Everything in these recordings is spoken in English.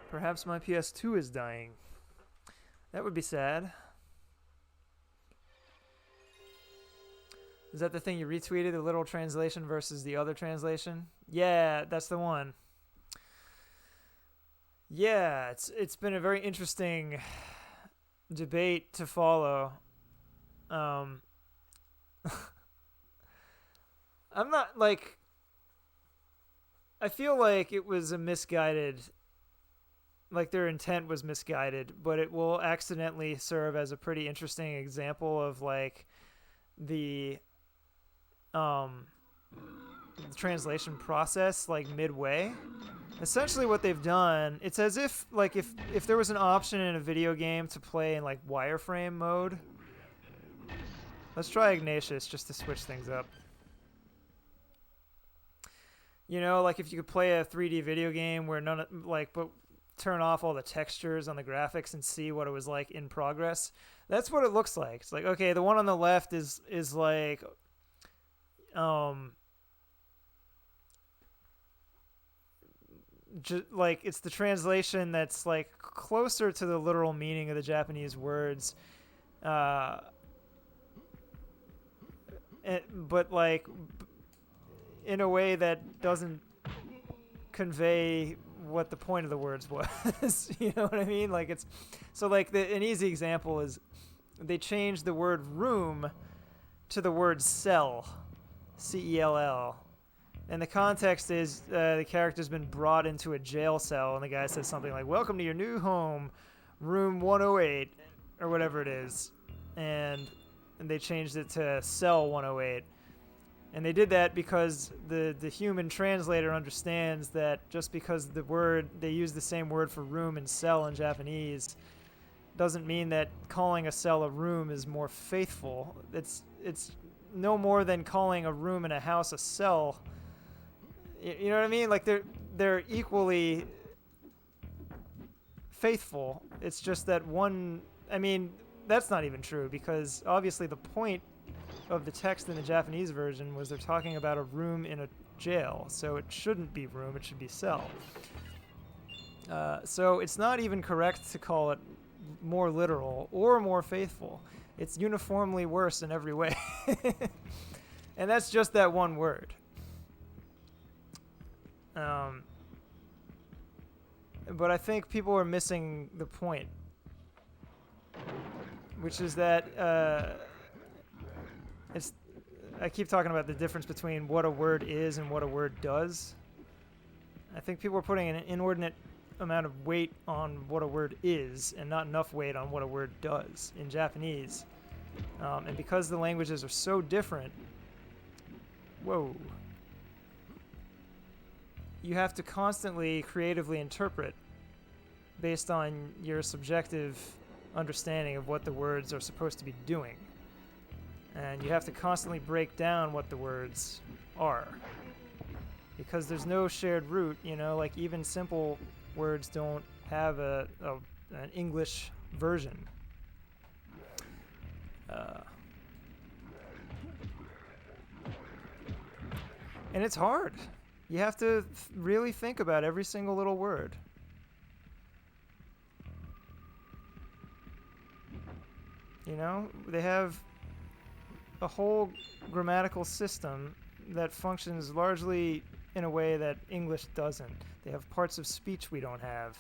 Perhaps my PS2 is dying. That would be sad. Is that the thing you retweeted, the literal translation versus the other translation? Yeah, that's the one. Yeah, it's been a very interesting debate to follow. I'm not like... I feel like it was a misguided... Like their intent was misguided, but it will accidentally serve as a pretty interesting example of like the translation process like midway. Essentially what they've done, it's as if like if there was an option in a video game to play in like wireframe mode. Let's try Ignatius just to switch things up. You know, like if you could play a 3D video game where none of, like, but turn off all the textures on the graphics and see what it was like in progress. That's what it looks like. It's like, okay, the one on the left is like like it's the translation that's like closer to the literal meaning of the Japanese words, but like in a way that doesn't convey what the point of the words was. You know what I mean? Like it's so like an easy example is they changed the word room to the word cell, cell, and the context is the character's been brought into a jail cell, and the guy says something like, "Welcome to your new home, room 108," or whatever it is, and they changed it to cell 108. And they did that because the human translator understands that just because they use the same word for room and cell in Japanese doesn't mean that calling a cell a room is more faithful. It's no more than calling a room in a house a cell. You know what I mean? Like they're equally faithful. It's just that one, I mean, that's not even true because obviously the point of the text in the Japanese version was they're talking about a room in a jail, so it shouldn't be room, it should be cell. So it's not even correct to call it more literal or more faithful. It's uniformly worse in every way. And that's just that one word. But I think people are missing the point, which is that I keep talking about the difference between what a word is and what a word does. I think people are putting an inordinate amount of weight on what a word is and not enough weight on what a word does in Japanese. And because the languages are so different, you have to constantly creatively interpret based on your subjective understanding of what the words are supposed to be doing. And you have to constantly break down what the words are. Because there's no shared root, you know, like even simple words don't have an English version. And it's hard. You have to really think about every single little word. You know, they have a whole grammatical system that functions largely in a way that English doesn't. They have parts of speech we don't have.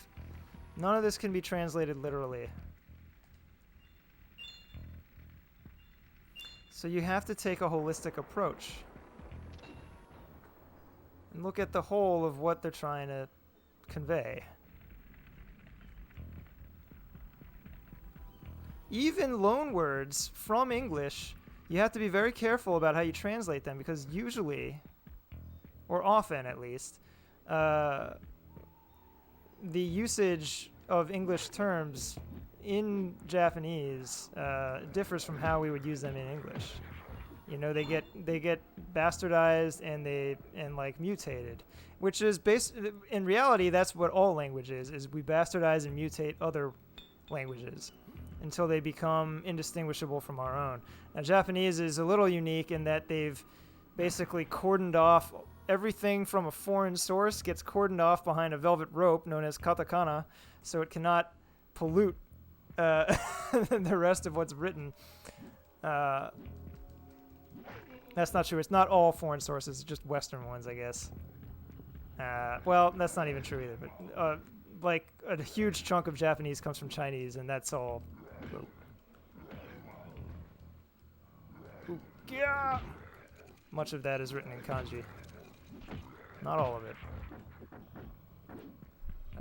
None of this can be translated literally. So you have to take a holistic approach and look at the whole of what they're trying to convey. Even loan words from English, you have to be very careful about how you translate them because usually, or often at least, the usage of English terms in Japanese differs from how we would use them in English. You know, they get bastardized and like mutated, which is in reality that's what all language is we bastardize and mutate other languages until they become indistinguishable from our own. Now, Japanese is a little unique in that they've basically cordoned off everything from a foreign source gets cordoned off behind a velvet rope known as katakana, so it cannot pollute the rest of what's written. That's not true. It's not all foreign sources, just Western ones, I guess. Well, that's not even true either. But like a huge chunk of Japanese comes from Chinese, and that's all. Yeah. Much of that is written in kanji. Not all of it.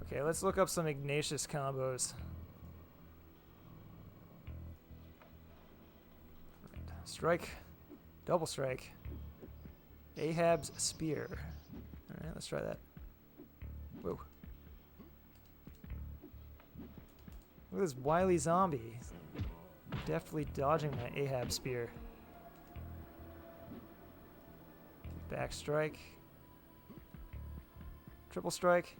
Okay, let's look up some Ignatius combos. Strike. Double strike. Ahab's spear. Alright, let's try that. Whoa. Look at this wily zombie. Deftly dodging my Ahab spear. Back strike. Triple strike.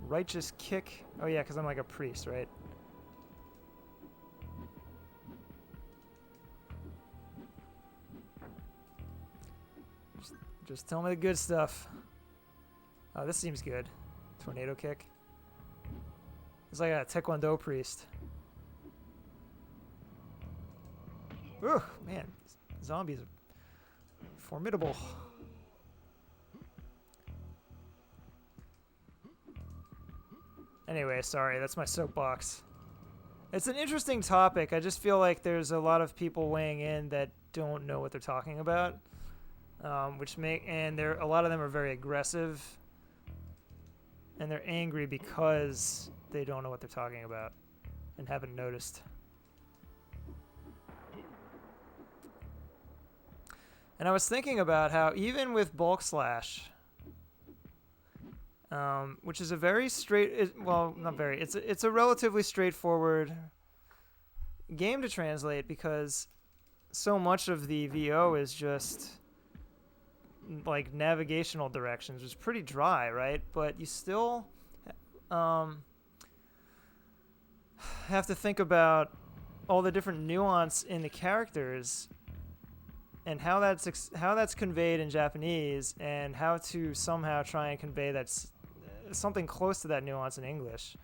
Righteous kick. Oh yeah, because I'm like a priest, right? Just tell me the good stuff. Oh, this seems good. Tornado kick. It's like a Taekwondo priest. Ooh, man. Zombies are formidable. Anyway, sorry, that's my soapbox. It's an interesting topic. I just feel like there's a lot of people weighing in that don't know what they're talking about. And a lot of them are very aggressive, and they're angry because they don't know what they're talking about and haven't noticed. And I was thinking about how even with bulk slash, which is a very it's a relatively straightforward game to translate because so much of the VO is just like navigational directions, which is pretty dry, right? But you still have to think about all the different nuance in the characters and how that's conveyed in Japanese, and how to somehow try and convey that's something close to that nuance in English.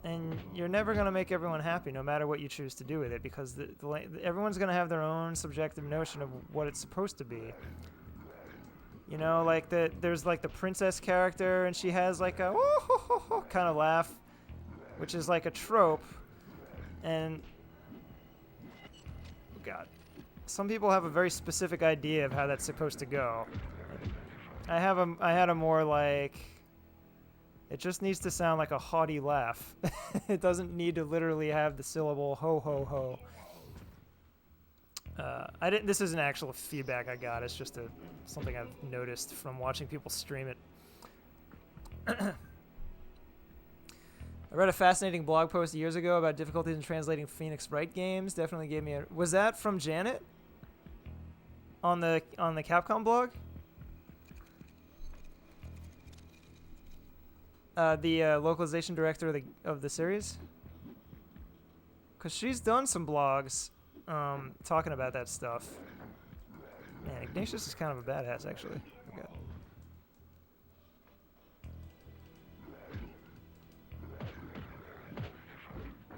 And you're never going to make everyone happy, no matter what you choose to do with it, because everyone's going to have their own subjective notion of what it's supposed to be. You know, like there's like the princess character, and she has like a kind of laugh, which is like a trope. And oh God, some people have a very specific idea of how that's supposed to go. I had a more like, it just needs to sound like a haughty laugh. It doesn't need to literally have the syllable ho ho ho. This isn't actual feedback I got. It's just something I've noticed from watching people stream it. I read a fascinating blog post years ago about difficulties in translating Phoenix Wright games. Definitely gave me was that from Janet? On the Capcom blog? The localization director of the series? Because she's done some blogs talking about that stuff. Man, Ignatius is kind of a badass, actually. Okay.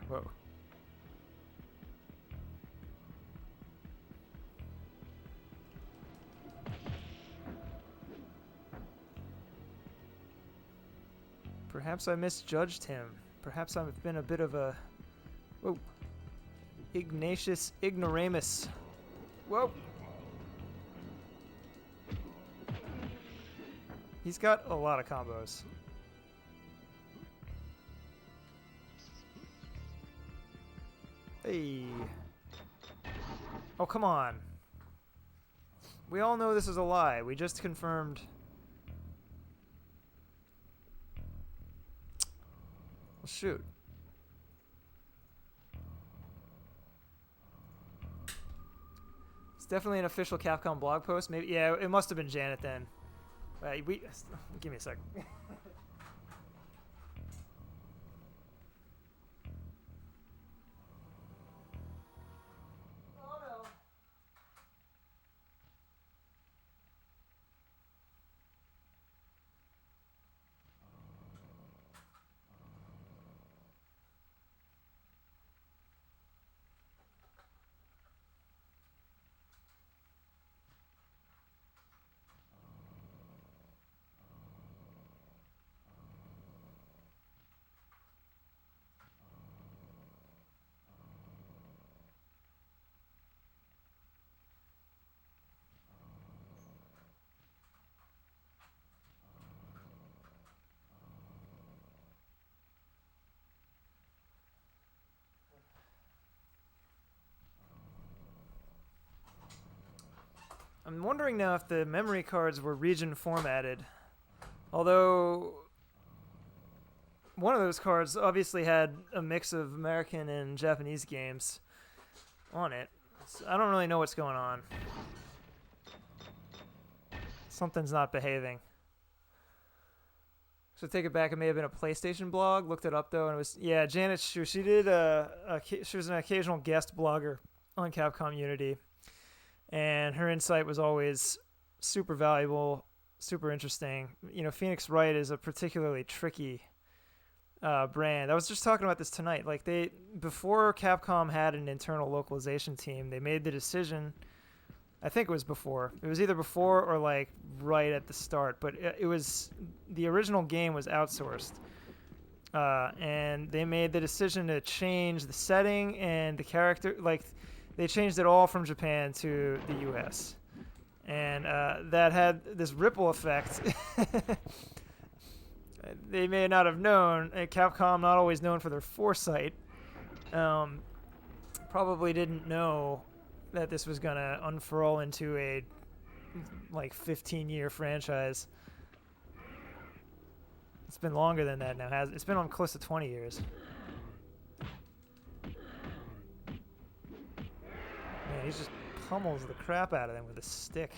Whoa. Perhaps I misjudged him. Perhaps I've been a bit of a... Whoa. Ignatius Ignoramus. Whoa. He's got a lot of combos. Hey. Oh, come on. We all know this is a lie. We just confirmed... Well, shoot. It's definitely an official Capcom blog post. Maybe, yeah, it must have been Janet then. Give me a sec. I'm wondering now if the memory cards were region formatted. Although one of those cards obviously had a mix of American and Japanese games on it. So I don't really know what's going on. Something's not behaving. So take it back. It may have been a PlayStation blog. Looked it up though, and it was Janet Shu. She did she was an occasional guest blogger on Capcom Unity, and her insight was always super valuable, super interesting. You know, Phoenix Wright is a particularly tricky brand. I was just talking about this tonight. Like before Capcom had an internal localization team, they made the decision. I think it was before. It was either before or like right at the start, but it was the original game was outsourced, and they made the decision to change the setting and the character. Like they changed it all from Japan to the U.S., and that had this ripple effect. They may not have known. Capcom, not always known for their foresight, probably didn't know that this was going to unfurl into a like 15-year franchise. It's been longer than that now. It's been on close to 20 years. Man, he just pummels the crap out of them with a stick.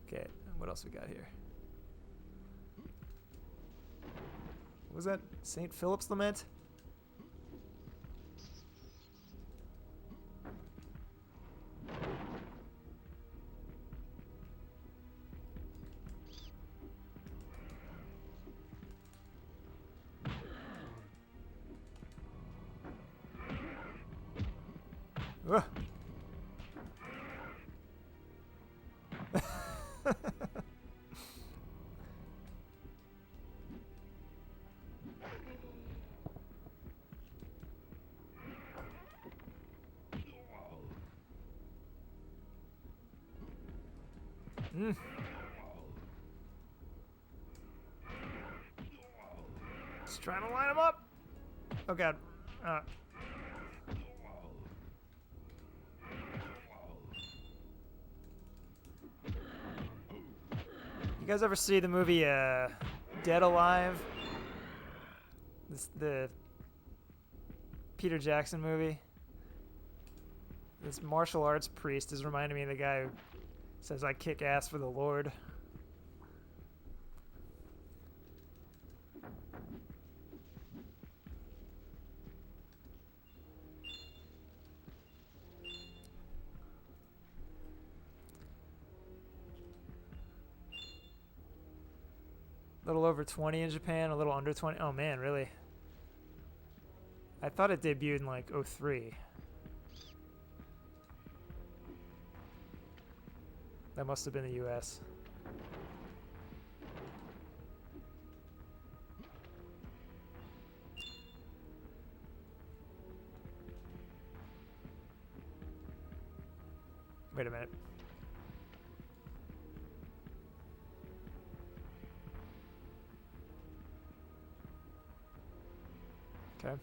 Okay, what else we got here? What was that? St. Philip's Lament? Ugh. Just trying to line him up. Oh god. You guys ever see the movie Dead Alive? The Peter Jackson movie? This martial arts priest is reminding me of the guy who says, "I kick ass for the Lord." A little over 20 in Japan, a little under 20. Oh man, really? I thought it debuted in like 03. That must have been the US. Wait a minute. Okay.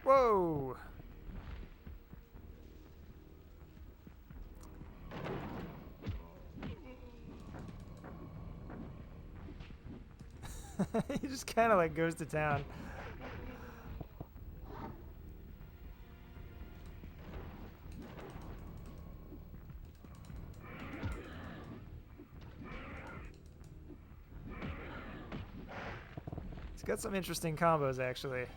Whoa! He just kind of like goes to town. He's got some interesting combos, actually.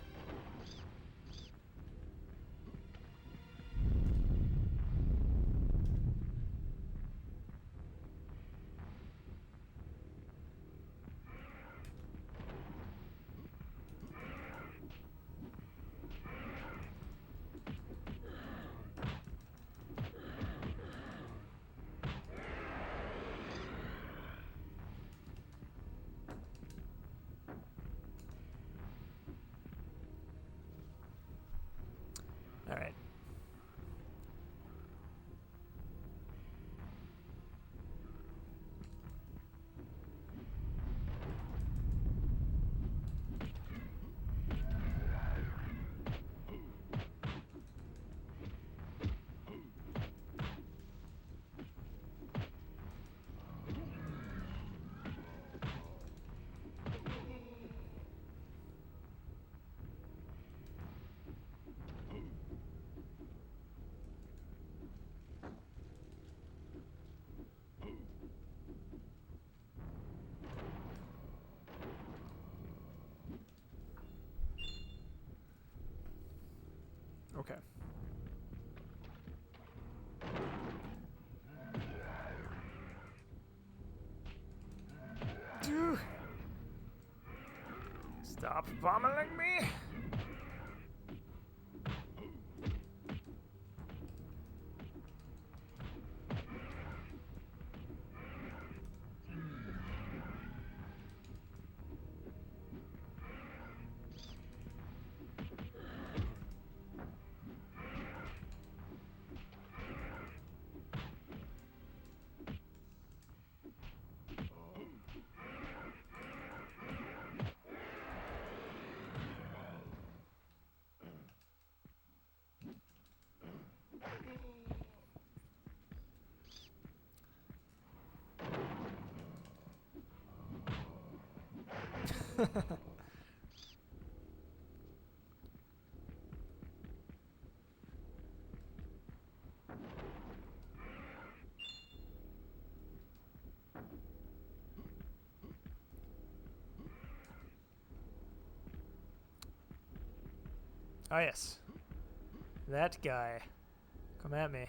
Okay. Stop pummeling me! Ah, yes. That guy. Come at me.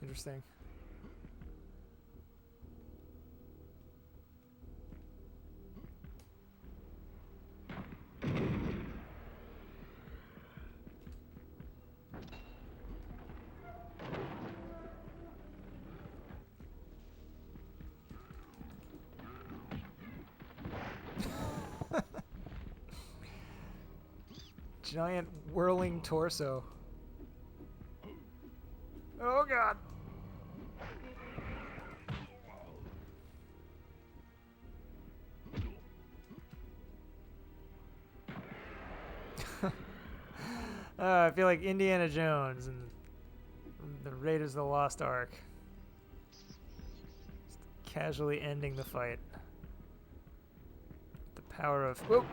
Interesting. Giant whirling torso. Oh god. I feel like Indiana Jones and the Raiders of the Lost Ark. Just casually ending the fight. The power of whoop,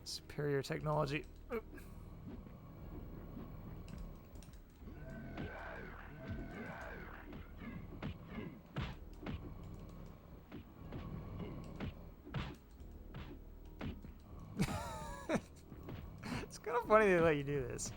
superior technology. Oop. It's kind of funny they let you do this.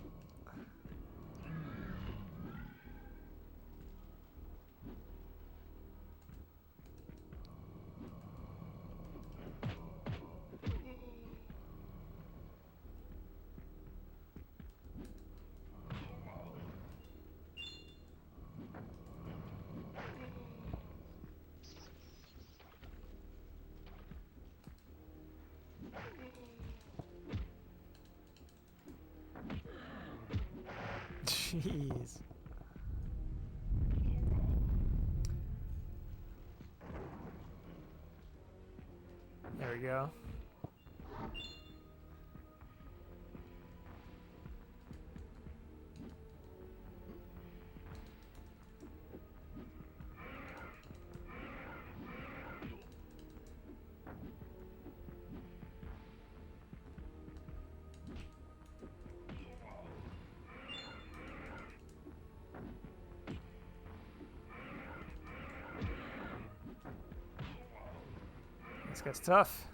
Jeez. There we go. This guy's tough.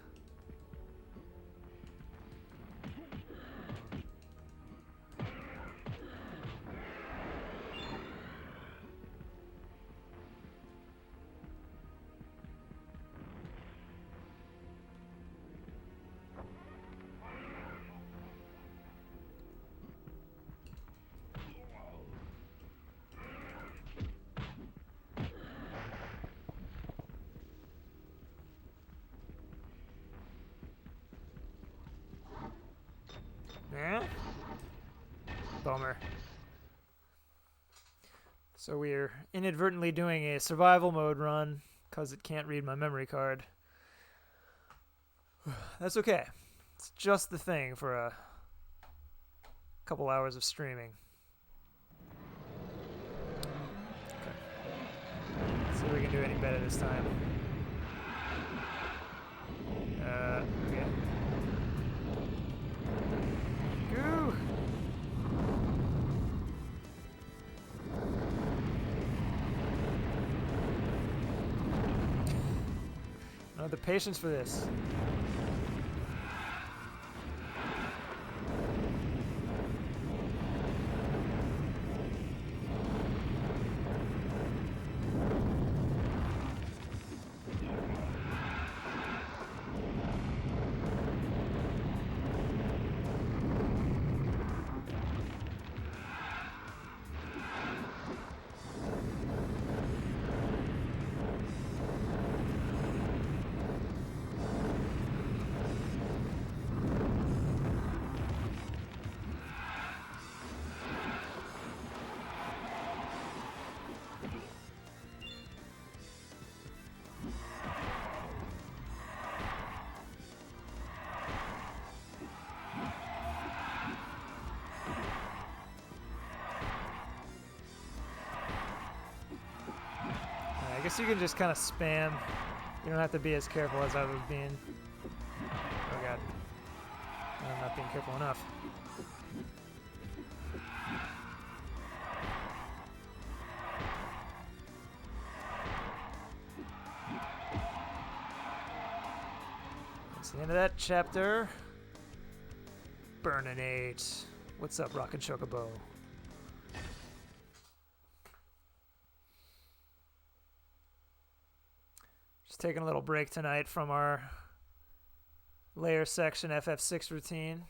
Yeah? Bummer. So we're inadvertently doing a survival mode run because it can't read my memory card. That's okay. It's just the thing for a couple hours of streaming. Okay. Let's see if we can do any better this time. Okay. Goo! the patience for this. I guess you can just kind of spam. You don't have to be as careful as I was being. Oh god. I'm not being careful enough. That's the end of that chapter. Burning 8. What's up, Rockin' Chocobo? Just taking a little break tonight from our layer section FF6 routine.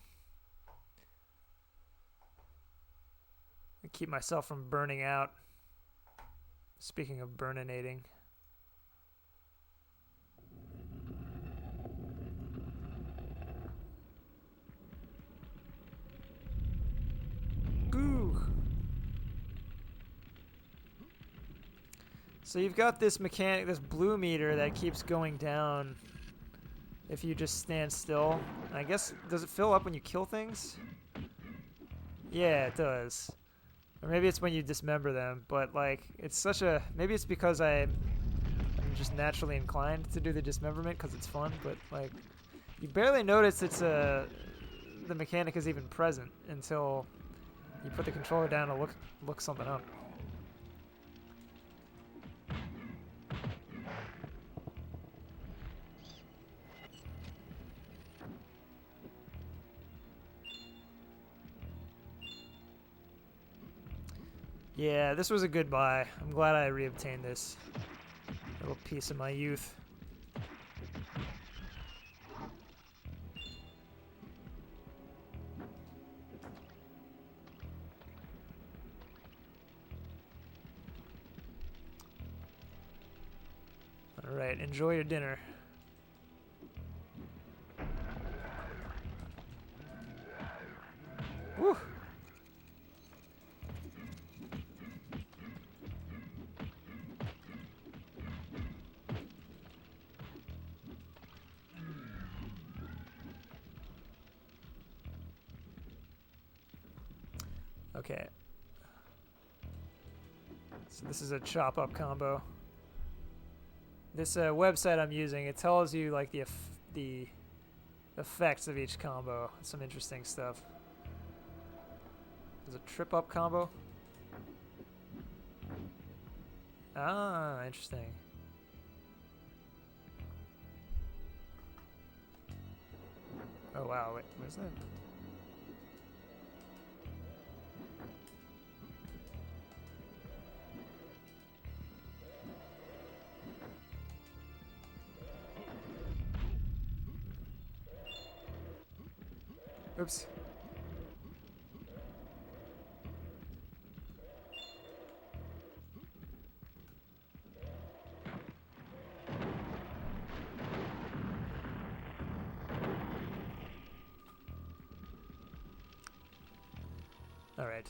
I keep myself from burning out. Speaking of burninating. Ooh. So you've got this mechanic, this blue meter that keeps going down if you just stand still. And I guess, does it fill up when you kill things? Yeah, it does. Or maybe it's when you dismember them, but like, it's such a, maybe it's because I'm just naturally inclined to do the dismemberment because it's fun, but like, you barely notice it's the mechanic is even present until you put the controller down to look something up. Yeah, this was a good buy. I'm glad I reobtained this little piece of my youth. All right, enjoy your dinner. Woo! Okay. So this is a chop up combo. This website I'm using, it tells you like the effects of each combo. Some interesting stuff. There's a trip up combo. Ah, interesting. Oh wow, wait, where's that? Oops. All right.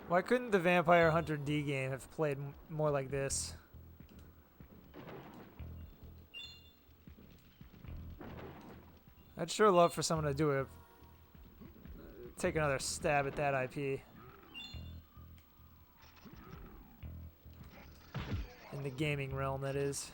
Why couldn't the Vampire Hunter D game have played more like this? I'd sure love for someone to take another stab at that IP. In the gaming realm, that is.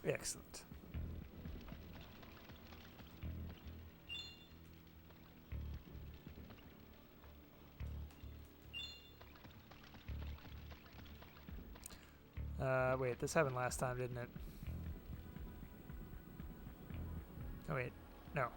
Excellent. Wait, this happened last time, didn't it? Oh, wait. No.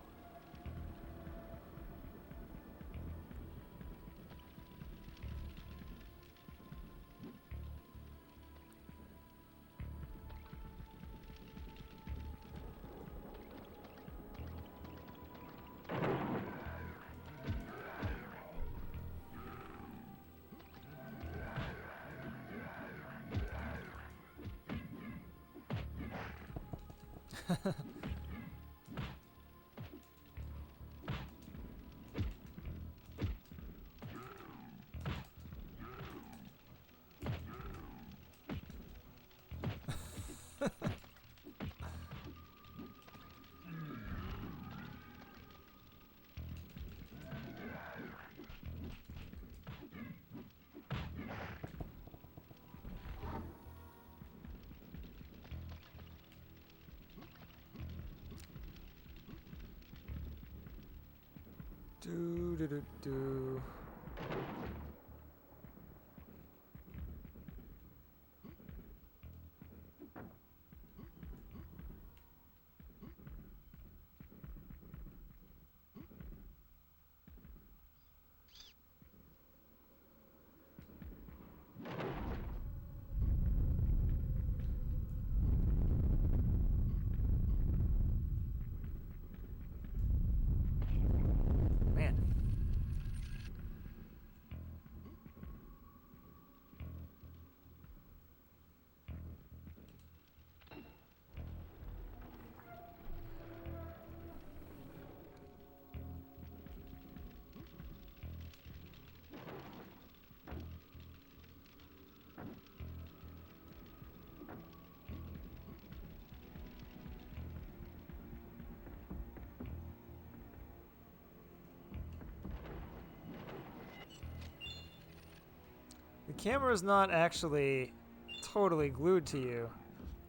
Do do do do. Man. The camera's not actually totally glued to you.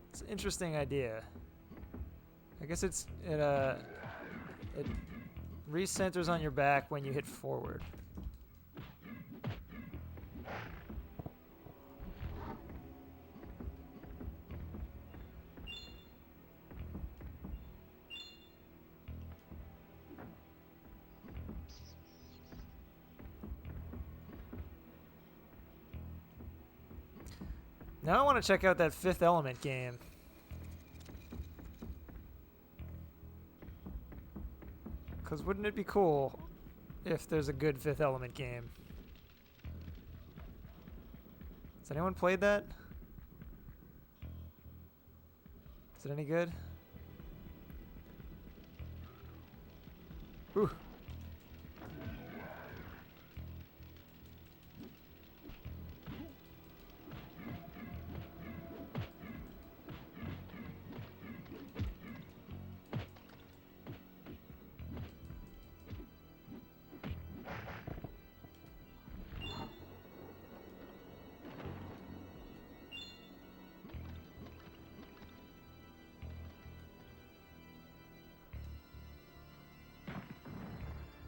It's an interesting idea. I guess it recenters on your back when you hit forward. Now I want to check out that Fifth Element game. Because wouldn't it be cool if there's a good Fifth Element game? Has anyone played that? Is it any good? Ooh.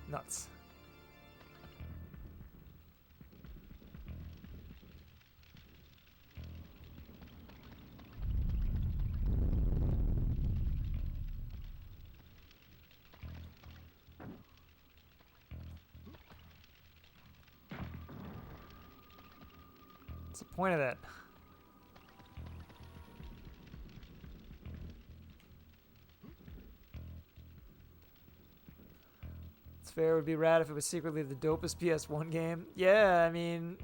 Nuts. What's the point of that? Fair would be rad if it was secretly the dopest PS1 game. Yeah, I mean,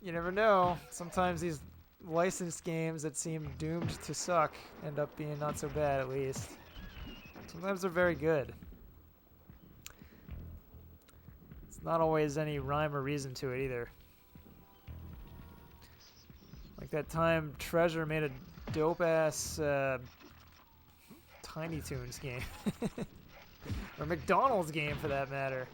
you never know. Sometimes these licensed games that seem doomed to suck end up being not so bad, at least. Sometimes they're very good. It's not always any rhyme or reason to it either. Like that time Treasure made a dope-ass Tiny Toons game. Or McDonald's game, for that matter.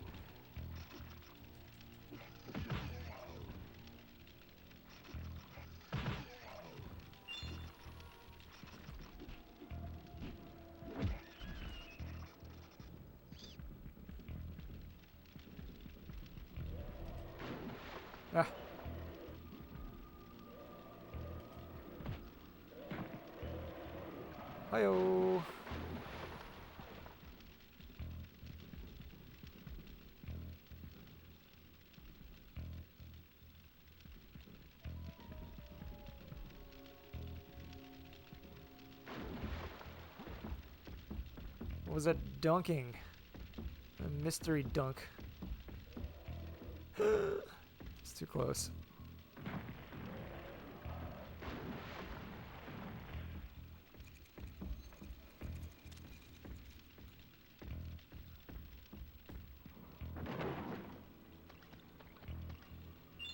Ah. Hi-yo. What was that dunking? A mystery dunk. It's too close.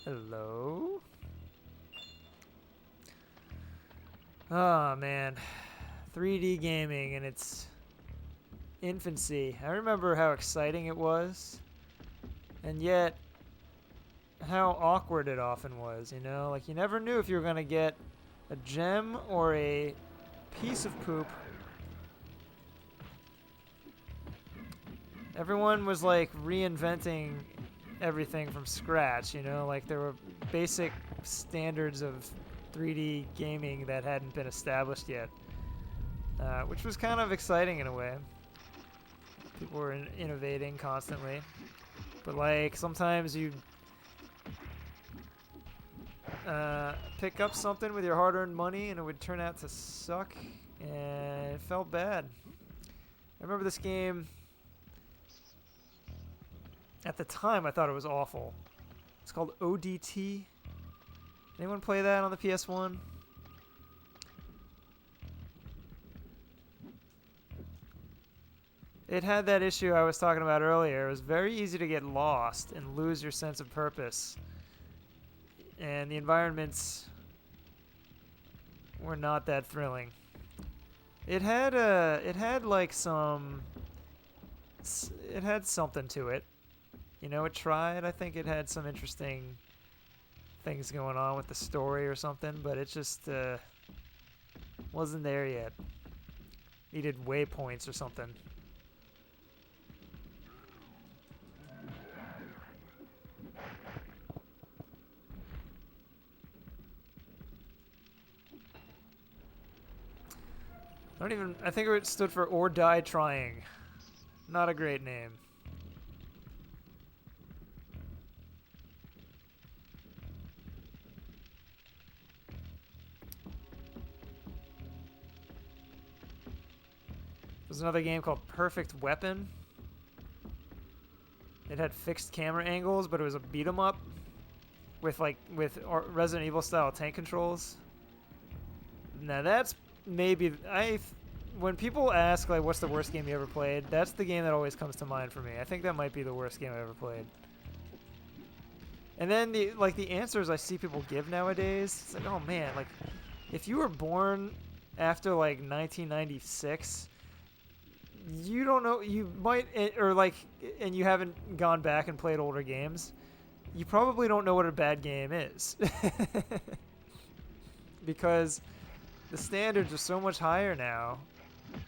Hello? Oh man. 3D gaming in its infancy. I remember how exciting it was. And yet how awkward it often was, you know? Like you never knew if you were going to get a gem or a piece of poop. Everyone was like reinventing everything from scratch, you know? Like there were basic standards of 3D gaming that hadn't been established yet, which was kind of exciting in a way. People were innovating constantly, but like sometimes you pick up something with your hard-earned money and it would turn out to suck, and it felt bad. I remember this game. At the time, I thought it was awful. It's called ODT. Anyone play that on the PS1? It had that issue I was talking about earlier. It was very easy to get lost and lose your sense of purpose. And the environments were not that thrilling. It had something to it. You know, it tried. I think it had some interesting things going on with the story or something, but it just wasn't there yet. Needed waypoints or something. I think it stood for "or die trying." Not a great name. There's another game called Perfect Weapon. It had fixed camera angles, but it was a beat 'em up with Resident Evil style tank controls. Now that's maybe when people ask like what's the worst game you ever played, that's the game that always comes to mind for me. I think that might be the worst game I ever played. And then the answers I see people give nowadays, it's like, oh man, like if you were born after like 1996, you don't know, you might, or like, and you haven't gone back and played older games, you probably don't know what a bad game is. Because the standards are so much higher now.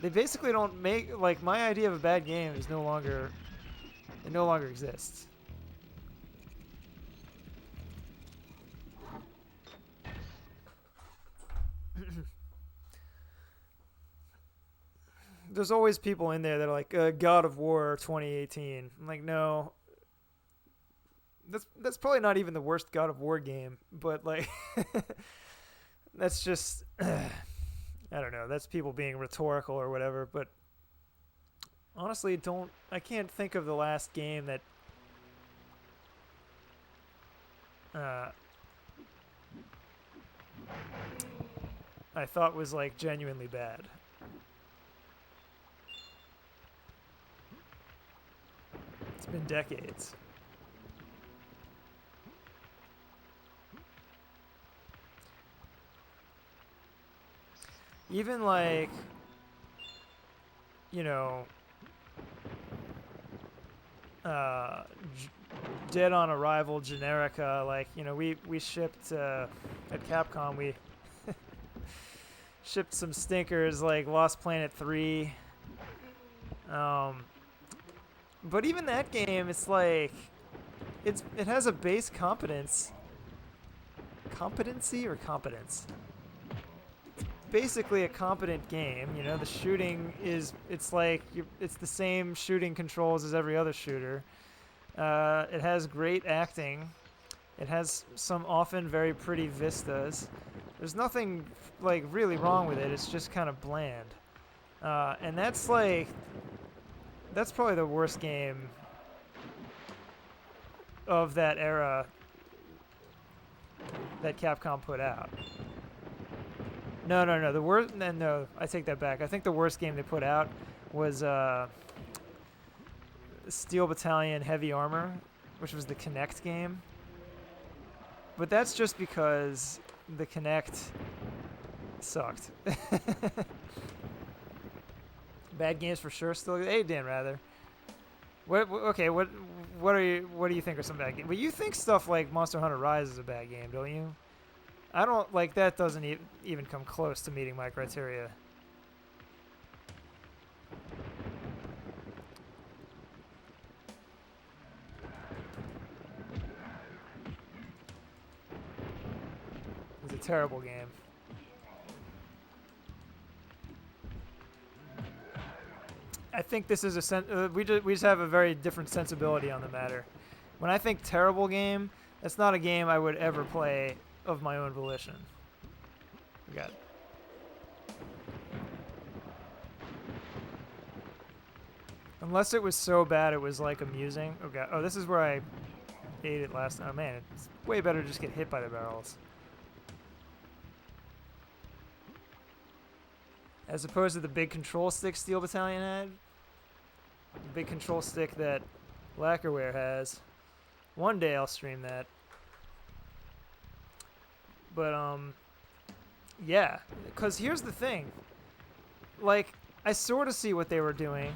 They basically don't make, like, my idea of a bad game is no longer exists. There's always people in there that are like, God of War 2018. I'm like, no. That's probably not even the worst God of War game, but like that's just I don't know, that's people being rhetorical or whatever, but honestly I can't think of the last game that I thought was like genuinely bad. It's been decades. Even like, you know, Dead on Arrival Generica, like, you know, we shipped at Capcom, we shipped some stinkers like Lost Planet 3. But even that game, it's like it has a base competence competency or competence? Basically a competent game. You know, the shooting is, it's like, it's the same shooting controls as every other shooter. It has great acting. It has some often very pretty vistas. There's nothing like really wrong with it. It's just kind of bland. And that's like, that's probably the worst game of that era that Capcom put out. No. The worst. No, I take that back. I think the worst game they put out was Steel Battalion Heavy Armor, which was the Kinect game. But that's just because the Kinect sucked. Bad games for sure. Still, hey Dan, rather. What do you think are some bad games? But you think stuff like Monster Hunter Rise is a bad game, don't you? I don't, like, that doesn't even come close to meeting my criteria. It's a terrible game. I think this is we just have a very different sensibility on the matter. When I think terrible game, that's not a game I would ever play of my own volition. We got it. Unless it was so bad it was like amusing. Oh god. Oh, this is where I ate it last time. Oh man, it's way better to just get hit by the barrels. As opposed to the big control stick Steel Battalion had. The big control stick that Lacquerware has. One day I'll stream that. But, yeah. Because here's the thing. Like, I sort of see what they were doing.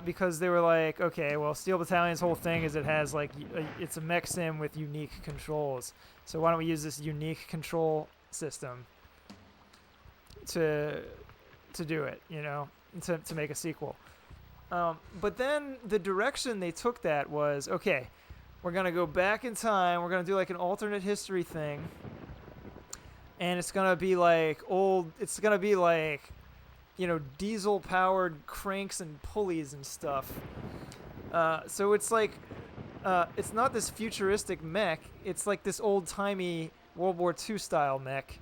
Because they were like, okay, well, Steel Battalion's whole thing is it has, like, it's a mech sim with unique controls. So why don't we use this unique control system to do it, you know, to make a sequel. But then the direction they took that was, okay, we're going to go back in time. We're going to do like an alternate history thing. And it's going to be like it's going to be like, you know, diesel powered cranks and pulleys and stuff. So it's like, it's not this futuristic mech. It's like this old timey World War II style mech.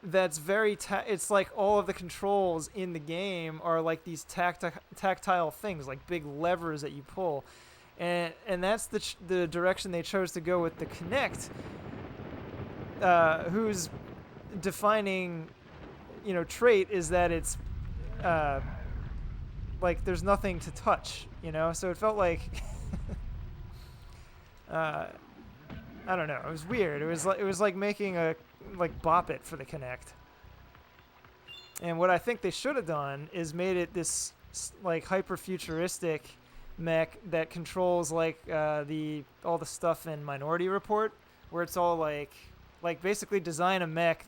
That's very it's like all of the controls in the game are like these tactile things, like big levers that you pull, and that's the direction they chose to go with the Kinect, whose defining, you know, trait is that it's like there's nothing to touch, you know. So it felt like I don't know. It was weird. It was like making a Bop It for the Kinect. And what I think they should have done is made it this like hyper futuristic mech that controls like all the stuff in Minority Report, where it's all like basically design a mech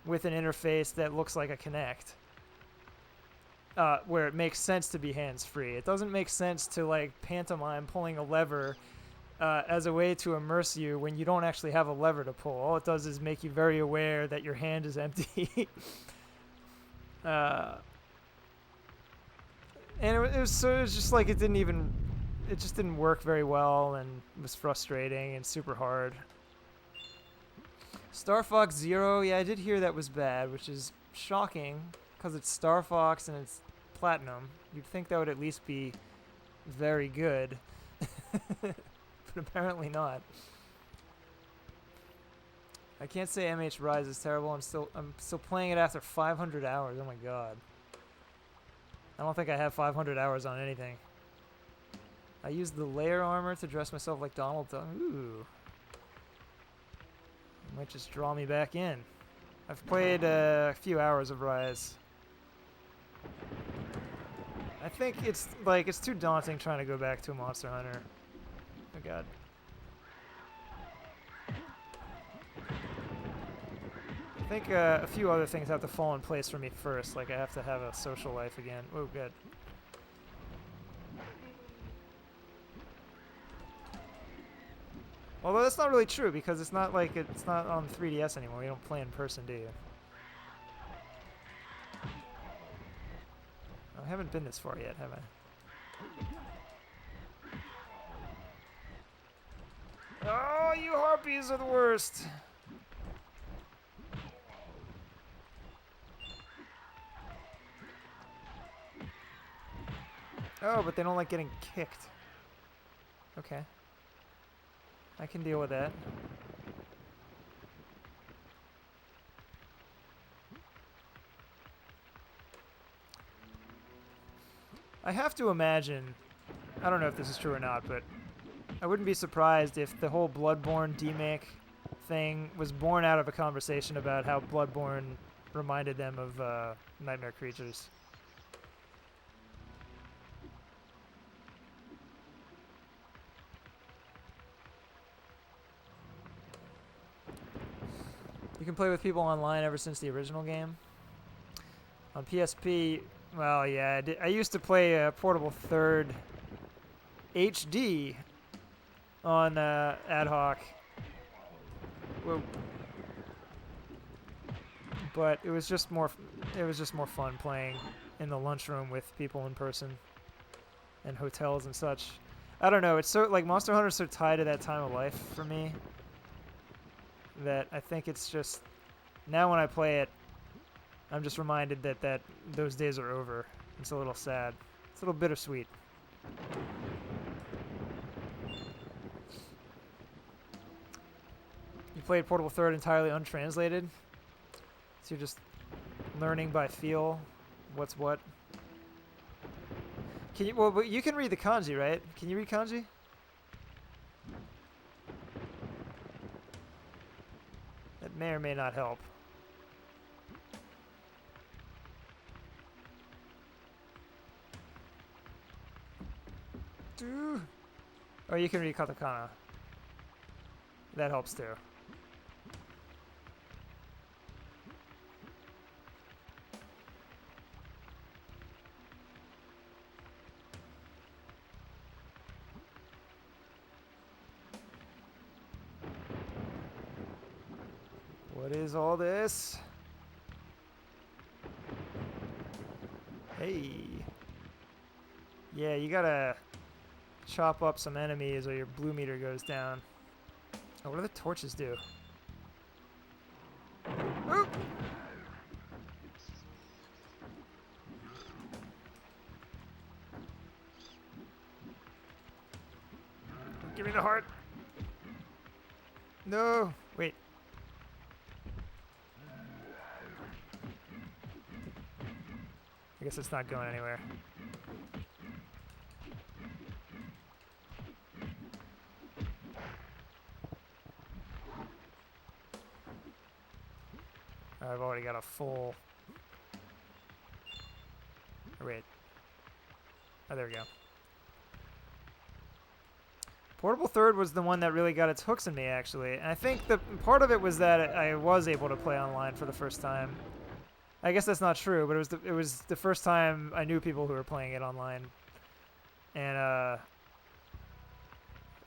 with an interface that looks like a Kinect. Where it makes sense to be hands-free. It doesn't make sense to like pantomime pulling a lever as a way to immerse you when you don't actually have a lever to pull. All it does is make you very aware that your hand is empty. And it was just like it just didn't work very well, and it was frustrating and super hard. Star Fox Zero, yeah, I did hear that was bad, which is shocking because it's Star Fox and it's Platinum. You'd think that would at least be very good. But apparently not. I can't say MH Rise is terrible. I'm still playing it after 500 hours. Oh my god. I don't think I have 500 hours on anything. I used the layer armor to dress myself like Donald Duck. Ooh. Might just draw me back in. I've played a few hours of Rise. I think it's too daunting trying to go back to a Monster Hunter. Oh god. I think a few other things have to fall in place for me first. Like I have to have a social life again. Oh, good. Although that's not really true because it's not like it's not on 3DS anymore. You don't play in person, do you? I haven't been this far yet, have I? Oh, you harpies are the worst. Oh, but they don't like getting kicked. Okay. I can deal with that. I have to imagine, I don't know if this is true or not, but I wouldn't be surprised if the whole Bloodborne demake thing was born out of a conversation about how Bloodborne reminded them of nightmare creatures. You can play with people online ever since the original game. On PSP, well, yeah, I used to play Portable Third HD on ad hoc. Whoa. But it was just more fun playing in the lunchroom with people in person and hotels and such. I don't know, it's so like Monster Hunter is so tied to that time of life for me that I think it's just now when I play it I'm just reminded that those days are over. It's a little sad. It's a little bittersweet. You played Portable Third entirely untranslated? So you're just learning by feel what's what? Can you, well, but you can read the kanji, right? Can you read kanji? That may or may not help. Oh, you can read katakana. That helps too. What is all this? Hey. Yeah, you gotta chop up some enemies or your blue meter goes down. Oh, what do the torches do? Ooh! Give me the heart. No, wait. I guess it's not going anywhere. I've already got a full... Oh, wait. Oh, there we go. Portable Third was the one that really got its hooks in me, actually. And I think the part of it was that I was able to play online for the first time. I guess that's not true, but it was the first time I knew people who were playing it online. And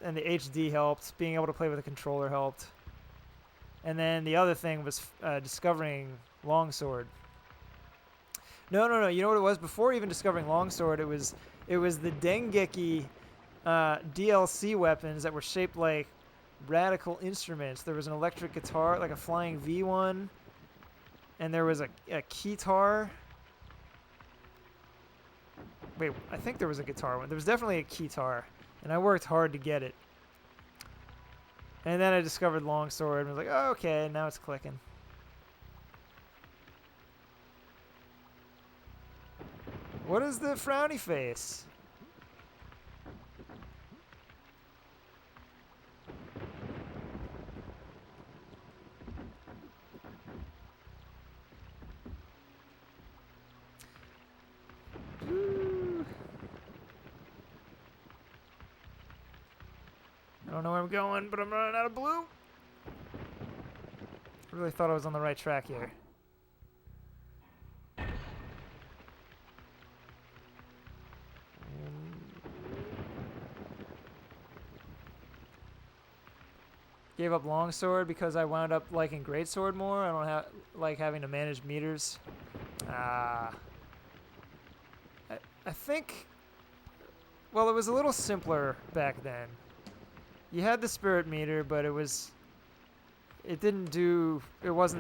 the HD helped. Being able to play with a controller helped. And then the other thing was discovering Longsword. No. You know what it was? Before even discovering Longsword, it was the Dengeki DLC weapons that were shaped like radical instruments. There was an electric guitar, like a flying V one, and there was a keytar. Wait, I think there was a guitar one. There was definitely a keytar, and I worked hard to get it. And then I discovered Longsword and was like, oh, okay, now it's clicking. What is the frowny face? I don't know where I'm going, but I'm running out of blue. I really thought I was on the right track here. Gave up longsword because I wound up liking greatsword more. I don't like having to manage meters. I think. Well, it was a little simpler back then. You had the spirit meter, but it wasn't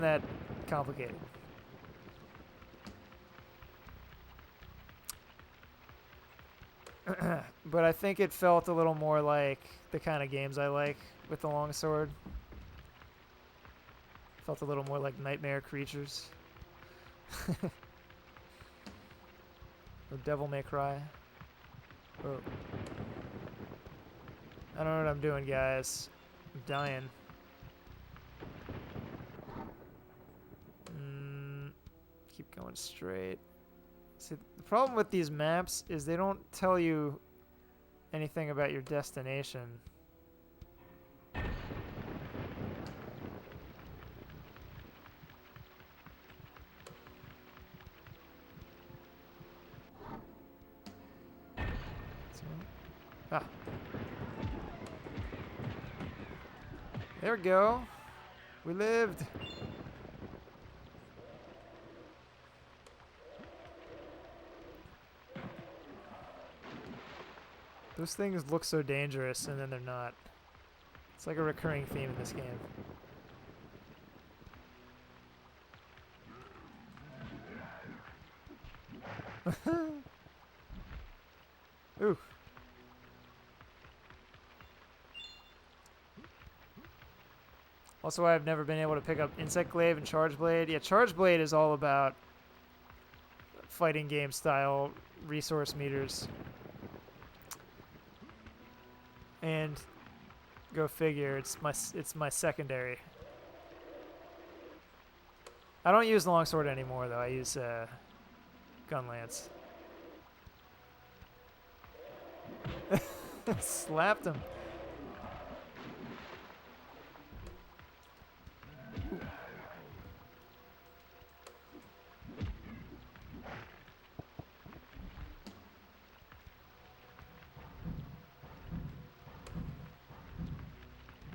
that complicated. But I think it felt a little more like the kind of games I like with the longsword. Felt a little more like nightmare creatures. Or Devil May Cry. Oh. I don't know what I'm doing, guys. I'm dying. Keep going straight. See, the problem with these maps is they don't tell you anything about your destination. Ah. There we go. We lived. Those things look so dangerous, and then they're not. It's like a recurring theme in this game. Ooh. Also, I've never been able to pick up Insect Glaive and Charge Blade. Yeah, Charge Blade is all about fighting game style resource meters. And go figure, it's my secondary. I don't use the longsword anymore though. I use gun lance. Slapped him.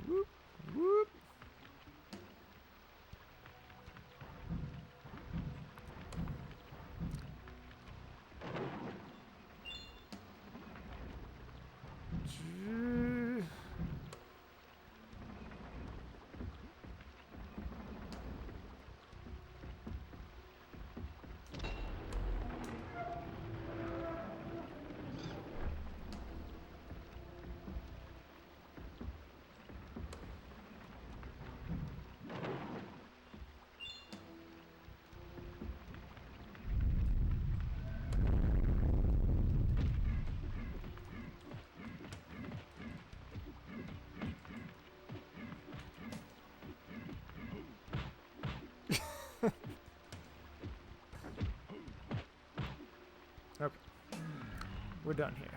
Whoop, whoop. Okay. We're done here.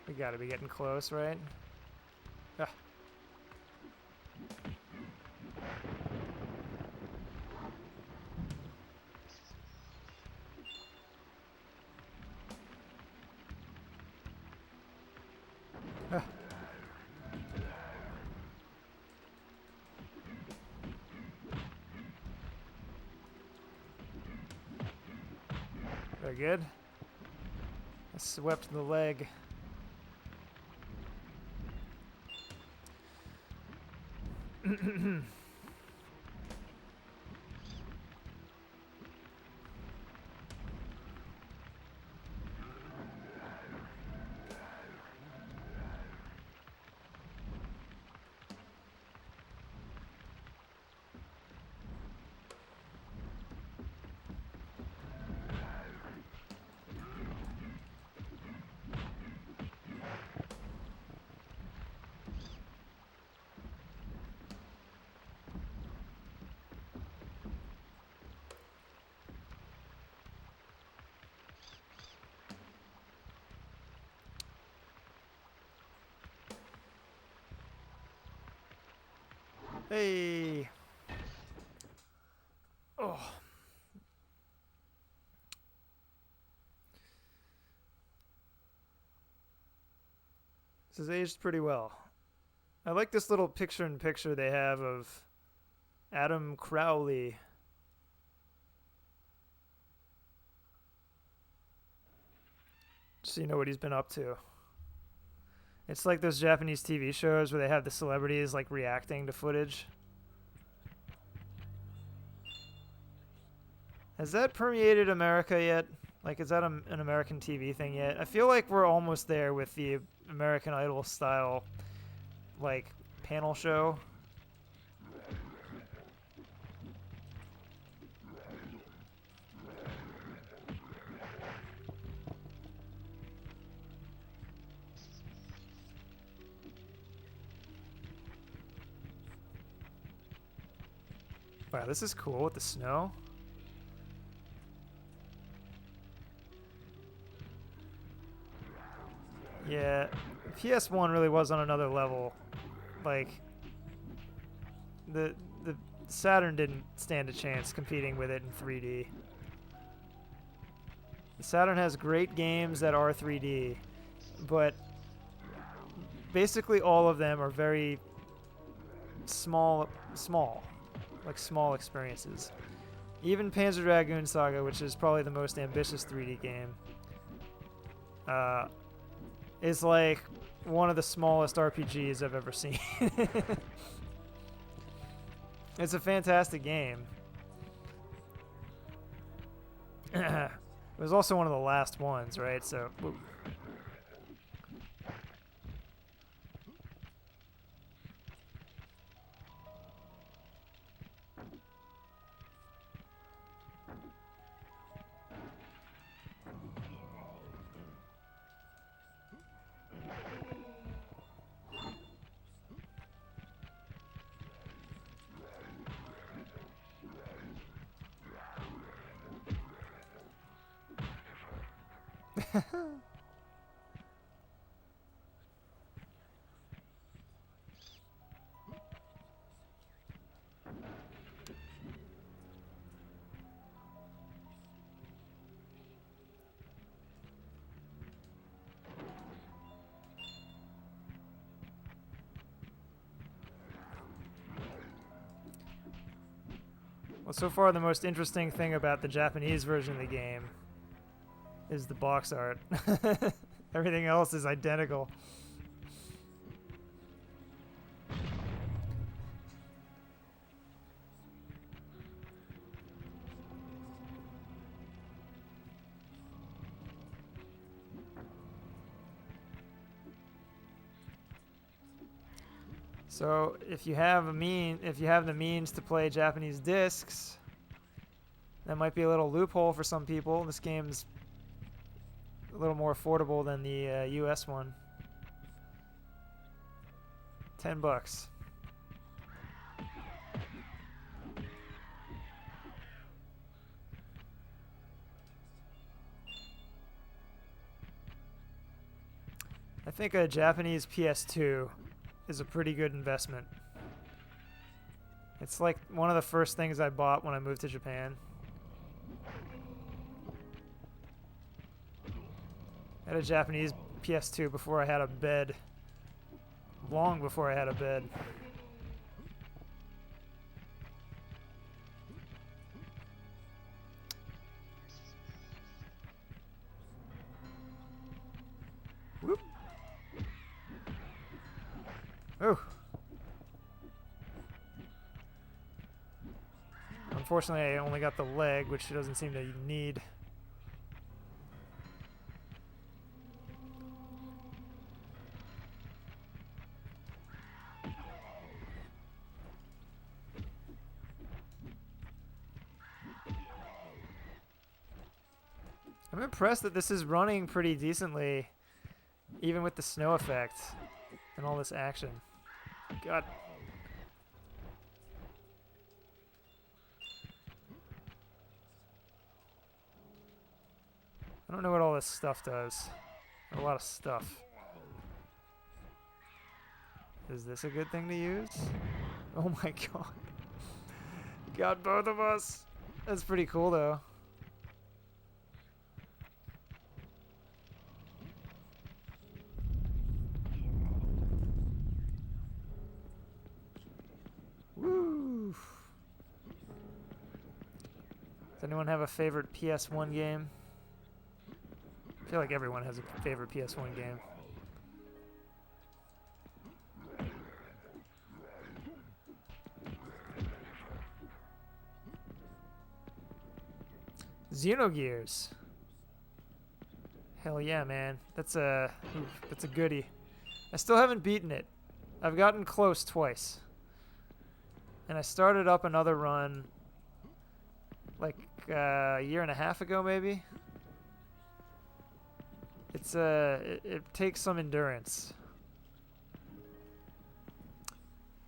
We gotta be getting close, right? Ah. Ah. Very good. I swept the leg. Hey. Oh. This has aged pretty well. I like this little picture-in-picture they have of Adam Crowley. So you know what he's been up to. It's like those Japanese TV shows where they have the celebrities like reacting to footage. Has that permeated America yet? Like, is that an American TV thing yet? I feel like we're almost there with the American Idol style, like, panel show. Wow, this is cool with the snow. Yeah, PS1 really was on another level. Like, the Saturn didn't stand a chance competing with it in 3D. The Saturn has great games that are 3D, but basically all of them are very small experiences. Even Panzer Dragoon Saga, which is probably the most ambitious 3D game, is like one of the smallest RPGs I've ever seen. It's a fantastic game. It was also one of the last ones, right? So, ooh. Well, so far the most interesting thing about the Japanese version of the game is the box art. Everything else is identical. So if you have the means to play Japanese discs, that might be a little loophole for some people. This game's a little more affordable than the US one. $10. I think a Japanese PS2 is a pretty good investment. It's like one of the first things I bought when I moved to Japan. I had a Japanese PS2 before I had a bed. Long before I had a bed. Whoop. Oh. Unfortunately, I only got the leg, which she doesn't seem to need. I'm impressed that this is running pretty decently, even with the snow effect and all this action. God. I don't know what all this stuff does. A lot of stuff. Is this a good thing to use? Oh my god. Got both of us. That's pretty cool though. anyone have a favorite PS1 game? I feel like everyone has a favorite PS1 game. Xenogears. Hell yeah, man. That's a goodie. I still haven't beaten it. I've gotten close twice. And I started up another run like a year and a half ago, maybe. It's it takes some endurance.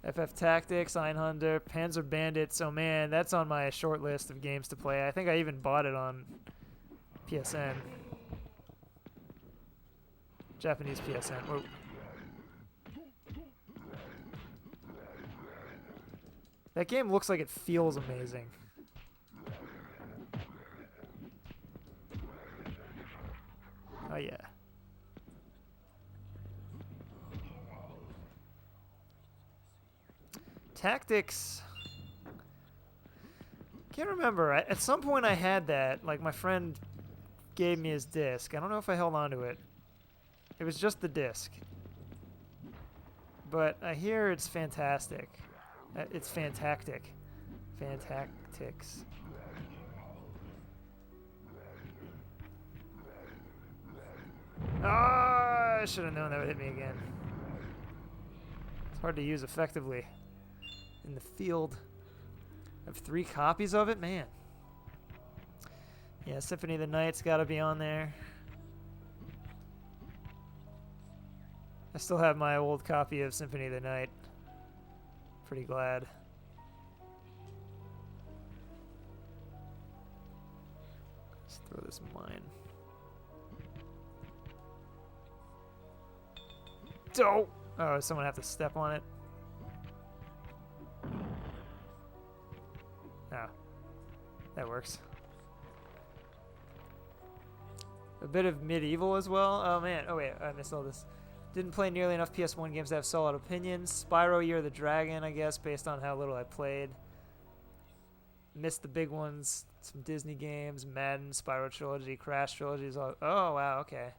FF Tactics, Einhander, Panzer Bandit. So man, that's on my short list of games to play. I think I even bought it on PSN. Japanese PSN. Whoa. That game looks like it feels amazing. Oh yeah. Tactics. Can't remember. At some point I had that. Like my friend gave me his disc. I don't know if I held on to it. It was just the disc. But I hear it's fantastic. It's fantastic. Fantactics. Ah, I should have known that would hit me again. It's hard to use effectively in the field. I have 3 copies of it, man. Yeah, Symphony of the Night's got to be on there. I still have my old copy of Symphony of the Night. Pretty glad. Let's throw this mine. Oh! Oh, does someone have to step on it? Oh. That works. A bit of medieval as well. Oh man. Oh wait, I missed all this. Didn't play nearly enough PS1 games to have solid opinions. Spyro Year of the Dragon, I guess, based on how little I played. Missed the big ones. Some Disney games, Madden, Spyro Trilogy, Crash Trilogy. Oh, wow, okay.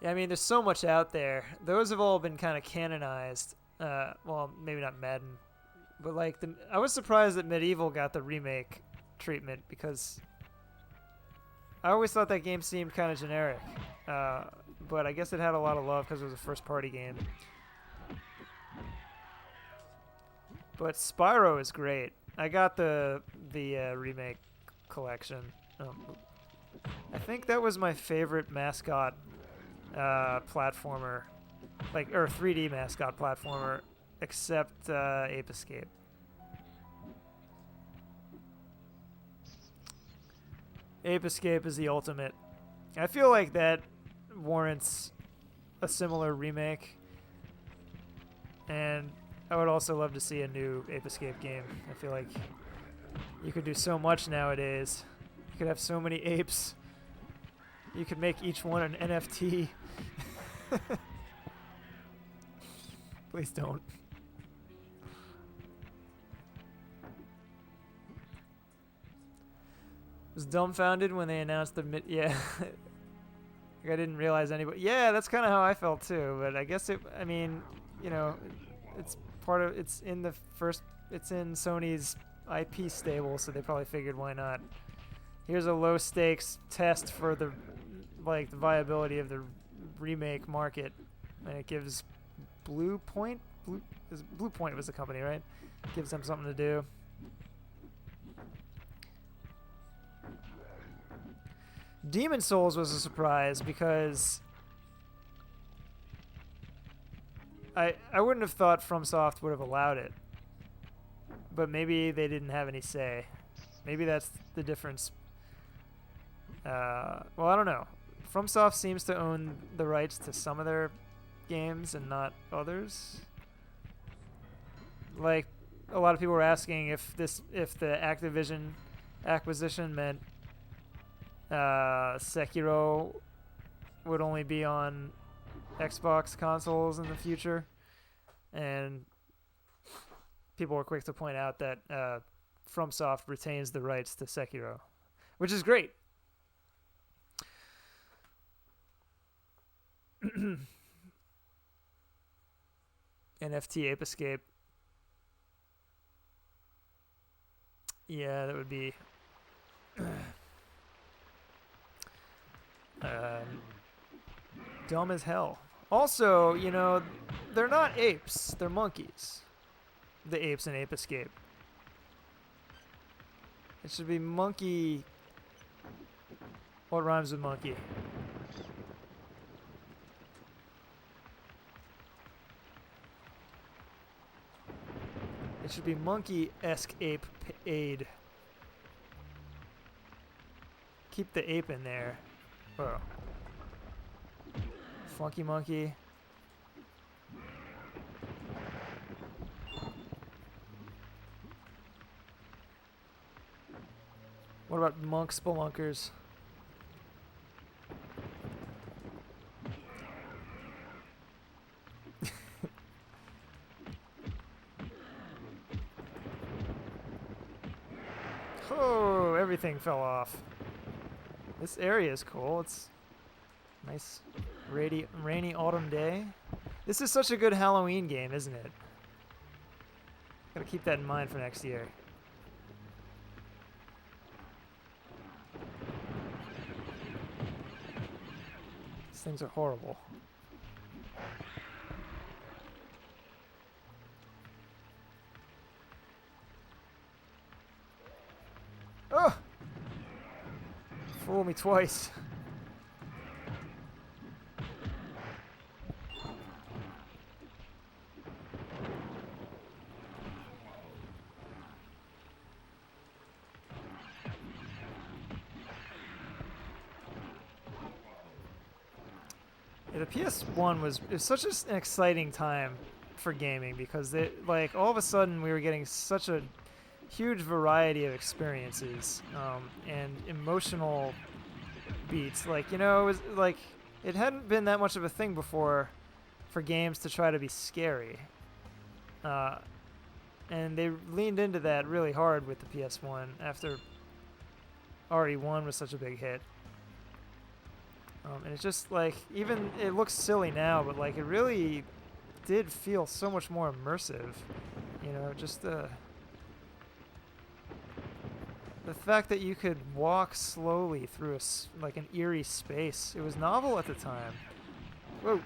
Yeah, I mean, there's so much out there. Those have all been kind of canonized. Well, maybe not Madden. But, like, I was surprised that Medieval got the remake treatment because I always thought that game seemed kind of generic. But I guess it had a lot of love because it was a first-party game. But Spyro is great. I got the remake collection. I think that was my favorite mascot platformer, or 3D mascot platformer, except Ape Escape. Ape Escape is the ultimate. I feel like that warrants a similar remake. And I would also love to see a new Ape Escape game. I feel like you could do so much nowadays. You could have so many apes. You could make each one an NFT. Please don't. Was dumbfounded when they announced the yeah. I didn't realize anybody. Yeah, that's kind of how I felt too. But I guess I mean, you know, it's part of. It's in Sony's IP stable, so they probably figured why not. Here's a low stakes test for the viability of the remake market, and it gives Blue Point was the company, right? Gives them something to do. Demon Souls was a surprise because I wouldn't have thought FromSoft would have allowed it, but maybe they didn't have any say. Maybe that's the difference. Well, I don't know. FromSoft seems to own the rights to some of their games and not others. Like, a lot of people were asking if the Activision acquisition meant Sekiro would only be on Xbox consoles in the future, and people were quick to point out that FromSoft retains the rights to Sekiro, which is great. NFT Ape Escape. Yeah, that would be dumb as hell. Also, you know, they're not apes, they're monkeys. The apes in Ape Escape. It should be monkey. What rhymes with monkey? It should be monkey-esque ape aid. Keep the ape in there. Whoa. Funky monkey. What about monk spelunkers? Oh, everything fell off. This area is cool. It's nice, rainy autumn day. This is such a good Halloween game, isn't it? Gotta keep that in mind for next year. These things are horrible. Oh! Fool me twice. Yeah, the PS1 was such an exciting time for gaming because like all of a sudden we were getting such a huge variety of experiences and emotional beats. Like, you know, it was like it hadn't been that much of a thing before for games to try to be scary. And they leaned into that really hard with the PS1 after RE1 was such a big hit. And it's just like, even it looks silly now, but like it really did feel so much more immersive. You know, just the fact that you could walk slowly through like an eerie space. It was novel at the time. Whoa.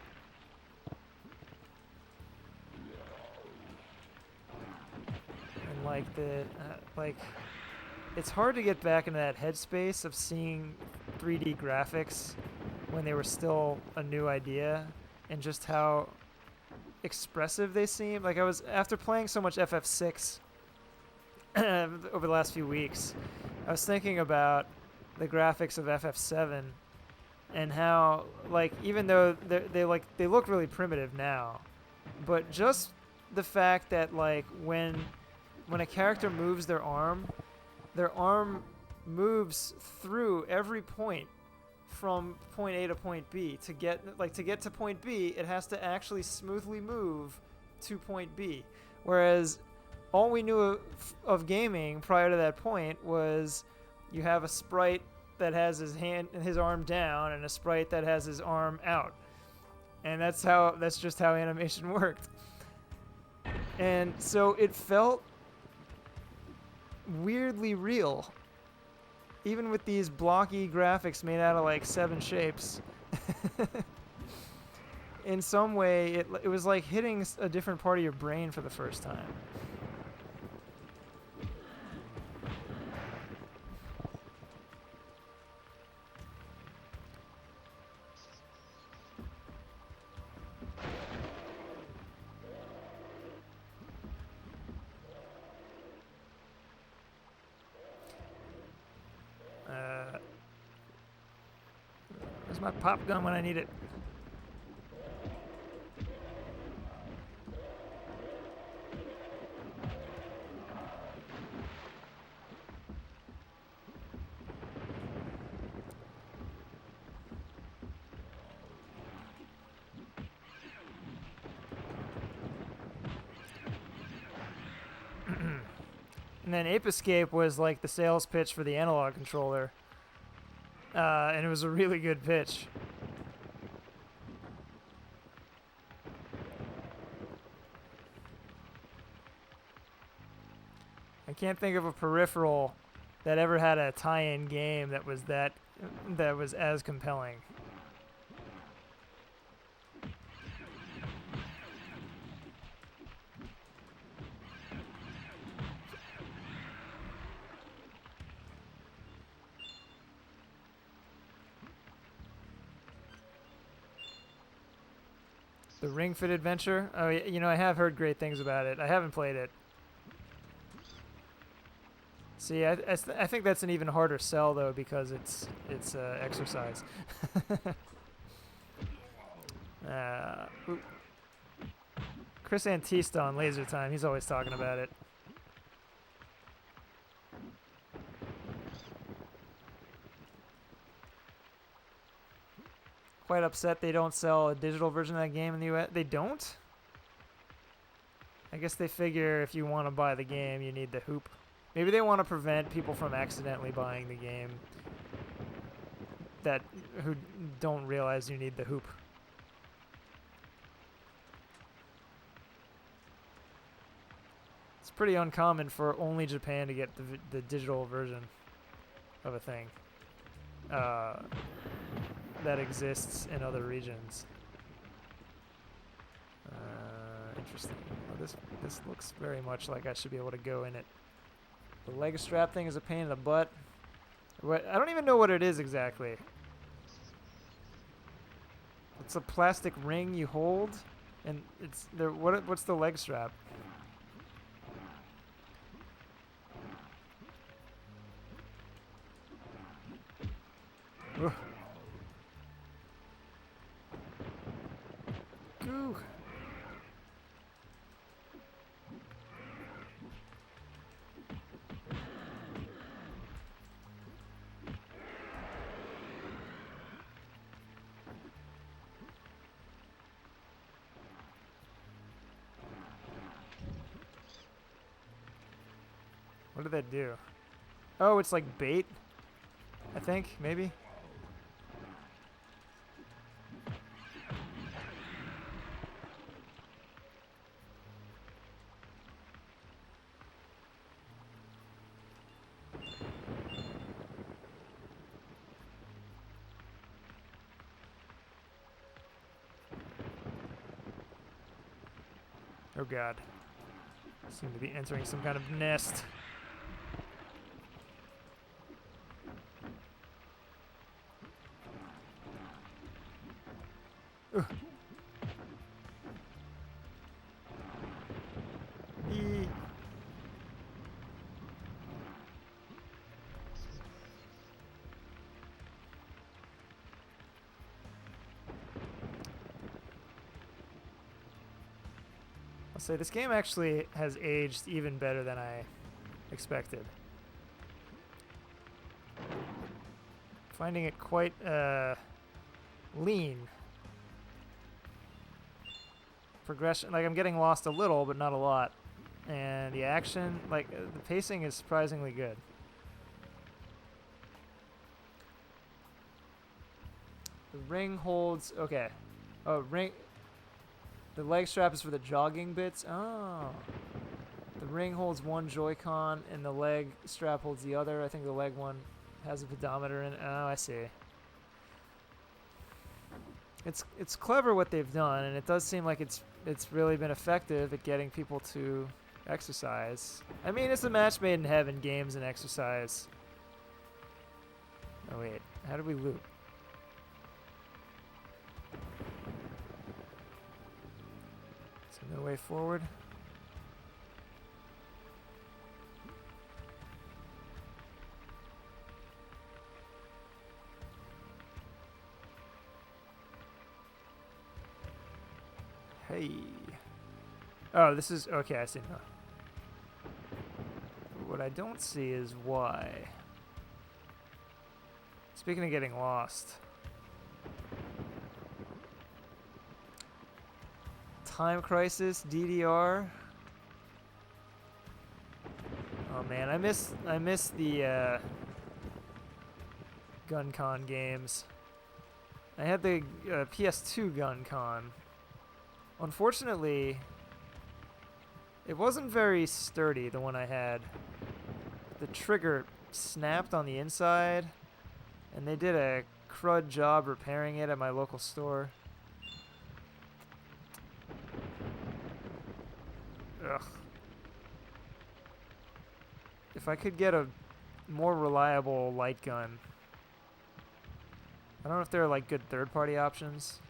And like it's hard to get back into that headspace of seeing 3D graphics when they were still a new idea and just how expressive they seem. Like after playing so much FF6 over the last few weeks, I was thinking about the graphics of FF7 and how, like, even though they look really primitive now, but just the fact that like when a character moves their arm moves through every point from point A to point B. To get to point B, it has to actually smoothly move to point B. Whereas all we knew of gaming prior to that point was you have a sprite that has his arm down and a sprite that has his arm out. And that's just how animation worked. And so it felt weirdly real. Even with these blocky graphics made out of like 7 shapes. In some way, it was like hitting a different part of your brain for the first time. Where's my pop gun when I need it? And then Ape Escape was like the sales pitch for the analog controller. And it was a really good pitch. I can't think of a peripheral that ever had a tie-in game that was as compelling. The Ring Fit Adventure? Oh, you know, I have heard great things about it. I haven't played it. See, I think that's an even harder sell though because it's exercise. Chris Antista on Laser Time. He's always talking about it. Quite upset they don't sell a digital version of that game in the US. They don't? I guess they figure if you want to buy the game, you need the hoop. Maybe they want to prevent people from accidentally buying the game who don't realize you need the hoop. It's pretty uncommon for only Japan to get the digital version of a thing that exists in other regions. Interesting. Well, this looks very much like I should be able to go in it. The leg strap thing is a pain in the butt. I don't even know what it is exactly. It's a plastic ring you hold, and it's there. What's the leg strap? Ugh. Goo. What did that do? Oh, it's like bait, I think, maybe? Oh god. Seem to be entering some kind of nest. Ugh. Eee. I'll say this game actually has aged even better than I expected. Finding it quite lean. Progression, like I'm getting lost a little, but not a lot. And the action, like the pacing is surprisingly good. The ring holds, okay. Oh, ring, the leg strap is for the jogging bits. Oh. The ring holds one Joy-Con and the leg strap holds the other. I think the leg one has a pedometer in it. Oh, I see. It's clever what they've done, and it does seem like it's really been effective at getting people to exercise. I mean, it's a match made in heaven, games and exercise. Oh wait, how do we loot? Is there no way forward? Hey. Oh, this is... Okay, I see now. What I don't see is why. Speaking of getting lost. Time Crisis, DDR. Oh man, I miss the Gun Con games. I had the PS2 Gun Con. Unfortunately, it wasn't very sturdy, the one I had. The trigger snapped on the inside, and they did a crud job repairing it at my local store. Ugh. If I could get a more reliable light gun. I don't know if there are like good third-party options.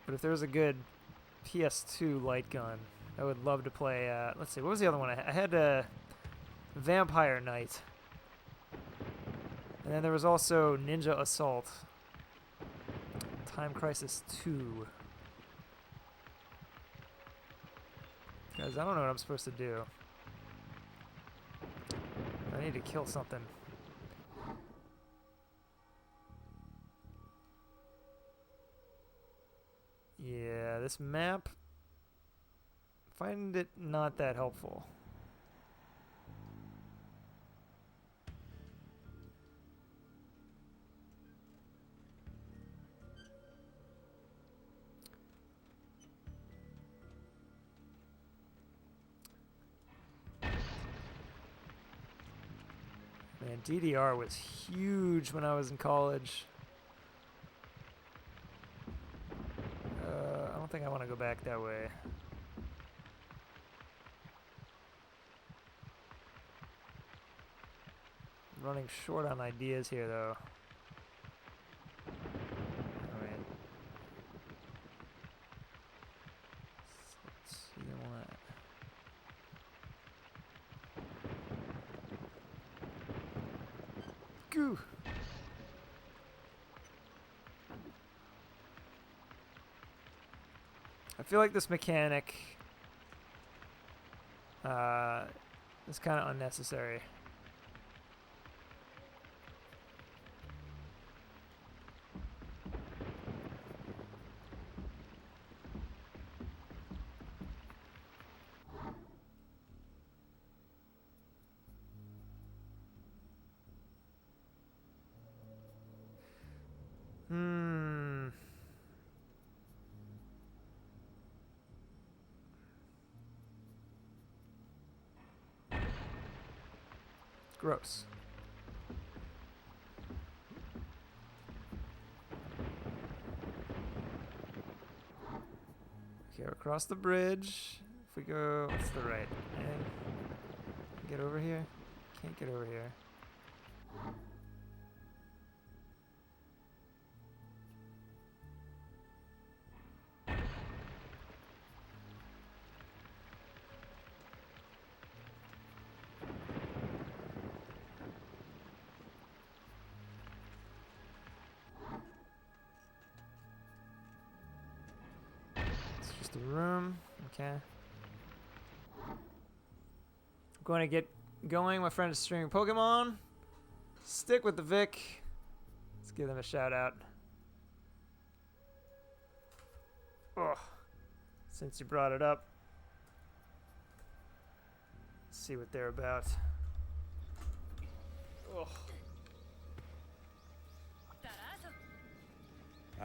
But if there was a good PS2 light gun, I would love to play, let's see, what was the other one? I had Vampire Knight. And then there was also Ninja Assault. Time Crisis 2. Guys, I don't know what I'm supposed to do. I need to kill something. Yeah, this map, find it not that helpful. Man, DDR was huge when I was in college. I don't think I want to go back that way. I'm running short on ideas here, though. Alright. Let's see what. Goo! I feel like this mechanic is kind of unnecessary. Gross. Okay, across the bridge. If we go, what's the right? And get over here. Can't get over here. The room. Okay. I'm going to get going. My friend is streaming Pokemon. Stick with the Vic. Let's give them a shout out. Oh, since you brought it up, let's see what they're about. Oh.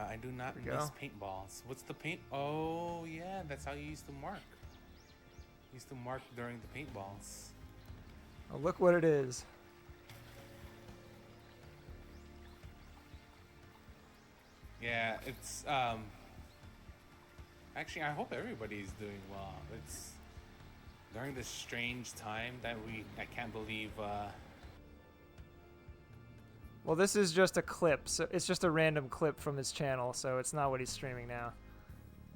I do not miss paintballs. What's the paint? Oh, yeah, that's how you used to mark. You used to mark during the paintballs. Oh, look what it is. Yeah, it's, actually, I hope everybody's doing well. It's during this strange time that I can't believe, Well, this is just a clip, so it's just a random clip from his channel, so it's not what he's streaming now.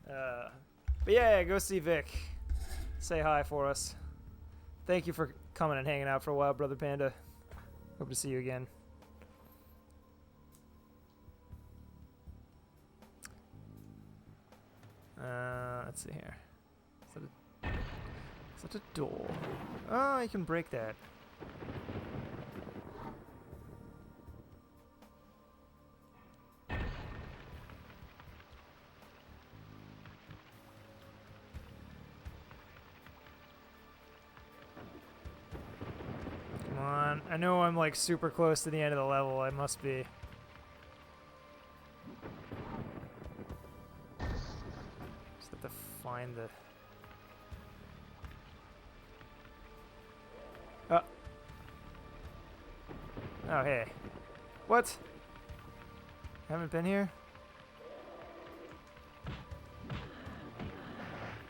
But yeah, go see Vic. Say hi for us. Thank you for coming and hanging out for a while, Brother Panda. Hope to see you again. Let's see here. Is that a door? Oh, you can break that. I know I'm like super close to the end of the level. I must be. Just have to find the... Oh, hey. What? Haven't been here?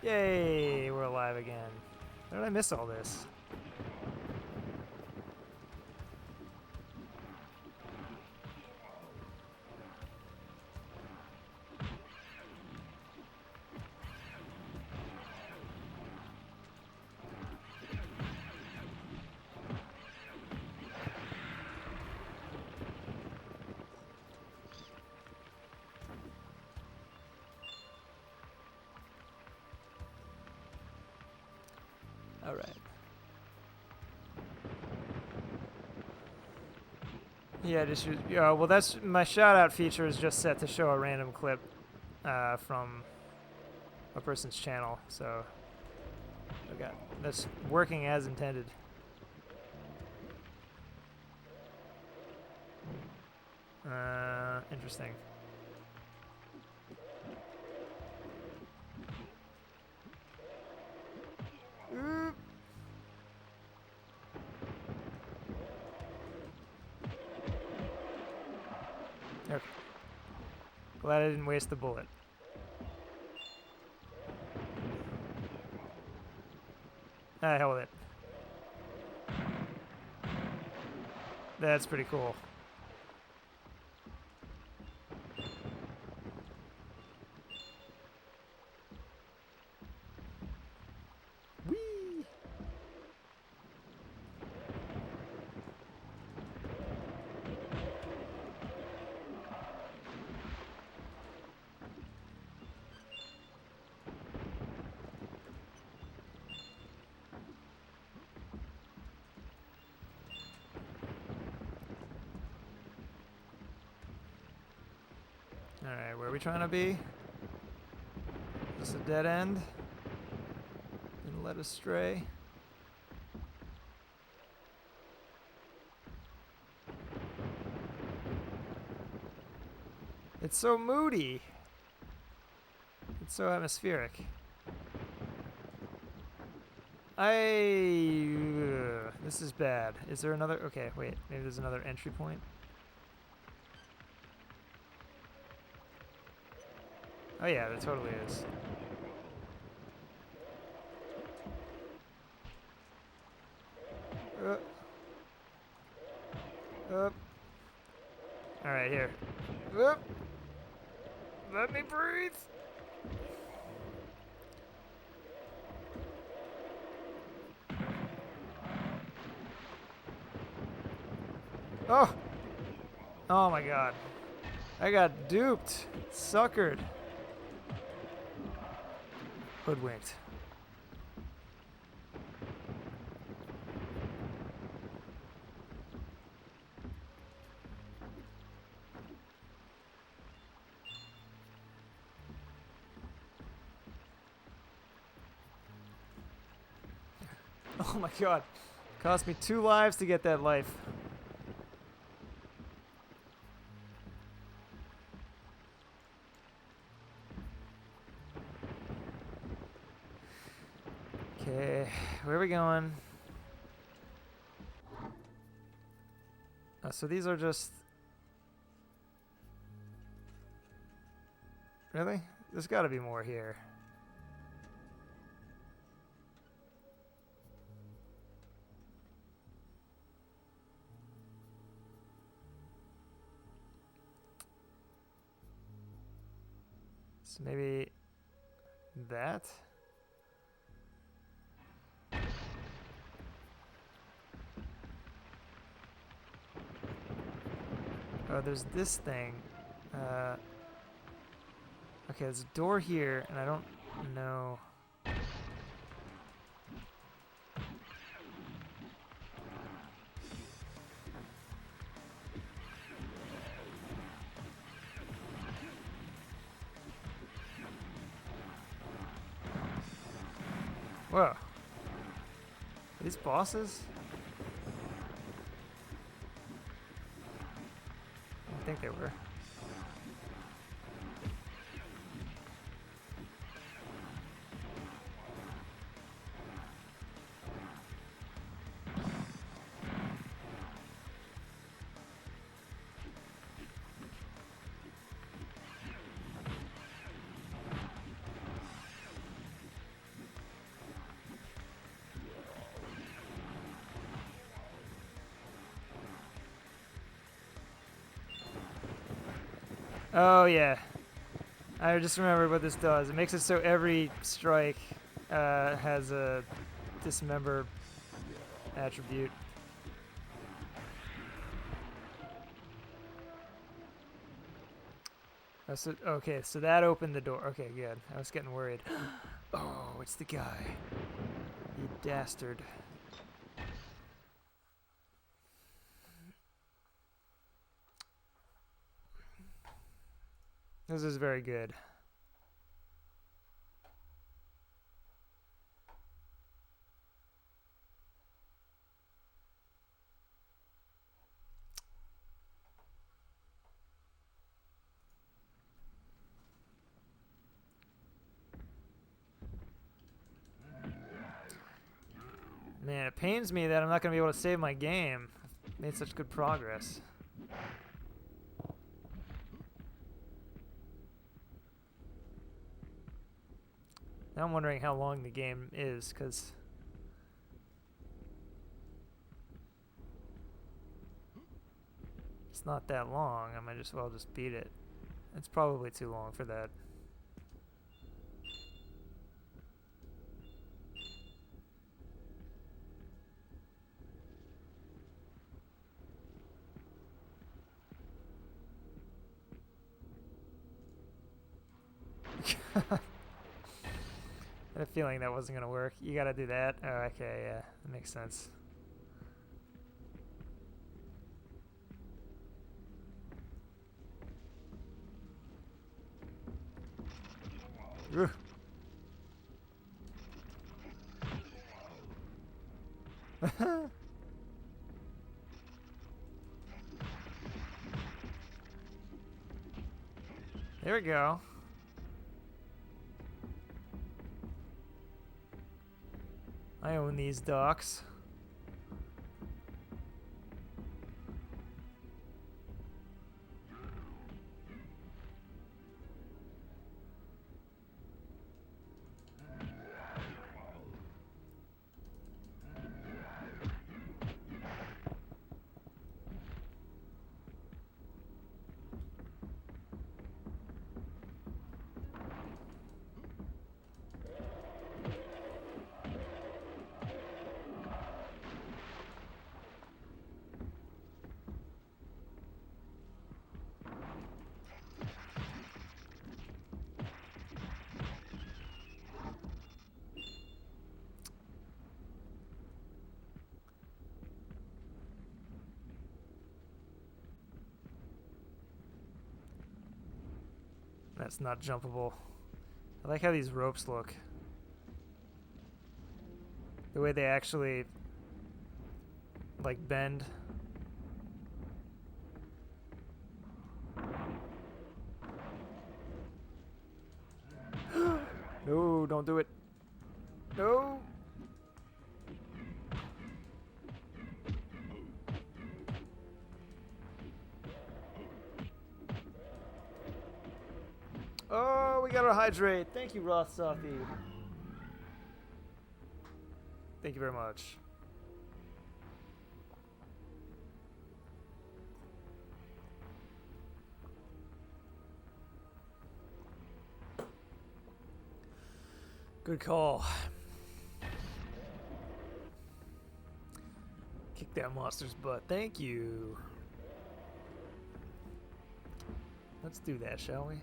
Yay, we're alive again. How did I miss all this? All right. Yeah, just well, that's my shout out feature is just set to show a random clip from a person's channel. So, okay, that's working as intended. Interesting. Okay. Glad I didn't waste the bullet. Ah, hell with it. That's pretty cool. Whee! Alright, where are we trying to be? Is this a dead end? And led astray? It's so moody. It's so atmospheric. This is bad. Is there another? Okay, wait. Maybe there's another entry point. Oh yeah, there totally is. Up. All right, here. Up. Let me breathe. Oh. Oh my God. I got duped. Suckered. Hoodwinked. Oh my God. Cost me 2 lives to get that life. Okay, where are we going? So these are just... Really? There's got to be more here. So maybe that? Oh, there's this thing. Okay, there's a door here, and I don't know. Whoa. Are these bosses? think they were. Oh yeah, I just remembered what this does. It makes it so every strike has a dismember attribute. Oh, so, okay, so that opened the door. Okay, good. I was getting worried. Oh, it's the guy. You dastard. This is very good. Man, it pains me that I'm not going to be able to save my game. I've made such good progress. Now I'm wondering how long the game is, because it's not that long. I might as well just beat it. It's probably too long for that. I had a feeling that wasn't going to work. You got to do that? Oh, okay, yeah. That makes sense. Ugh. There we go. I own these docks. That's not jumpable. I like how these ropes look. The way they actually, like, bend. No, don't do it. No! Oh, we got our hydrate. Thank you, Roth Sophie. Thank you very much. Good call. Kick that monster's butt. Thank you. Let's do that, shall we?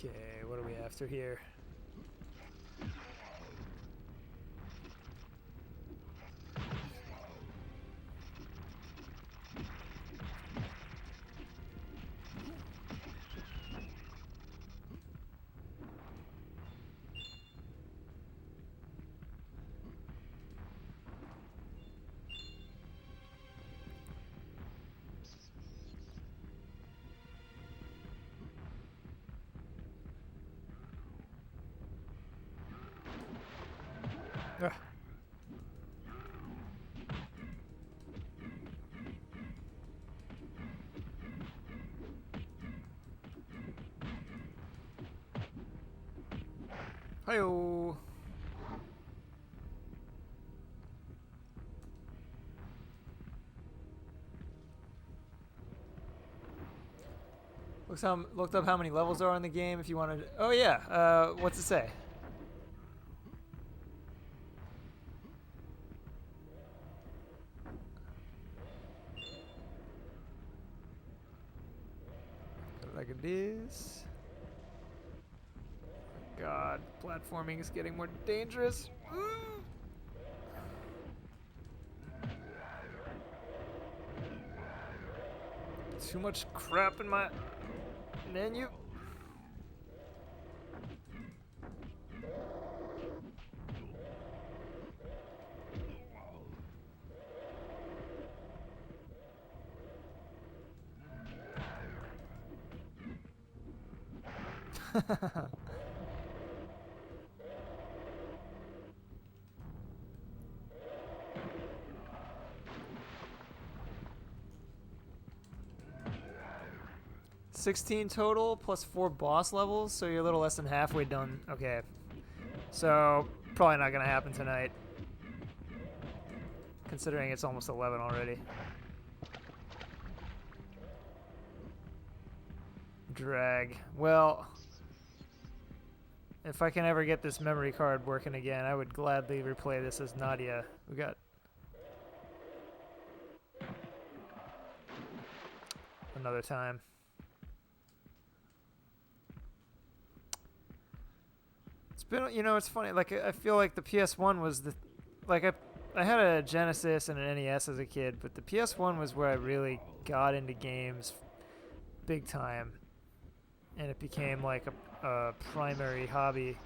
Okay, what are we after here? Hi-yo. Looked up how many levels are in the game if you wanted. Oh yeah. What's it say? Like it is. God, platforming is getting more dangerous. Too much crap in my menu. $16 total plus 4 boss levels, so you're a little less than halfway done. Okay, so probably not gonna happen tonight, considering it's almost 11 already. Drag. Well, if I can ever get this memory card working again, I would gladly replay this as Nadia. We got another time. It's been, you know, it's funny. Like, I feel like the PS1 was the, like, I had a Genesis and an NES as a kid, but the PS1 was where I really got into games big time, and it became like a primary hobby.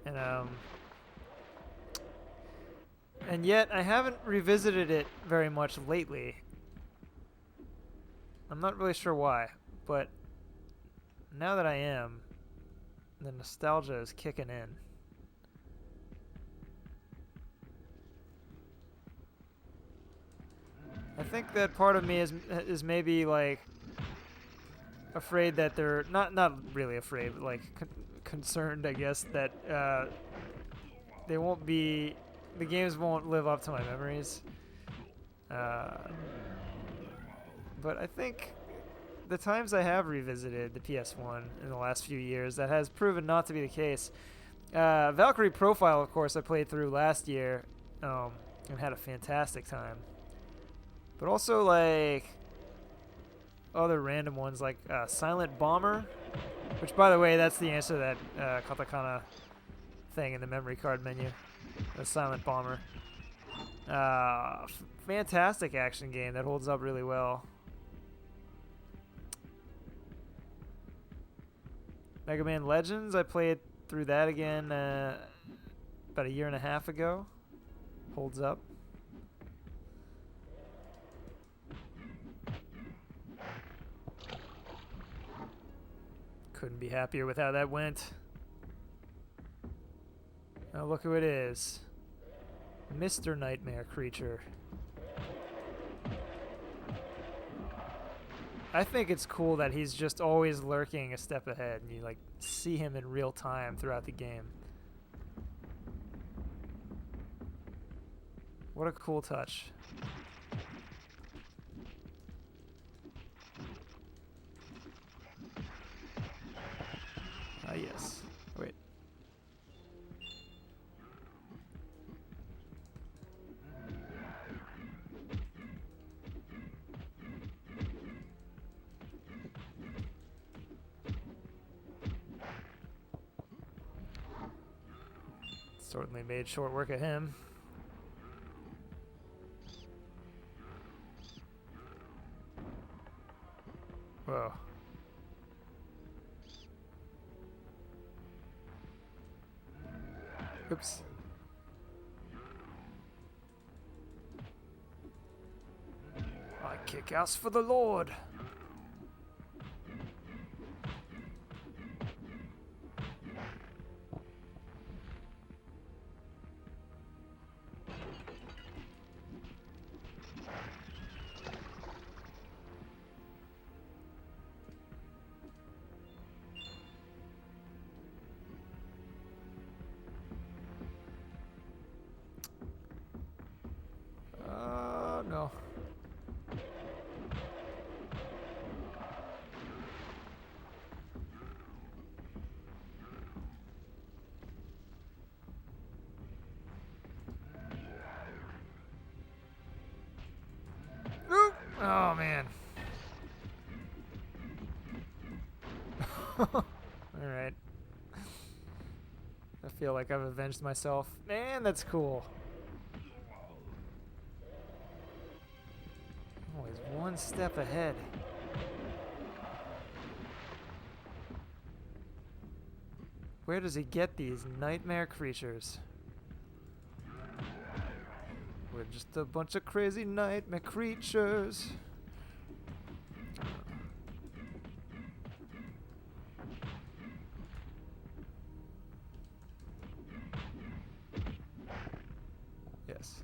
And yet I haven't revisited it very much lately. I'm not really sure why, but now that I am, the nostalgia is kicking in. I think that part of me is maybe like afraid that they're not really afraid, but like concerned, I guess, that they won't be, the games won't live up to my memories. But I think the times I have revisited the PS1 in the last few years, that has proven not to be the case. Valkyrie Profile, of course, I played through last year and had a fantastic time. But also, like, other random ones, like Silent Bomber, which, by the way, that's the answer to that katakana thing in the memory card menu. The Silent Bomber. Fantastic action game that holds up really well. Mega Man Legends, I played through that again about a year and a half ago. Holds up. Couldn't be happier with how that went. Now look who it is. Mr. Nightmare Creature. I think it's cool that he's just always lurking a step ahead and you like see him in real time throughout the game. What a cool touch. Ah, yes. Wait. Certainly made short work of him. Whoa. Oops. I kick ass for the Lord. Alright. I feel like I've avenged myself. Man, that's cool. Always one step ahead. Where does he get these nightmare creatures? We're just a bunch of crazy nightmare creatures. Yes.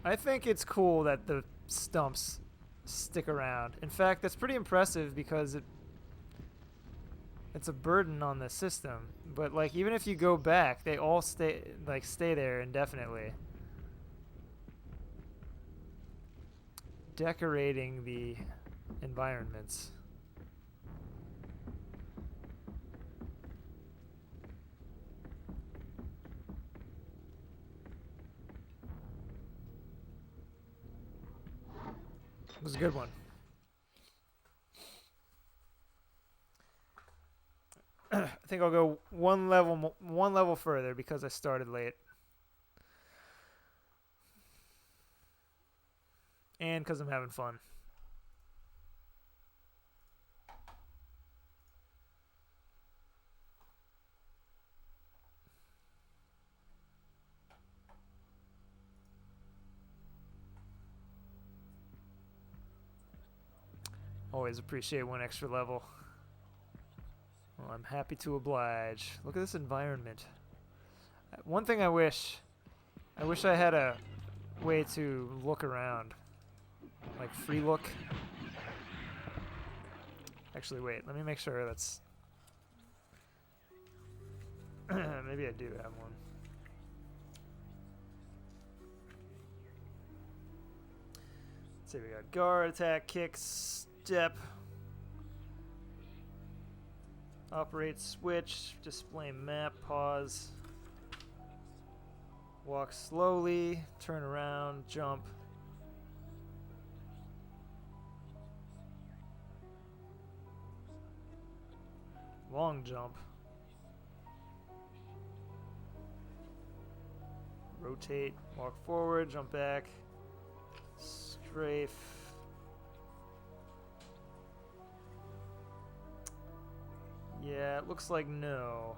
I think it's cool that the stumps stick around. In fact, that's pretty impressive because it's a burden on the system. But like even if you go back, they all stay there indefinitely. Decorating the environments. It was a good one. I think I'll go one level further because I started late. And because I'm having fun. Always appreciate one extra level. Well, I'm happy to oblige. Look at this environment. One thing I wish I had a way to look around. Like free look. Actually, wait, let me make sure that's... Maybe I do have one. Let's see, we got guard, attack, kick, step. Operate, switch, display map, pause. Walk slowly, turn around, jump. Long jump. Rotate, walk forward, jump back. Strafe. Yeah, it looks like no.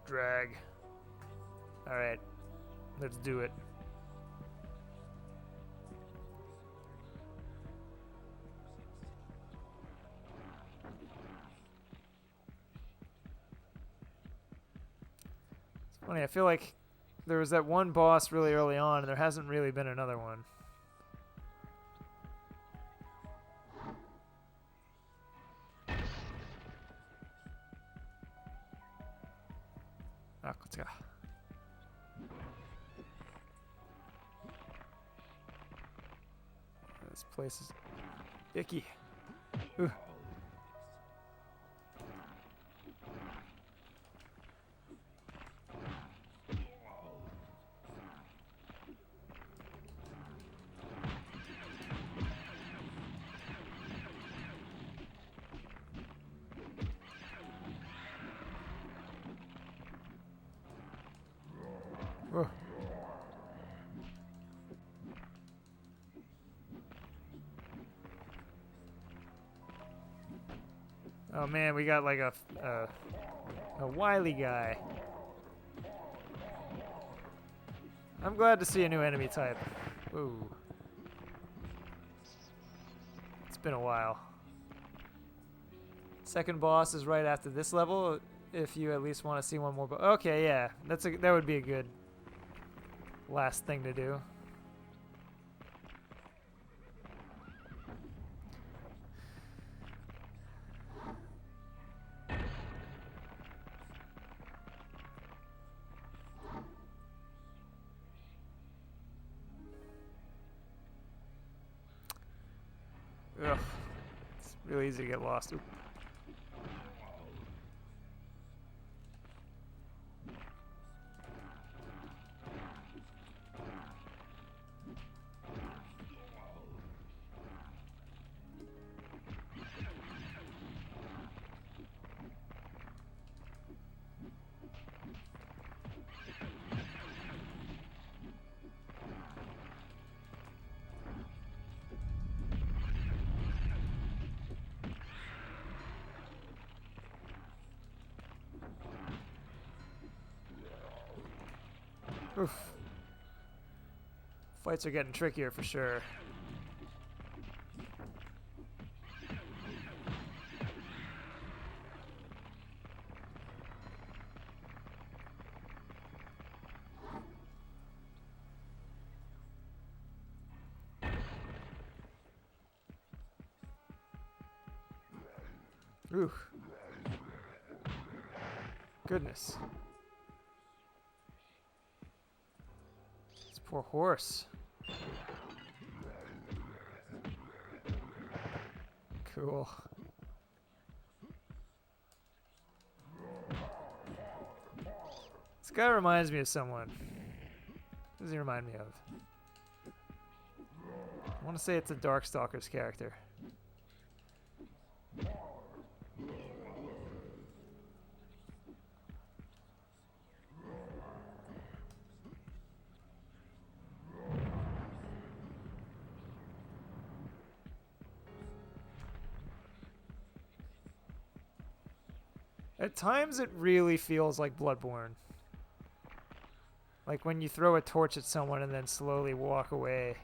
Drag. Alright, let's do it. It's funny, I feel like there was that one boss really early on, and there hasn't really been another one. Let's go. This place is icky. Ooh. Whoa. Oh man, we got like a wily guy. I'm glad to see a new enemy type. Ooh. It's been a while. Second boss is right after this level. If you at least want to see one more, okay, yeah, that would be a good last thing to do. Really easy to get lost. Oop. Oof. Fights are getting trickier for sure. Ooh. Goodness. This poor horse. Cool. This guy reminds me of someone. Who does he remind me of? I want to say it's a Darkstalker's character. At times it really feels like Bloodborne. Like when you throw a torch at someone and then slowly walk away.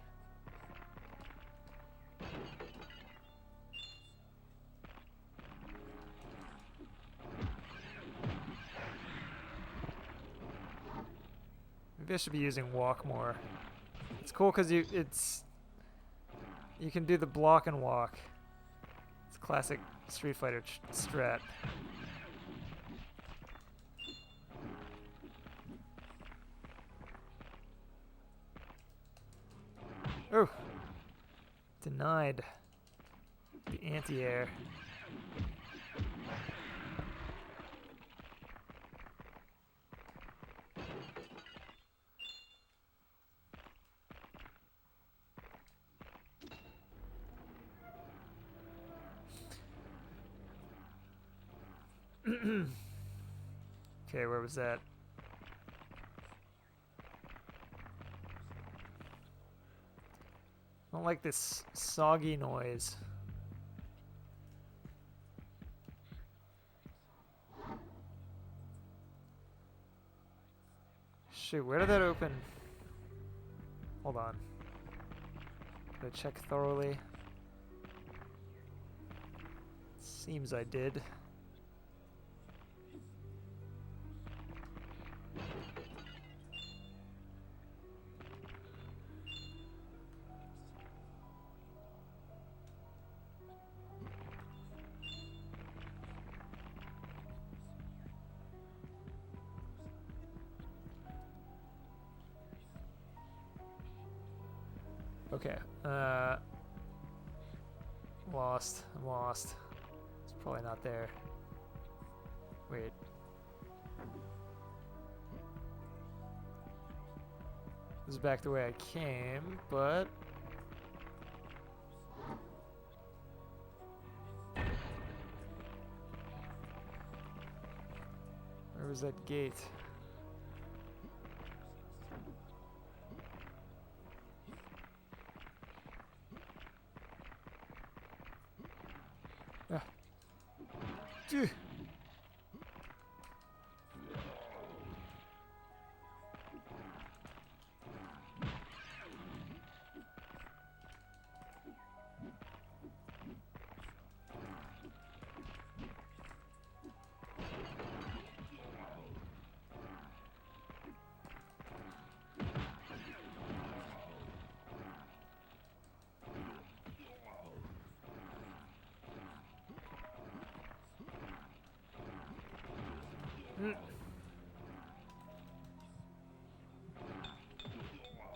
Maybe I should be using walk more. It's cool because you can do the block and walk. It's classic Street Fighter strat. Oh! Denied the anti-air. Okay, where was that? I don't like this soggy noise. Shoot, where did that open? Hold on. Did I check thoroughly? Seems I did. Okay, lost. I'm lost. It's probably not there. Wait. This is back the way I came, but... Where was that gate? Phew.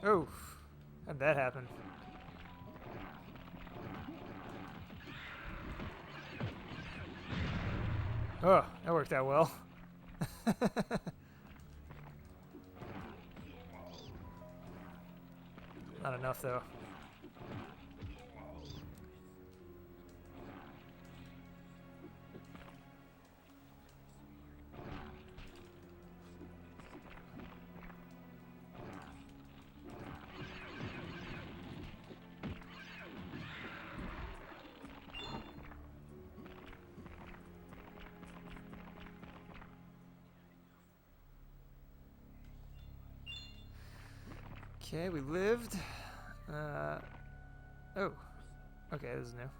Oh, how'd that happen? Oh, that worked out well. Not enough, though. Okay, we lived. Oh. Okay, this is new.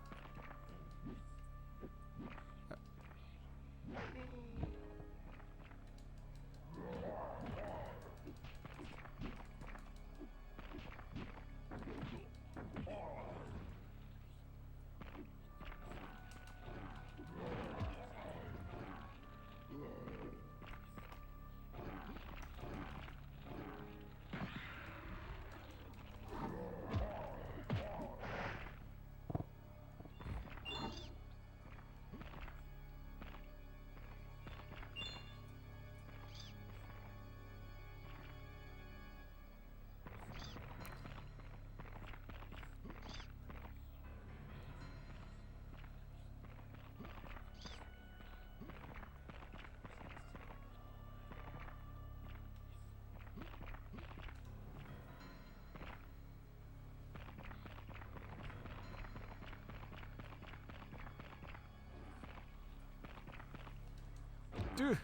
Dude.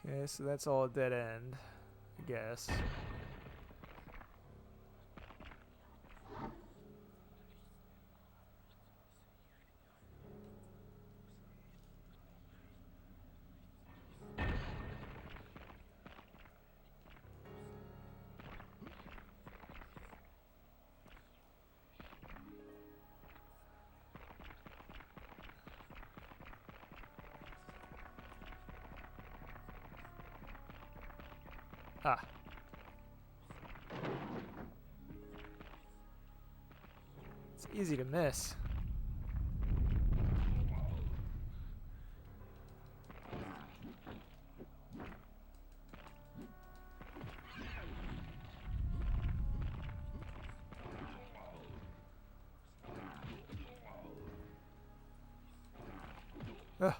Okay, so that's all a dead end, I guess. Ah. It's easy to miss. Ugh.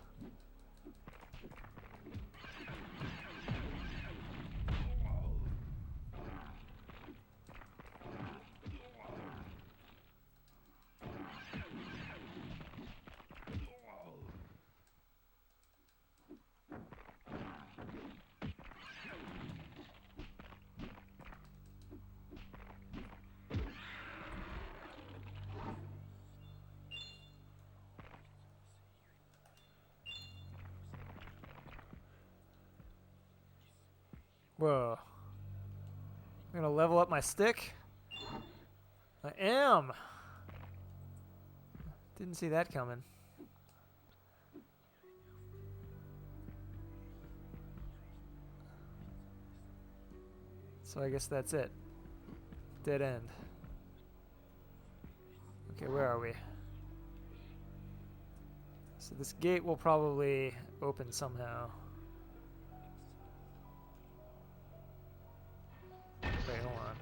Whoa. I'm gonna level up my stick. I am. Didn't see that coming. So I guess that's it. Dead end. Okay, where are we? So this gate will probably open somehow. Wait, hold on.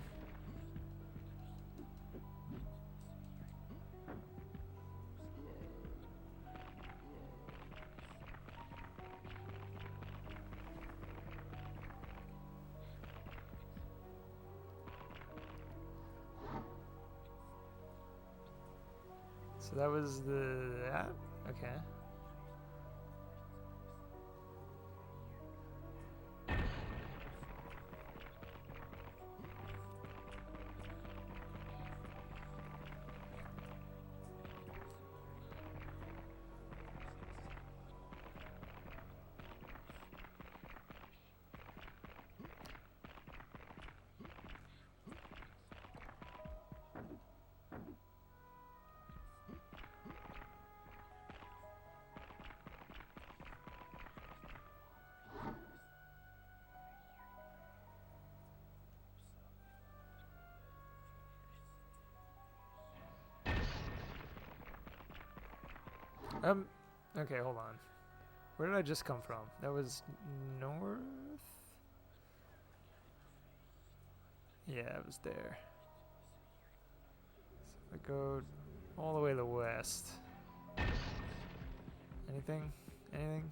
So that was that? Okay. Okay, hold on. Where did I just come from? That was north? Yeah, it was there. So I go all the way to the west. Anything? Anything?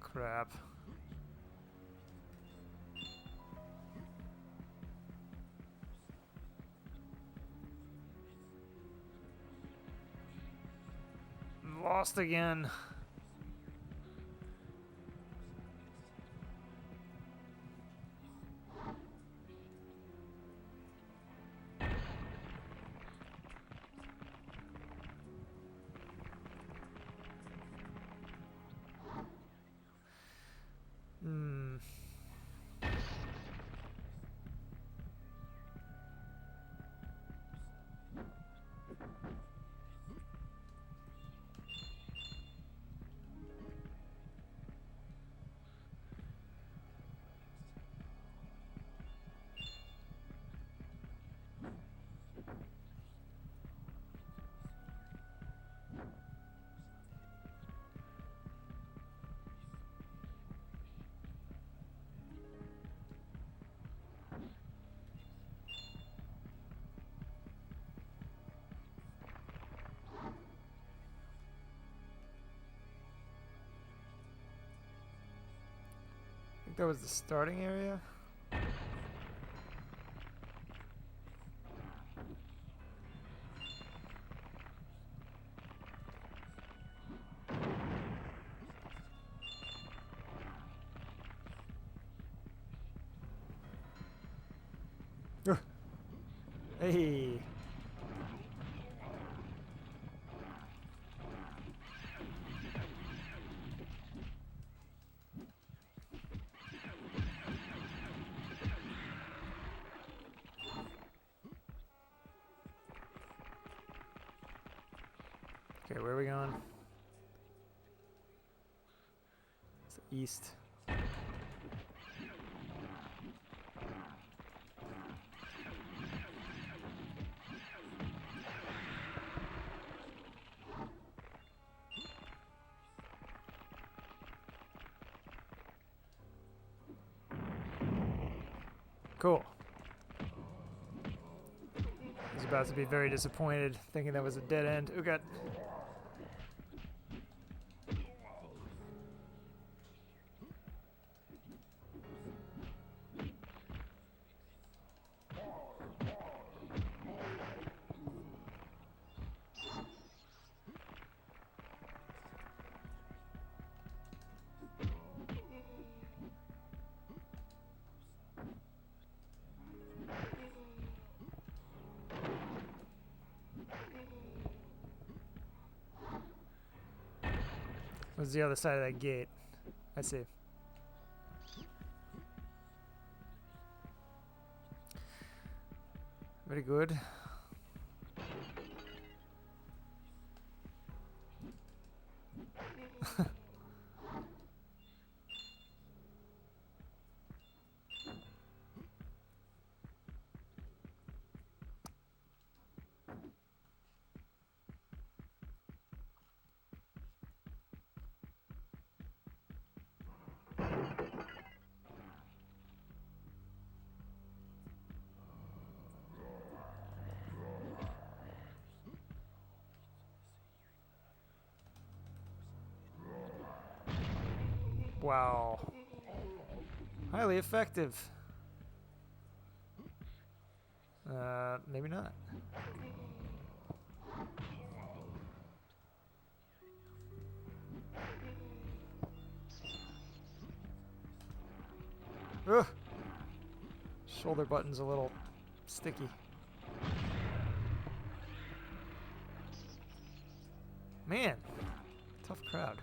Crap. I'm lost again. I think that was the starting area. Hey. Okay, where are we going? It's east. Cool. I was about to be very disappointed, thinking that was a dead end. Oh god. What's the other side of that gate? I see. Very good. Wow. Highly effective. Maybe not. Ugh. Shoulder button's a little sticky. Man, tough crowd.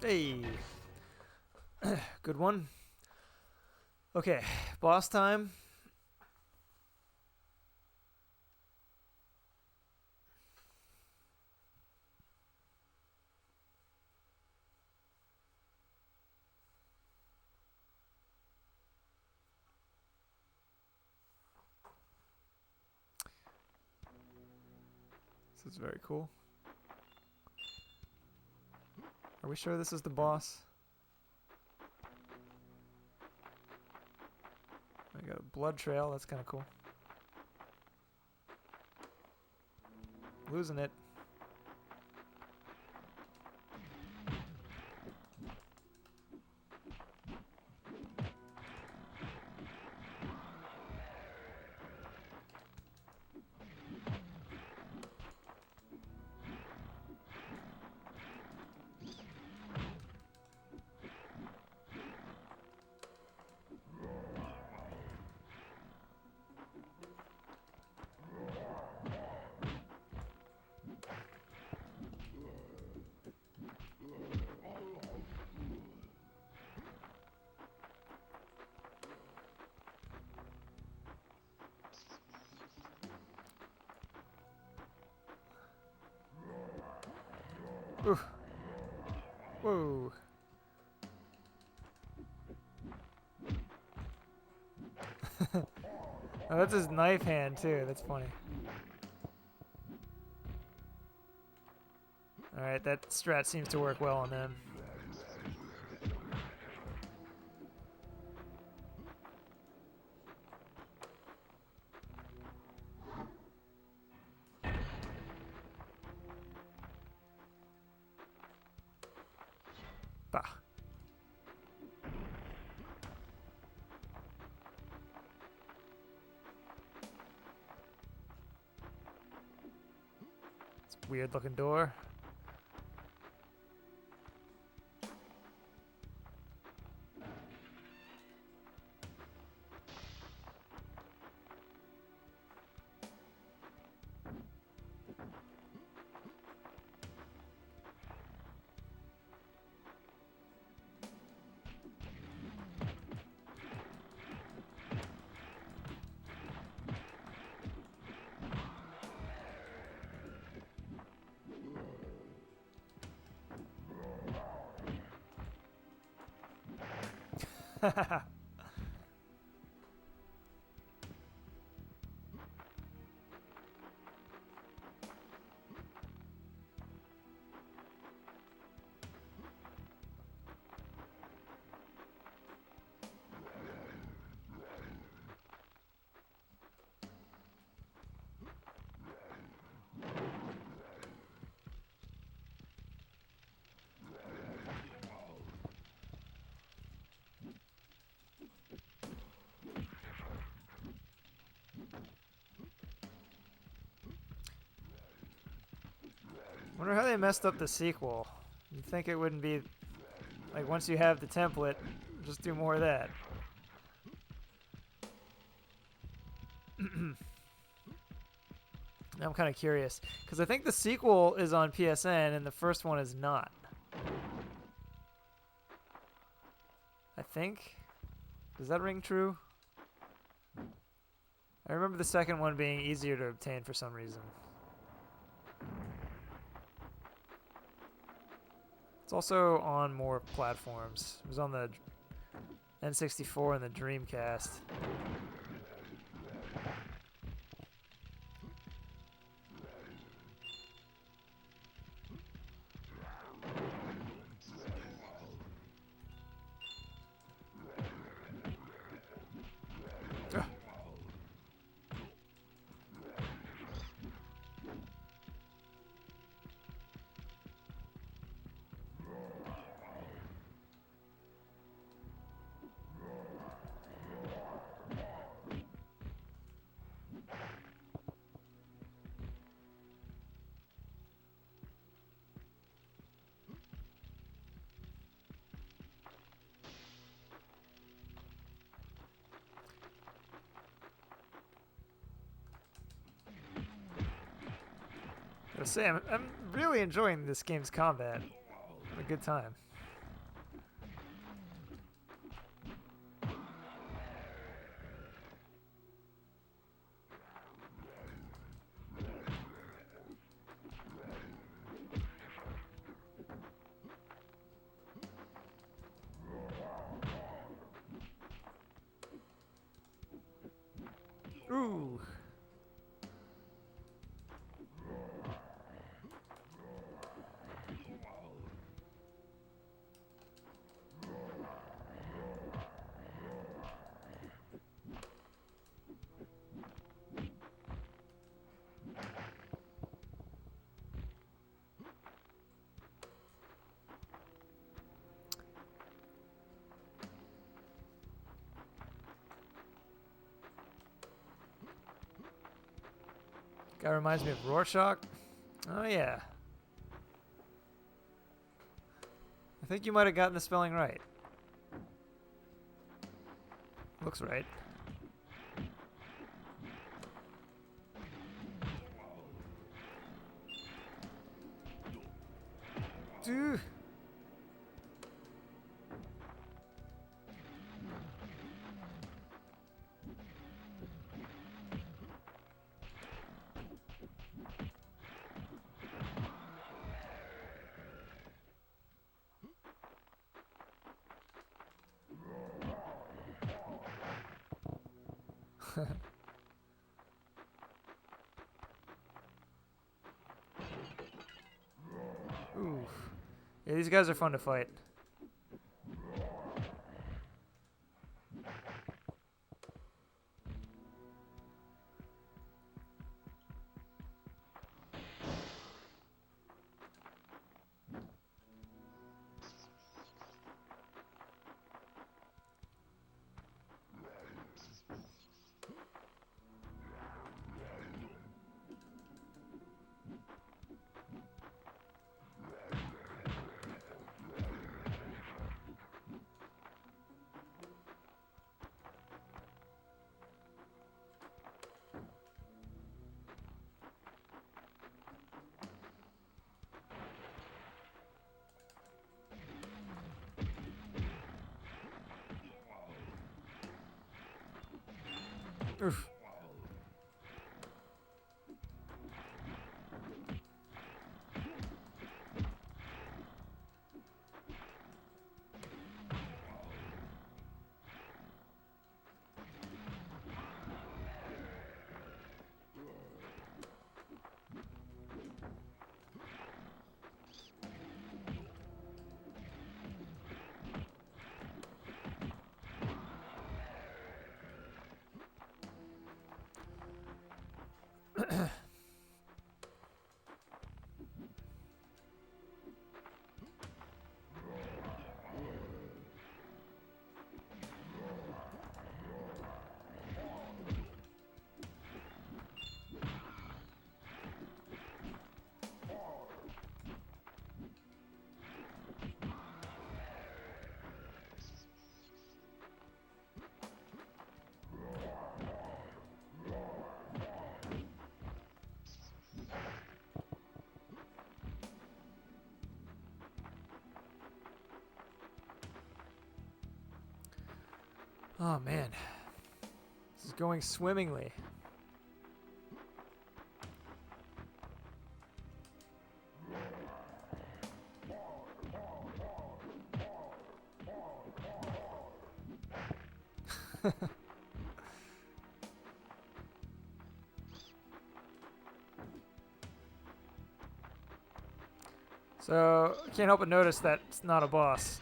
Hey. Good one. Okay, boss time. This is very cool. Are we sure this is the boss? I got a blood trail. That's kind of cool. Losing it. Ooh. Whoa. Oh, that's his knife hand too. That's funny. Alright, that strat seems to work well on them. Bah. It's a weird looking door. Wonder how they messed up the sequel. You'd think it wouldn't be like once you have the template, just do more of that. Now I'm kind of curious because I think the sequel is on PSN and the first one is not. I think. Does that ring true? I remember the second one being easier to obtain for some reason. It's also on more platforms. It was on the N64 and the Dreamcast. I was saying, I'm really enjoying this game's combat. What a good time. Ooh. Guy reminds me of Rorschach. Oh yeah. I think you might have gotten the spelling right. Looks right. Dude. Ooh. Yeah, these guys are fun to fight. Oof. Oh man, this is going swimmingly. So I can't help but notice that it's not a boss.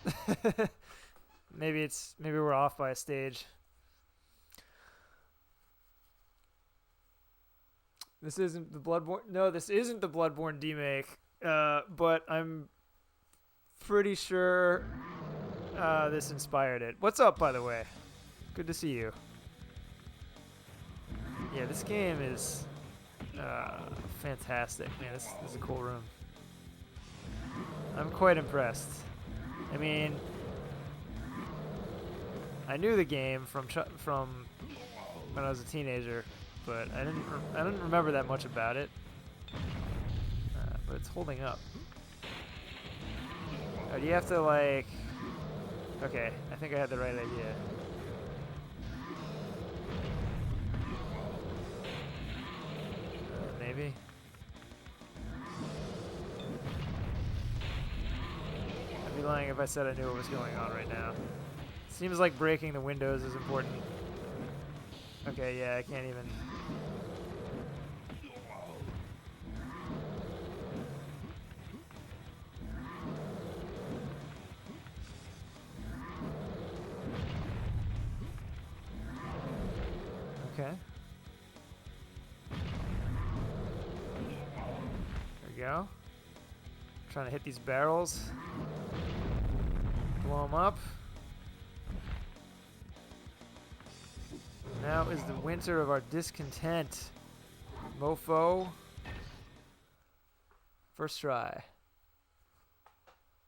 Maybe we're off by a stage. This isn't the Bloodborne. No, this isn't the Bloodborne demake. But I'm pretty sure this inspired it. What's up, by the way? Good to see you. Yeah, this game is fantastic. Man, this is a cool room. I'm quite impressed. I mean, I knew the game from when I was a teenager, but I didn't remember that much about it. But it's holding up. Oh, do you have to like? Okay, I think I had the right idea. Maybe. I'd be lying if I said I knew what was going on right now. Seems like breaking the windows is important. Okay, yeah, I can't even. Okay. There we go. Trying to hit these barrels. Blow them up. Now is the winter of our discontent. Mofo. First try.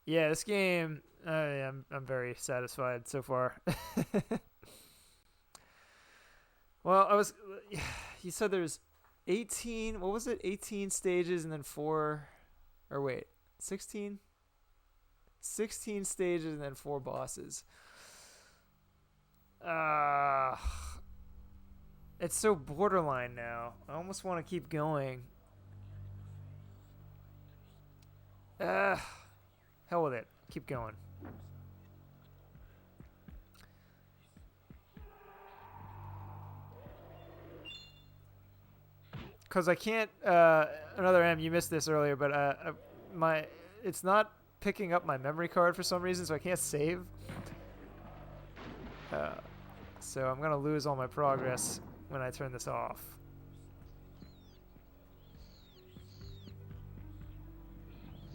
Yeah, this game, I'm very satisfied so far. Well, you said there's 18, what was it? 18 stages and then 4, or wait, 16? 16 stages and then 4 bosses. It's so borderline now. I almost want to keep going. Hell with it. Keep going. Because I can't, another M, you missed this earlier, but it's not picking up my memory card for some reason, so I can't save. So I'm going to lose all my progress when I turn this off.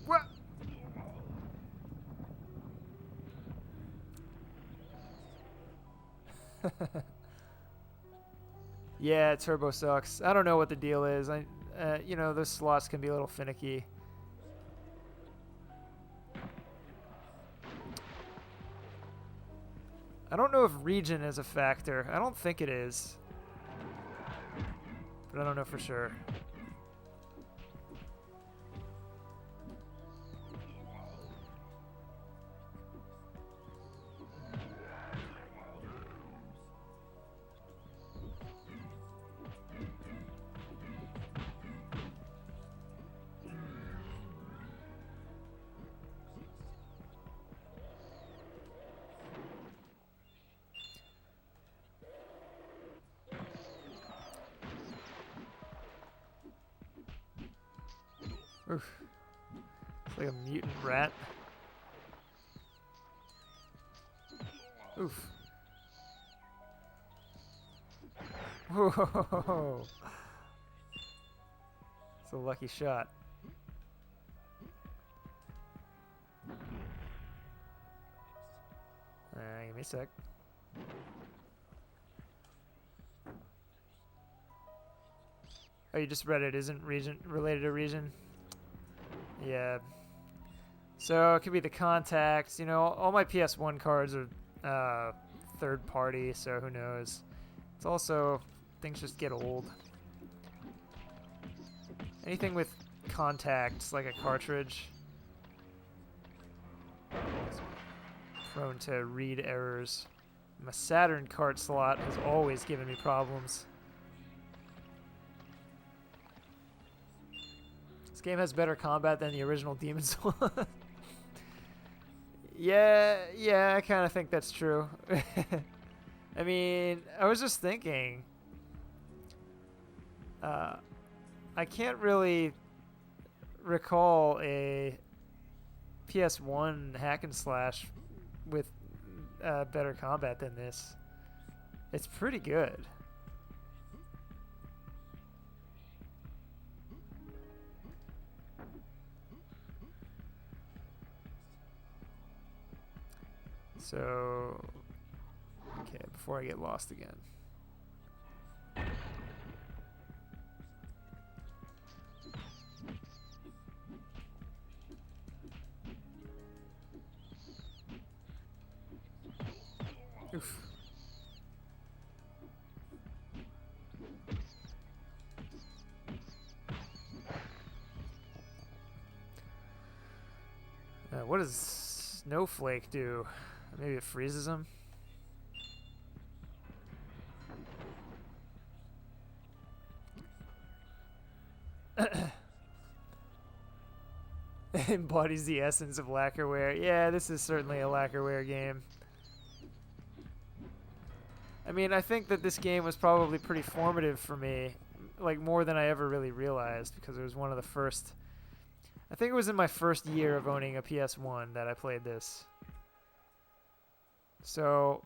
What? Yeah, turbo sucks. I don't know what the deal is. You know, those slots can be a little finicky. I don't know if region is a factor. I don't think it is. But I don't know for sure. Oof. It's like a mutant rat. Oof. Whoa. It's a lucky shot. Give me a sec. Oh, you just read it isn't region related to region? Yeah. So it could be the contacts. You know, all my PS1 cards are third party, so who knows? It's also, things just get old. Anything with contacts, like a cartridge, is prone to read errors. My Saturn cart slot has always given me problems. This game has better combat than the original Demon's Souls. Yeah, I kind of think that's true. I mean, I was just thinking, I can't really recall a PS1 hack and slash with better combat than this. It's pretty good. So, okay, before I get lost again. Oof. What does Snowflake do? Maybe it freezes him. Embodies the essence of lacquerware. Yeah, this is certainly a lacquerware game. I mean, I think that this game was probably pretty formative for me, like more than I ever really realized, because it was one of the first. I think it was in my first year of owning a PS1 that I played this. So,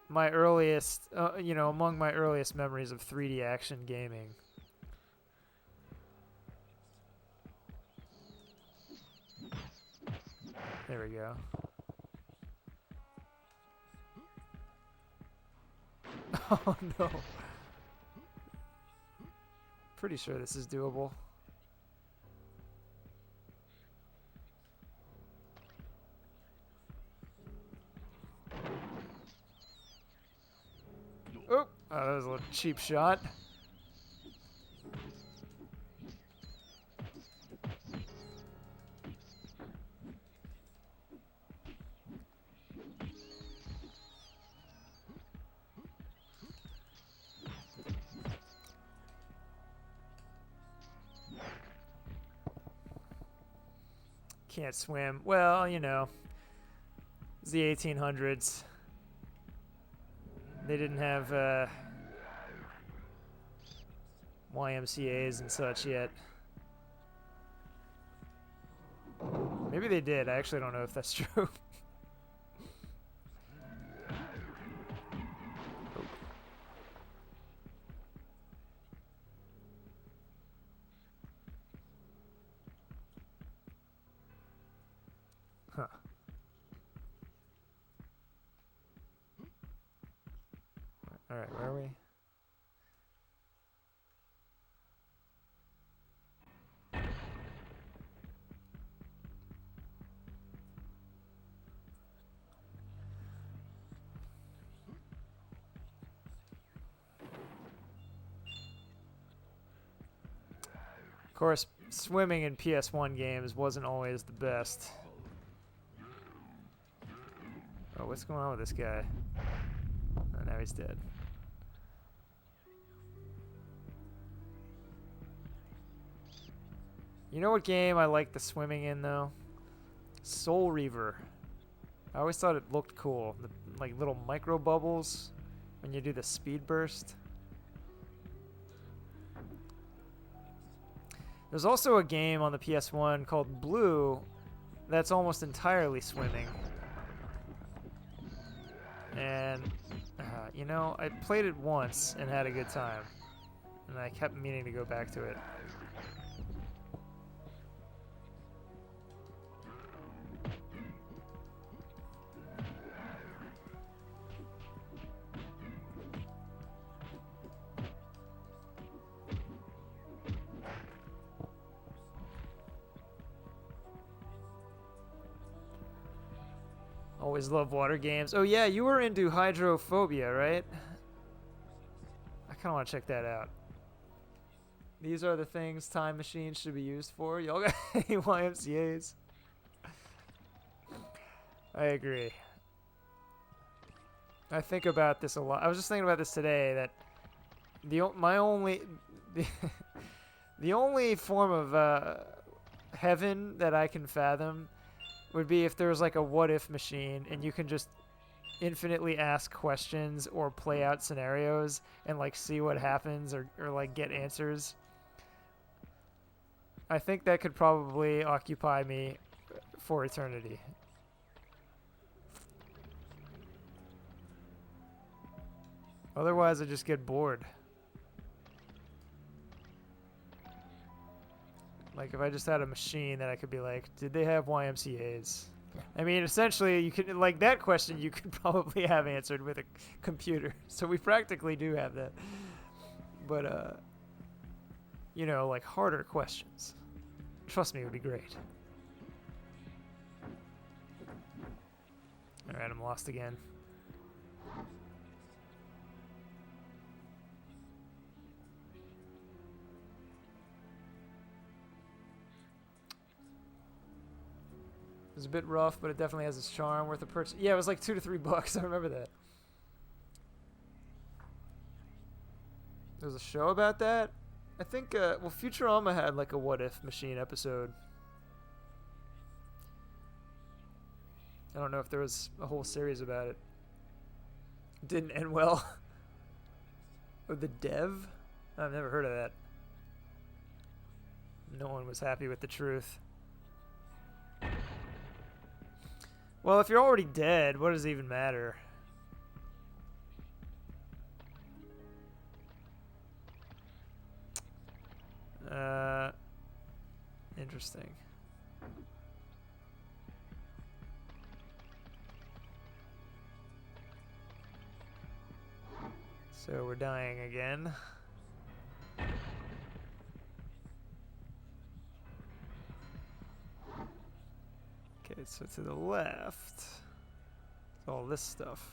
my earliest, among my earliest memories of 3D action gaming. There we go. Oh no. Pretty sure this is doable. Oh, that was a little cheap shot. Can't swim. Well, it's the 1800s. They didn't have YMCAs and such yet. Maybe they did. I actually don't know if that's true. Huh. All right, where are we? Of course, swimming in PS1 games wasn't always the best. Oh, what's going on with this guy? Oh, now he's dead. You know what game I like the swimming in, though? Soul Reaver. I always thought it looked cool. The, like, little micro bubbles when you do the speed burst. There's also a game on the PS1 called Blue that's almost entirely swimming. And, I played it once and had a good time. And I kept meaning to go back to it. Always love water games. Oh yeah, you were into hydrophobia, right? I kind of want to check that out. These are the things time machines should be used for. Y'all got any YMCA's? I agree. I think about this a lot. I was just thinking about this today, that the only form of heaven that I can fathom would be if there was like a what if machine and you can just infinitely ask questions or play out scenarios and like see what happens or like get answers. I think that could probably occupy me for eternity. Otherwise I just get bored. Like, if I just had a machine that I could be like, did they have YMCA's? I mean, essentially, you could, like, that question you could probably have answered with a computer. So we practically do have that. But, like, harder questions. Trust me, it would be great. Alright, I'm lost again. It was a bit rough, but it definitely has its charm. Worth a purchase. Yeah, it was like $2 to $3. I remember that. There was a show about that. I think, Futurama had like a What If Machine episode. I don't know if there was a whole series about it. Didn't end well. Or the dev? I've never heard of that. No one was happy with the truth. Well, if you're already dead, what does it even matter? Interesting. So we're dying again. Okay, so to the left, all this stuff.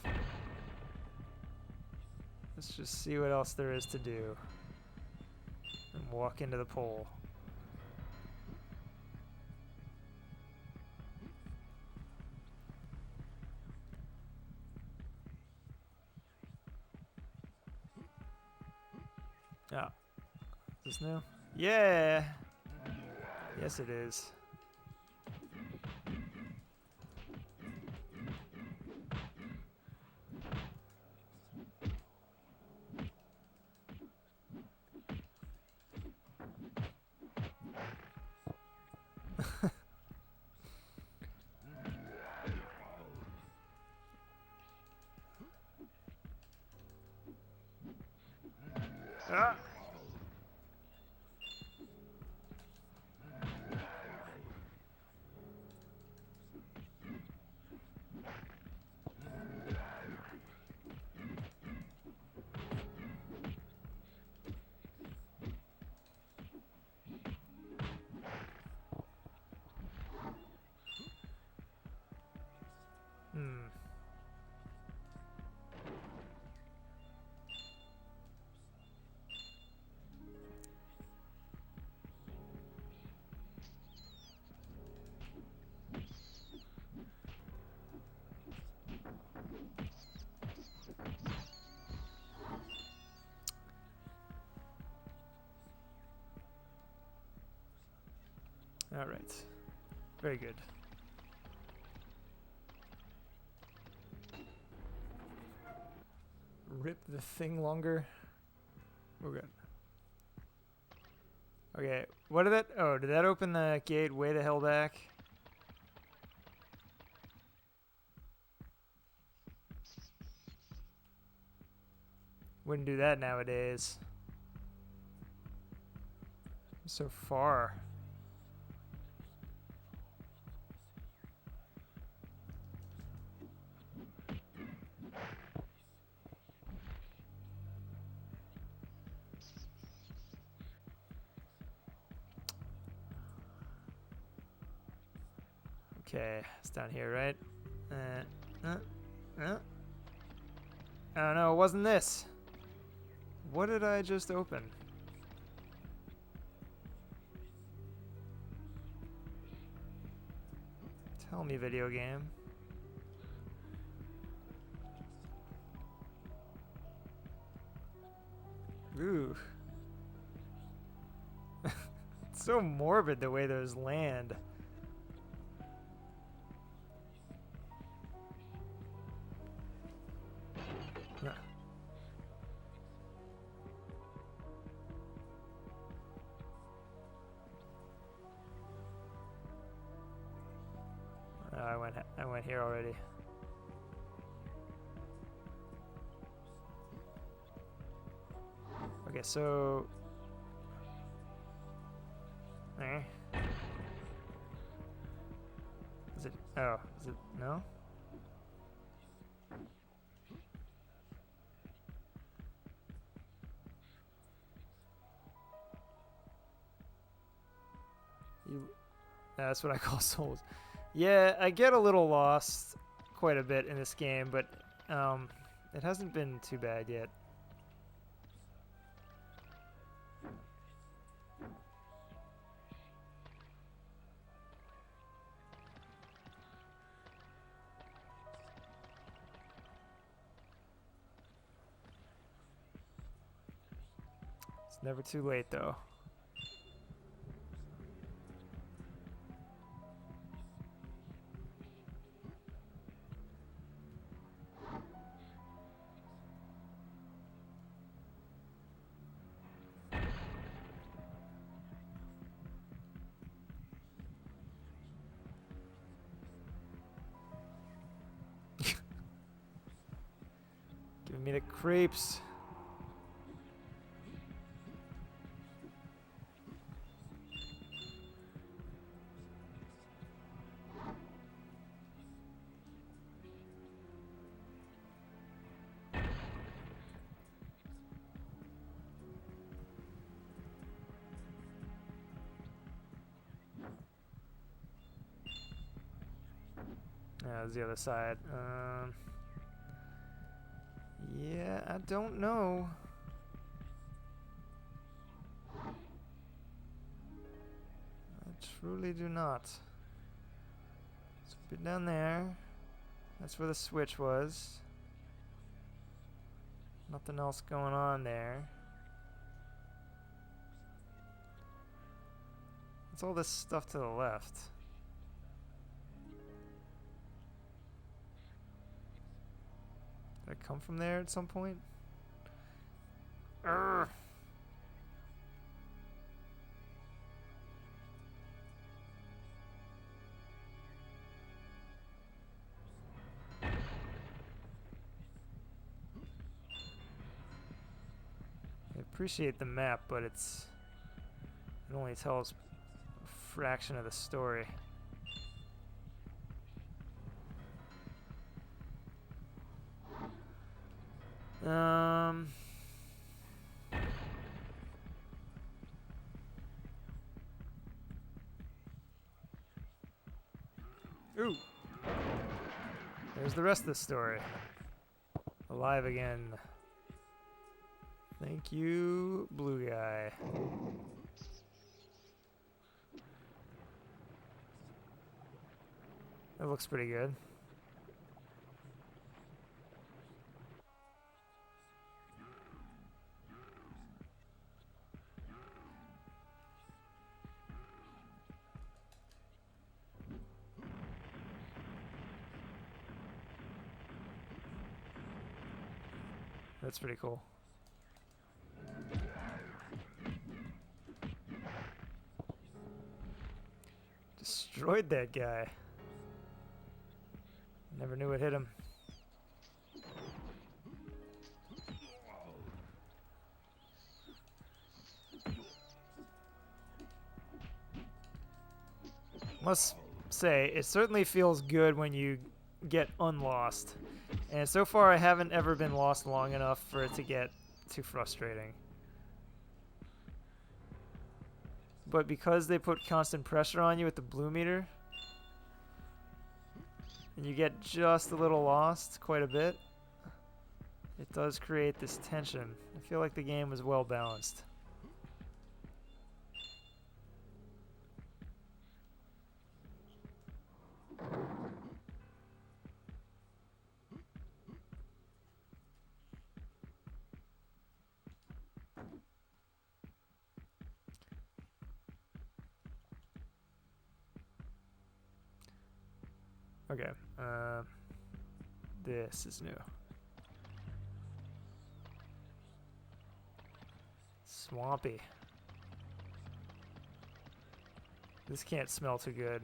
Let's just see what else there is to do. And walk into the pole. Ah, is this new? Yeah! Yes, it is. Ah! Hmm. All right. Very good. Rip the thing longer. We're good. Okay, what did that? Oh, did that open the gate way the hell back? Wouldn't do that nowadays. So far. Okay, it's down here, right? Oh no, it wasn't this. What did I just open? Tell me, video game. Ooh. It's so morbid the way those land. I went here already. Okay, so is it? Oh, is it? No. That's what I call souls. Yeah, I get a little lost quite a bit in this game, but it hasn't been too bad yet. It's never too late, though. me the creeps. That's the other side. Yeah, I don't know. I truly do not. It's a bit down there. That's where the switch was. Nothing else going on there. What's all this stuff to the left? Did I come from there at some point? Urgh. I appreciate the map, but it only tells a fraction of the story. Ooh. There's the rest of the story. Alive again. Thank you, blue guy. That looks pretty good. That's pretty cool. Destroyed that guy. Never knew it hit him. Must say, it certainly feels good when you get unlost. And so far I haven't ever been lost long enough for it to get too frustrating. But because they put constant pressure on you with the blue meter, and you get just a little lost, quite a bit, it does create this tension. I feel like the game was well balanced. Okay, this is new. Swampy. This can't smell too good.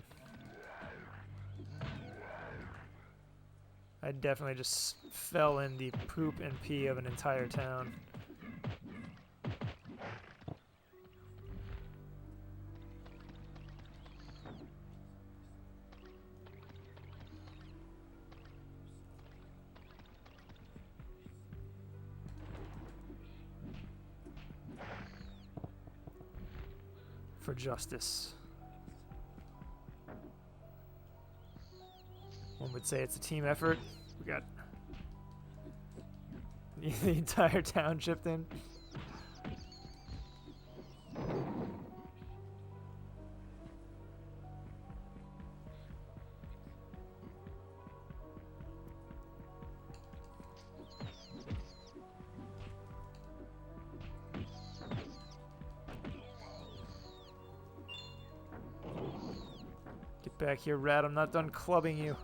I definitely just fell in the poop and pee of an entire town. For justice. One would say it's a team effort. We got the entire town chipped in. Back here, rat. I'm not done clubbing you.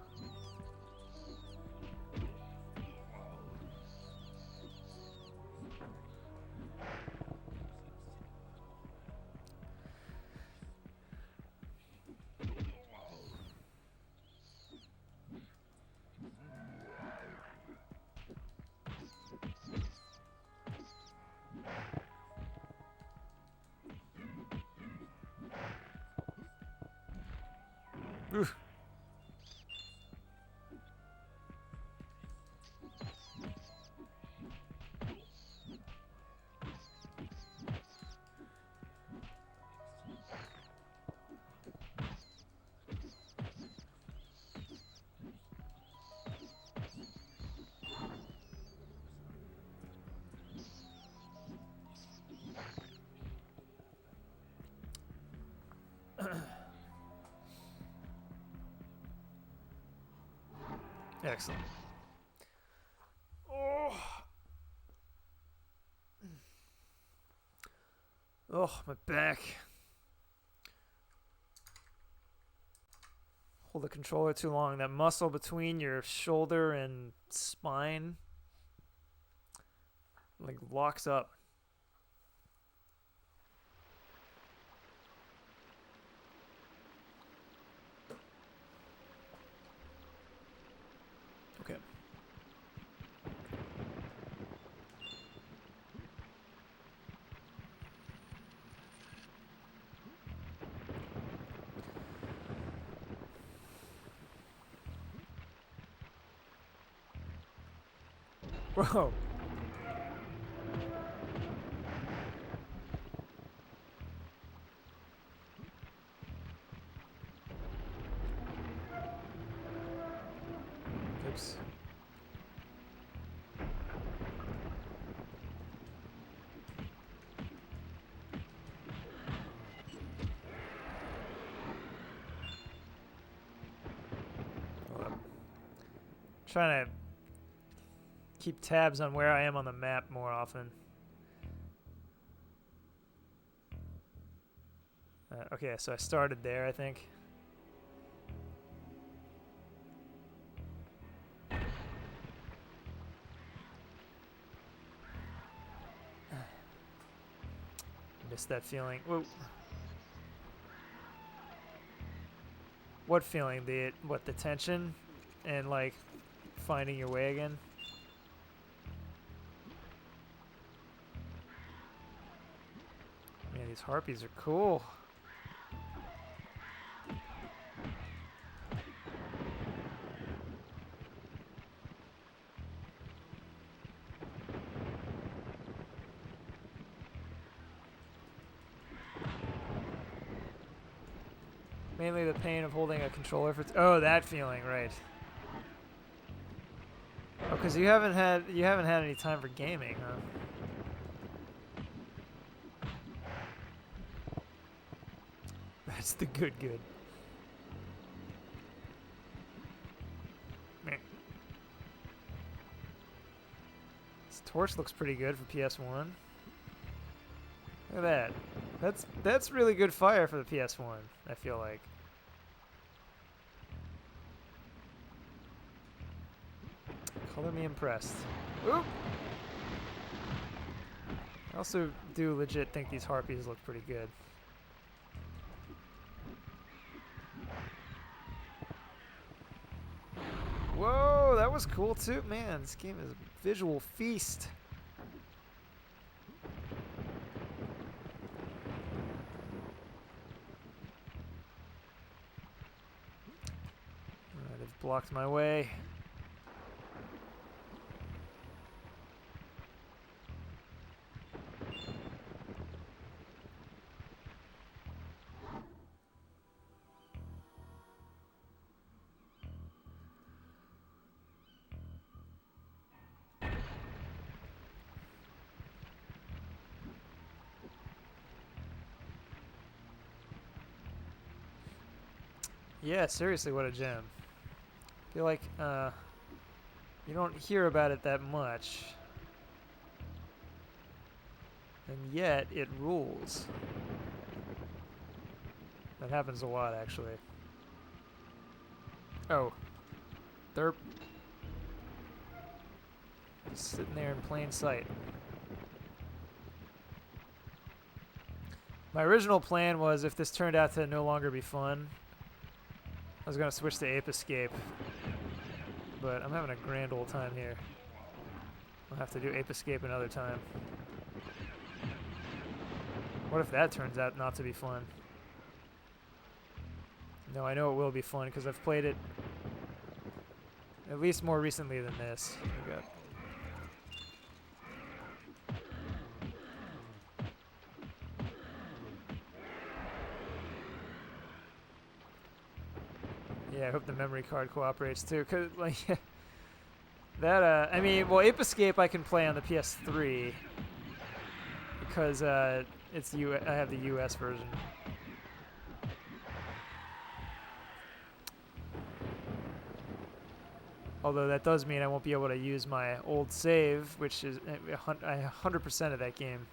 Excellent. Oh. Oh, my back. Hold the controller too long. That muscle between your shoulder and spine like locks up. Okay. Whoa. Oops. Hold up. Trying to keep tabs on where I am on the map more often. Okay, so I started there, I think. Missed that feeling. Whoa. What feeling? The tension and like finding your way again? Man, these harpies are cool. Mainly the pain of holding a controller for oh, that feeling, right. Oh, because you haven't had any time for gaming, huh? That's the good. Man. This torch looks pretty good for PS1. Look at that. That's really good fire for the PS1, I feel like. Color me impressed. Oop! I also do legit think these harpies look pretty good. Whoa, that was cool too. Man, this game is a visual feast. They've blocked my way. Yeah, seriously, what a gem. I feel like you don't hear about it that much. And yet, it rules. That happens a lot, actually. Oh. Derp. Just sitting there in plain sight. My original plan was, if this turned out to no longer be fun, I was going to switch to Ape Escape, but I'm having a grand old time here. I'll have to do Ape Escape another time. What if that turns out not to be fun? No, I know it will be fun because I've played it at least more recently than this. Oh God. Yeah, I hope the memory card cooperates too, cause like that. I mean, well, Ape Escape I can play on the PS3 because I have the US version. Although that does mean I won't be able to use my old save, which is 100% of that game.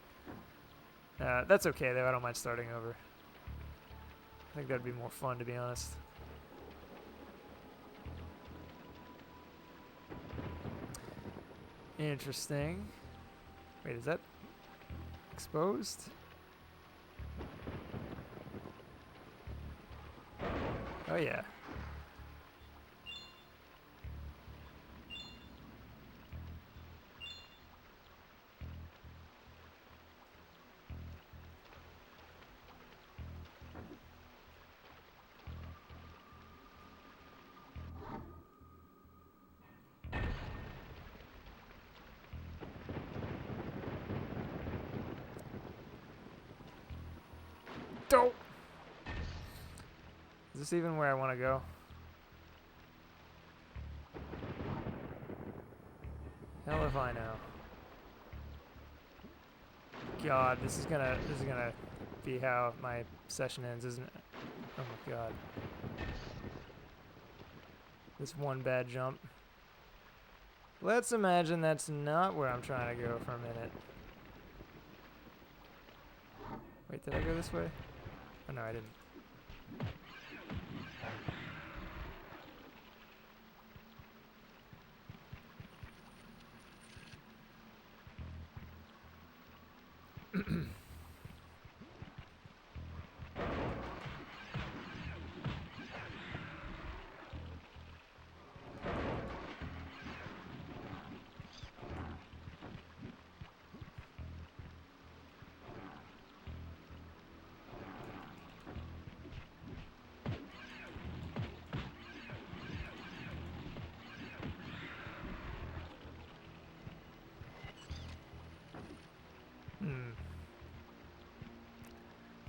That's okay though, I don't mind starting over. I think that'd be more fun, to be honest. Interesting. Wait, is that exposed? Oh yeah. Dope. Is this even where I want to go? Hell if I know. God, this is gonna be how my session ends, isn't it? Oh my god. This one bad jump. Let's imagine that's not where I'm trying to go for a minute. Wait, did I go this way? Oh no, I didn't.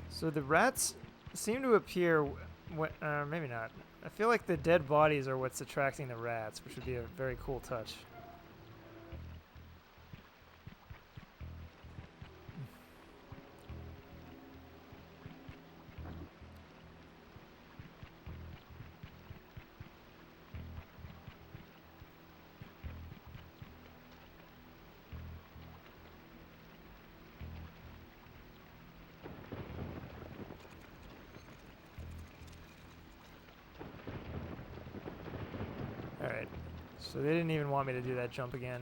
So the rats seem to appear, maybe not. I feel like the dead bodies are what's attracting the rats, which would be a very cool touch. Alright, so they didn't even want me to do that jump again.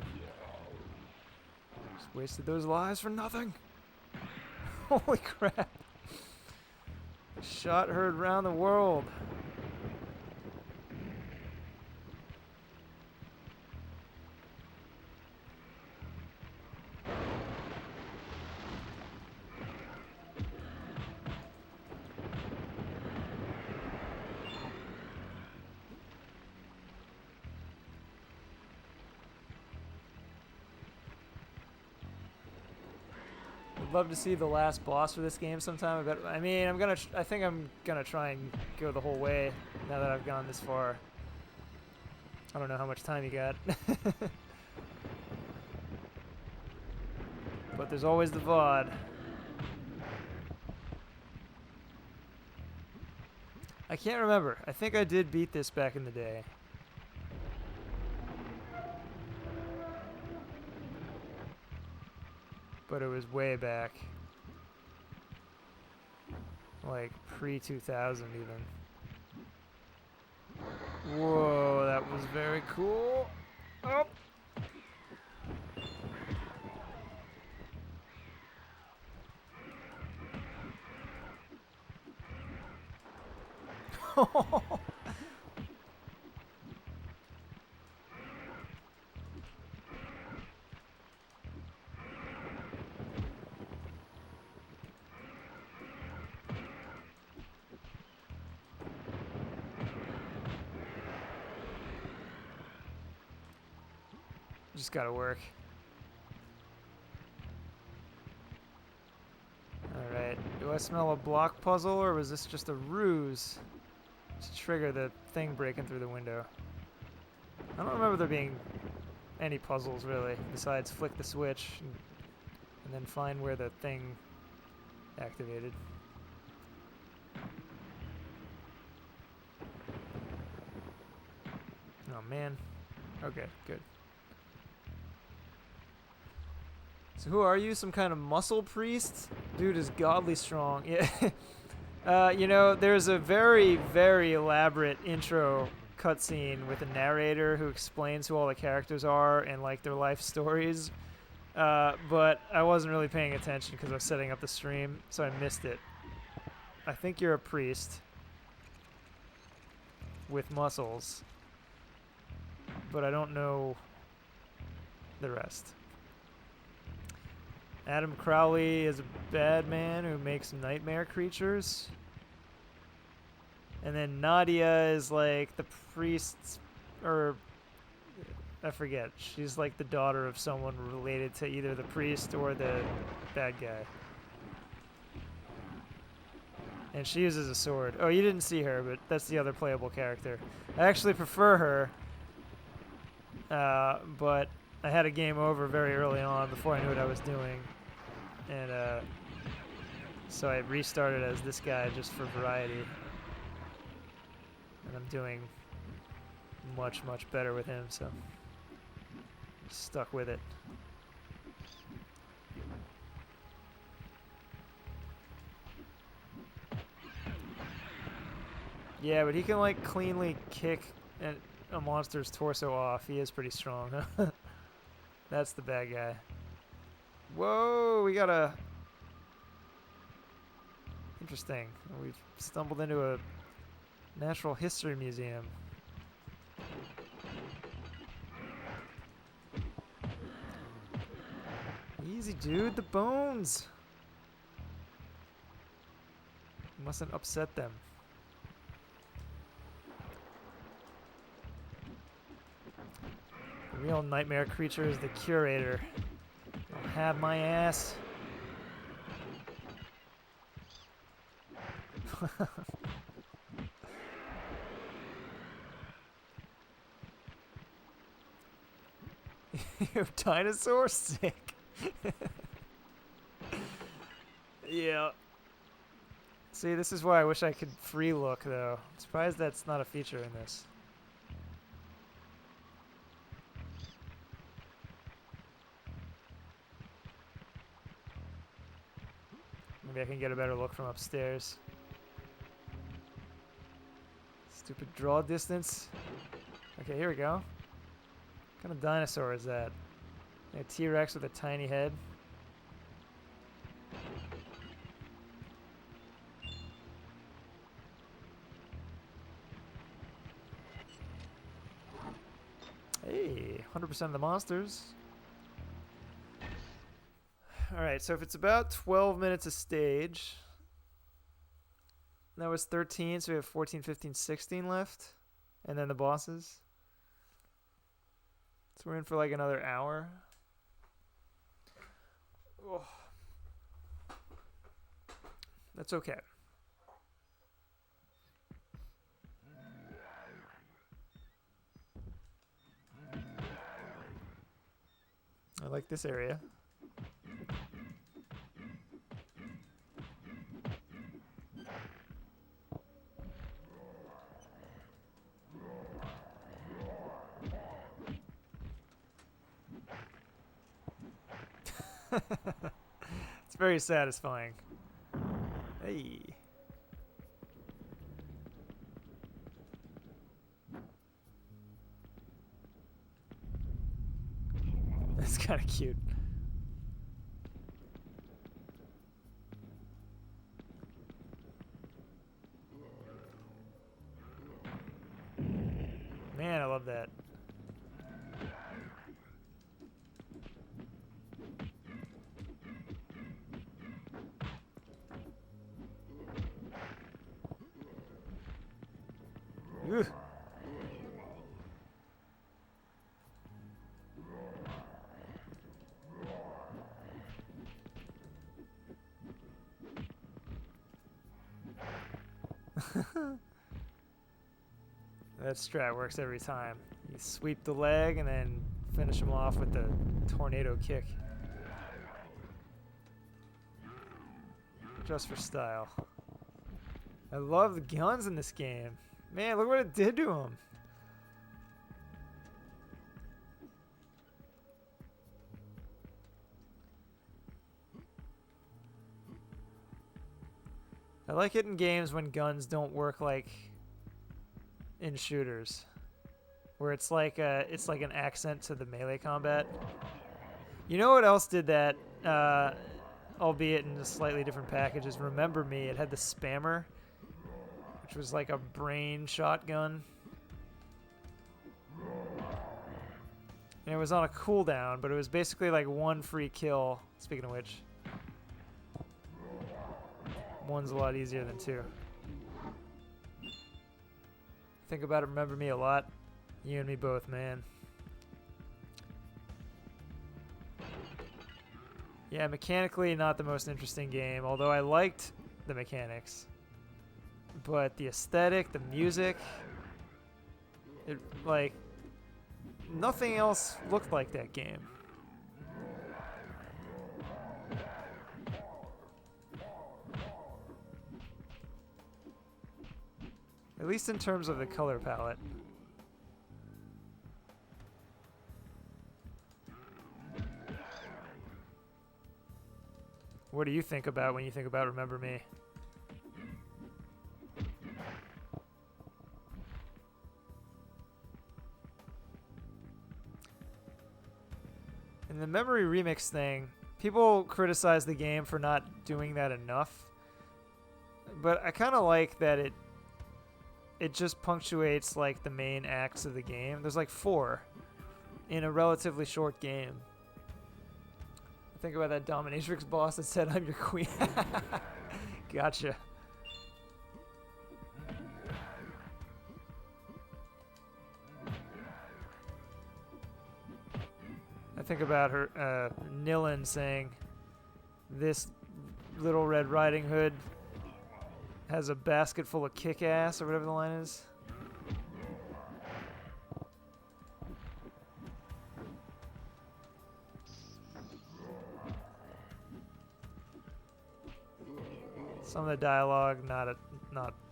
Just wasted those lives for nothing. Holy crap. Shot heard round the world. Love to see the last boss for this game sometime. I mean, I think I'm gonna try and go the whole way now that I've gone this far. I don't know how much time you got. But there's always the VOD. I can't remember. I think I did beat this back in the day. But it was way back. Like pre-2000 even. Whoa, that was very cool. Oh! Just gotta work. Alright, do I smell a block puzzle, or was this just a ruse to trigger the thing breaking through the window? I don't remember there being any puzzles, really, besides flick the switch and then find where the thing activated. Oh man, Okay, good. So who are you? Some kind of muscle priest? Dude is godly strong. Yeah. You know, there's a very, very elaborate intro cutscene with a narrator who explains who all the characters are and like their life stories. But I wasn't really paying attention because I was setting up the stream, so I missed it. I think you're a priest with muscles, but I don't know the rest. Adam Crowley is a bad man who makes nightmare creatures. And then Nadia is like the priest's, or I forget. She's like the daughter of someone related to either the priest or the bad guy. And she uses a sword. Oh, you didn't see her, but that's the other playable character. I actually prefer her, but I had a game over very early on before I knew what I was doing. And so I restarted as this guy just for variety. And I'm doing much, much better with him, so stuck with it. Yeah, but he can like cleanly kick a monster's torso off. He is pretty strong, huh? That's the bad guy. Whoa, we got a... Interesting. We've stumbled into a natural history museum. Easy, dude. The bones! You mustn't upset them. The real nightmare creature is the curator. I'll have my ass. You dinosaur sick. Yeah. See, this is why I wish I could free look, though. I'm surprised that's not a feature in this. Maybe I can get a better look from upstairs. Stupid draw distance. Okay, here we go. What kind of dinosaur is that? A T-Rex with a tiny head. Hey, 100% of the monsters. Alright, so if it's about 12 minutes a stage, that was 13, so we have 14, 15, 16 left. And then the bosses. So we're in for like another hour. Oh. That's okay. I like this area. It's very satisfying. Hey. That's kind of cute. Man, I love that. Ugh. That strat works every time. You sweep the leg and then finish him off with the tornado kick. Just for style. I love the guns in this game. Man, look what it did to him. I like it in games when guns don't work like in shooters, where it's like an accent to the melee combat. You know what else did that? Albeit in a slightly different package, is Remember Me. It had the spammer, which was like a brain shotgun. And it was on a cooldown, but it was basically like one free kill. Speaking of which, one's a lot easier than two. Think about it, Remember Me a lot. You and me both, man. Yeah, mechanically not the most interesting game, although I liked the mechanics. But the aesthetic, the music, it like nothing else looked like that game. At least in terms of the color palette. What do you think about when you think about Remember Me? In the memory remix thing, people criticize the game for not doing that enough. But I kind of like that it just punctuates like the main acts of the game. There's like 4 in a relatively short game. Think about that dominatrix boss that said, "I'm your queen." Gotcha. I think about her, Nilin saying, "This Little Red Riding Hood has a basket full of kick-ass," or whatever the line is. Some of the dialogue, not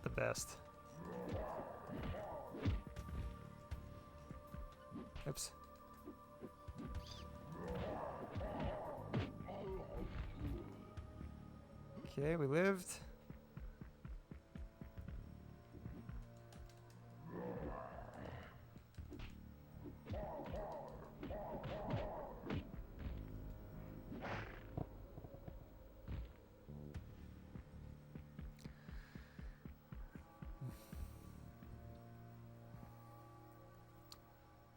the best. Oops. Okay, we lived.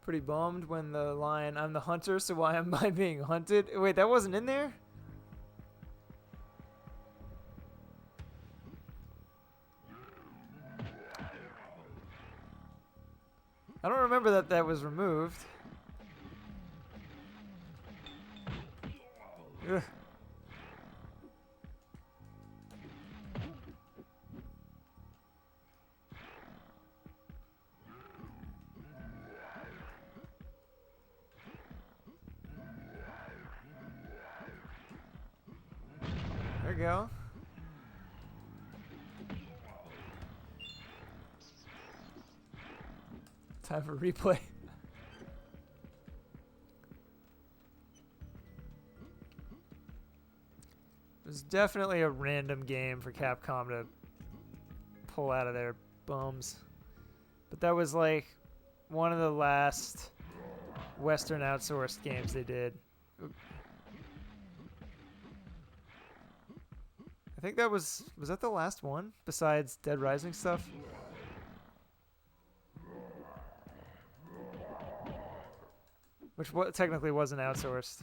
Pretty bummed when the line, "I'm the hunter, so why am I being hunted?" Wait, that wasn't in there? I don't remember that was removed. Ugh. There we go. Time for replay. It was definitely a random game for Capcom to pull out of their bums. But that was like one of the last Western outsourced games they did. I think that was that the last one besides Dead Rising stuff? Which technically wasn't outsourced.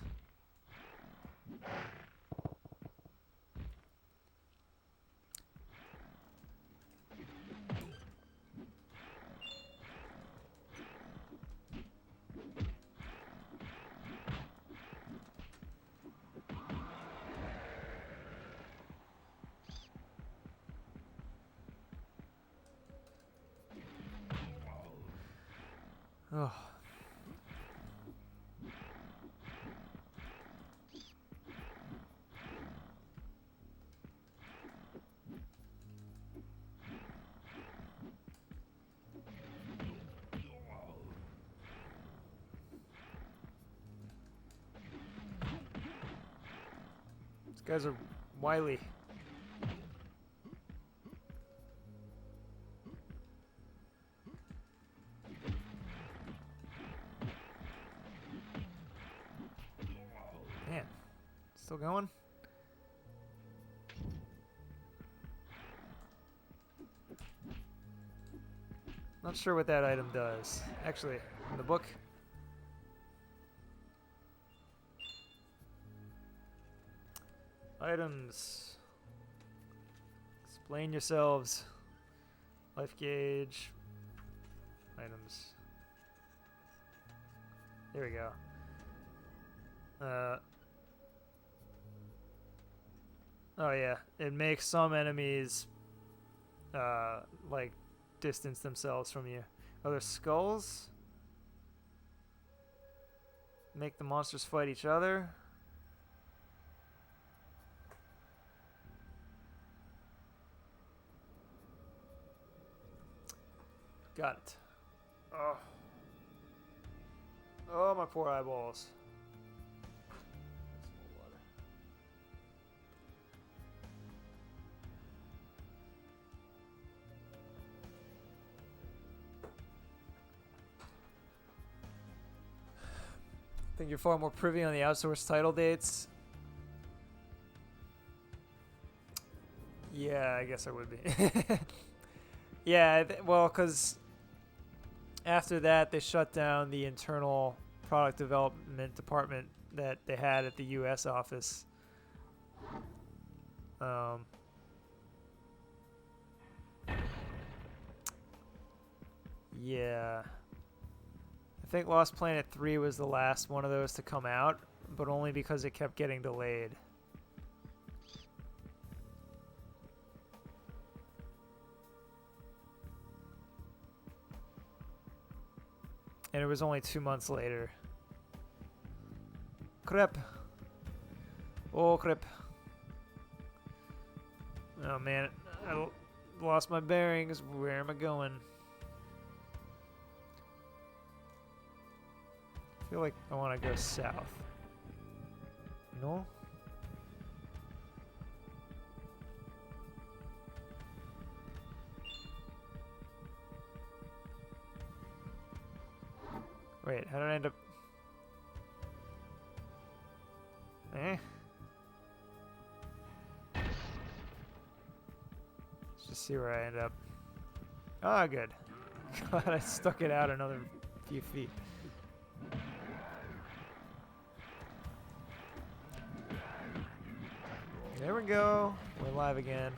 Oh. These guys are wily. going? Not sure what that item does. Actually, in the book. Items. Explain yourselves. Life gauge. Items. There we go. Oh yeah, it makes some enemies like distance themselves from you. Other skulls make the monsters fight each other. Got it. Oh. Oh, my poor eyeballs. I think you're far more privy on the outsourced title dates. Yeah, I guess I would be. Yeah, well, because after that, they shut down the internal product development department that they had at the U.S. office. Yeah. I think Lost Planet 3 was the last one of those to come out, but only because it kept getting delayed. And it was only 2 months later. Crap. Oh, crap. Oh, man. I lost my bearings. Where am I going? I feel like I want to go south. No? Wait, how did I end up... Eh? Let's just see where I end up. Ah, good. God, I stuck it out another few feet. There we go. We're live again.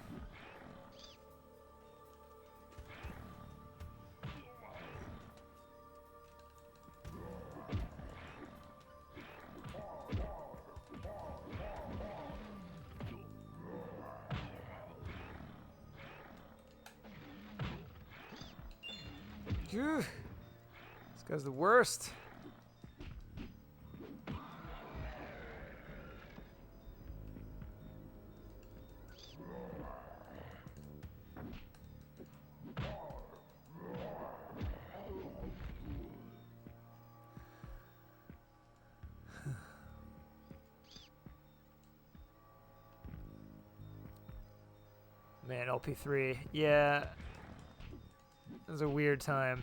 Phew. This guy's the worst. Man, LP3. Yeah. It was a weird time.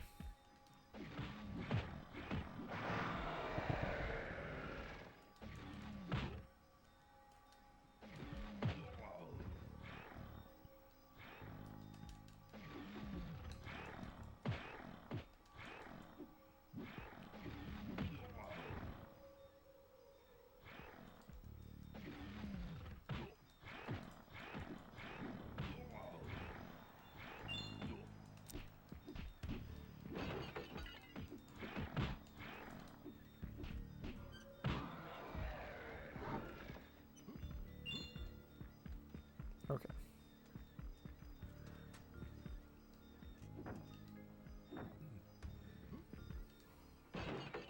Okay.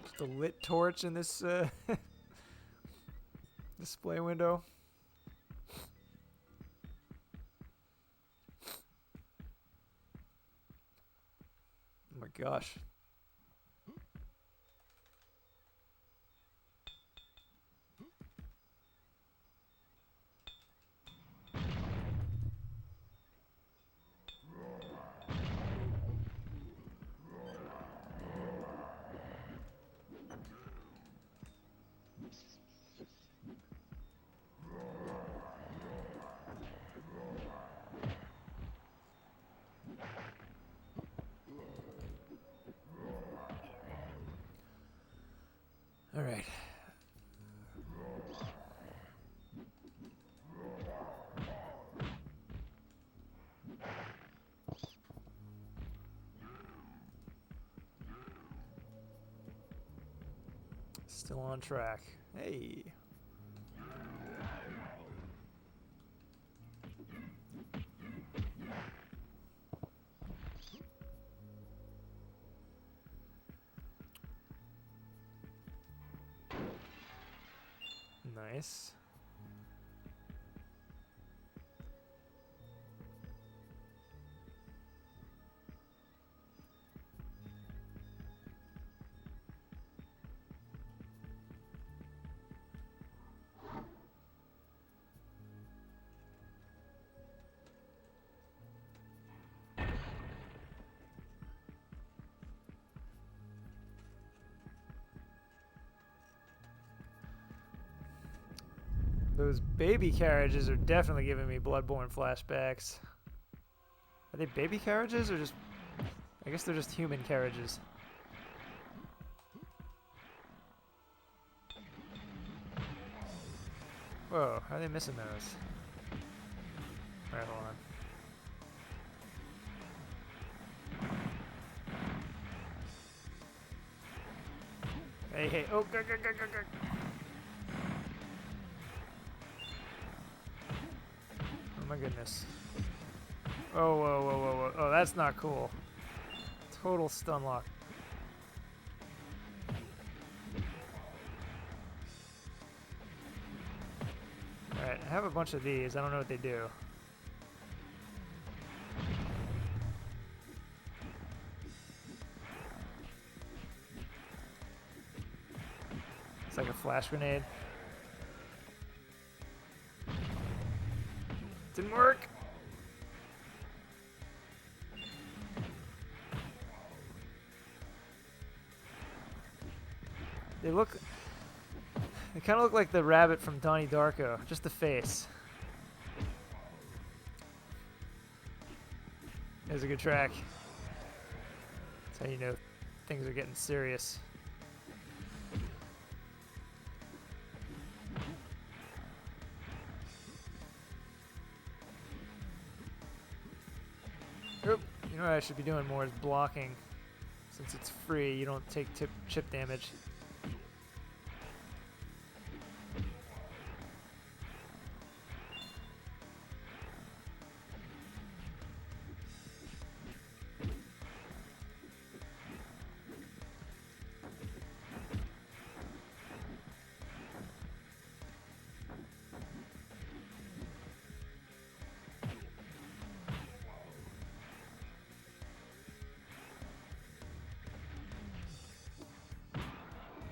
Just a lit torch in this display window. Oh my gosh. Still on track. Hey. Nice. Those baby carriages are definitely giving me Bloodborne flashbacks. Are they baby carriages or just... I guess they're just human carriages. Whoa, how are they missing those? Alright, hold on. Hey, hey, oh, go, go, go, go, go. Oh my goodness. Oh, whoa, whoa, whoa, whoa. Oh, that's not cool. Total stun lock. Alright, I have a bunch of these. I don't know what they do. It's like a flash grenade. Didn't work. They kind of look like the rabbit from Donnie Darko, just the face. There's a good track. That's how you know things are getting serious. Oop. You know what I should be doing more is blocking. Since it's free, you don't take chip damage.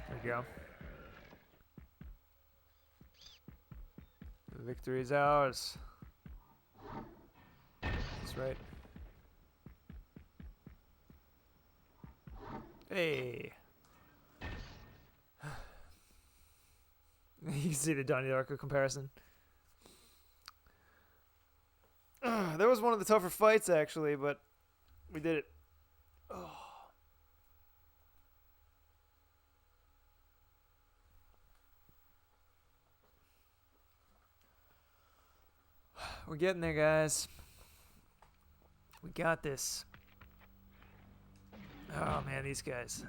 There we go. The victory is ours. That's right. Hey. You can see the Donnie Darko comparison. That was one of the tougher fights, actually, but we did it. Oh. We're getting there, guys. We got this. Oh, man, these guys.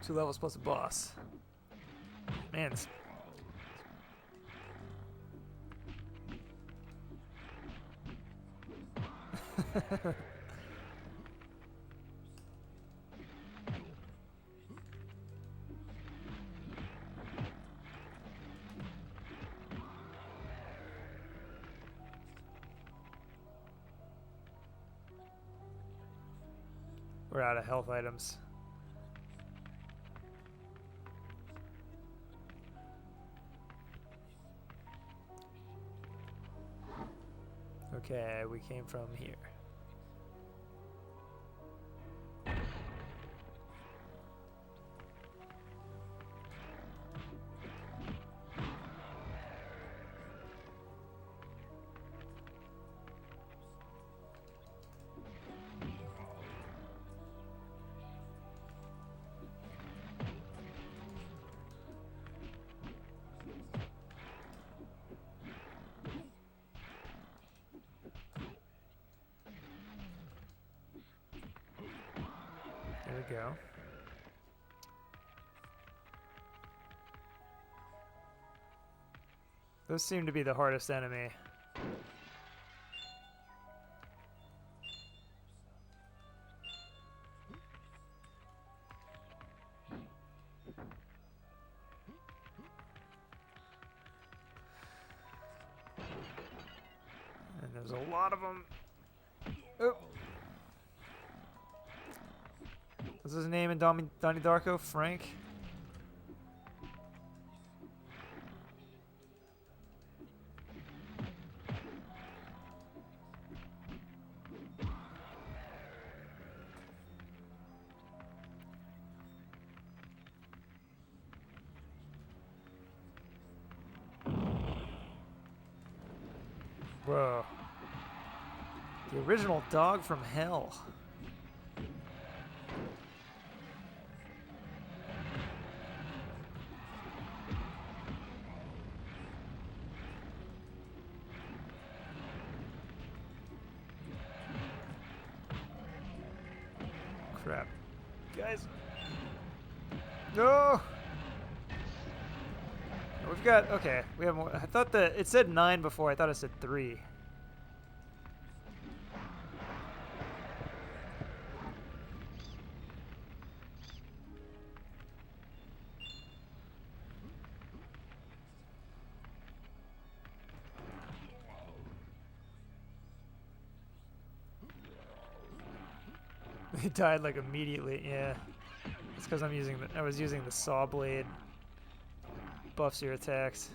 Two levels plus a boss. Man, this... We're out of health items. Okay, we came from here. go. Those seem to be the hardest enemy. And there's a lot of them. Oh. What's his name in Donnie Darko? Frank? Whoa. The original dog from hell. Crap. Guys. No! We've got, okay, we have more. I thought that it said 9 before. I thought it said 3. He died like immediately. Yeah, it's because I'm using I was using the saw blade. Buffs your attacks.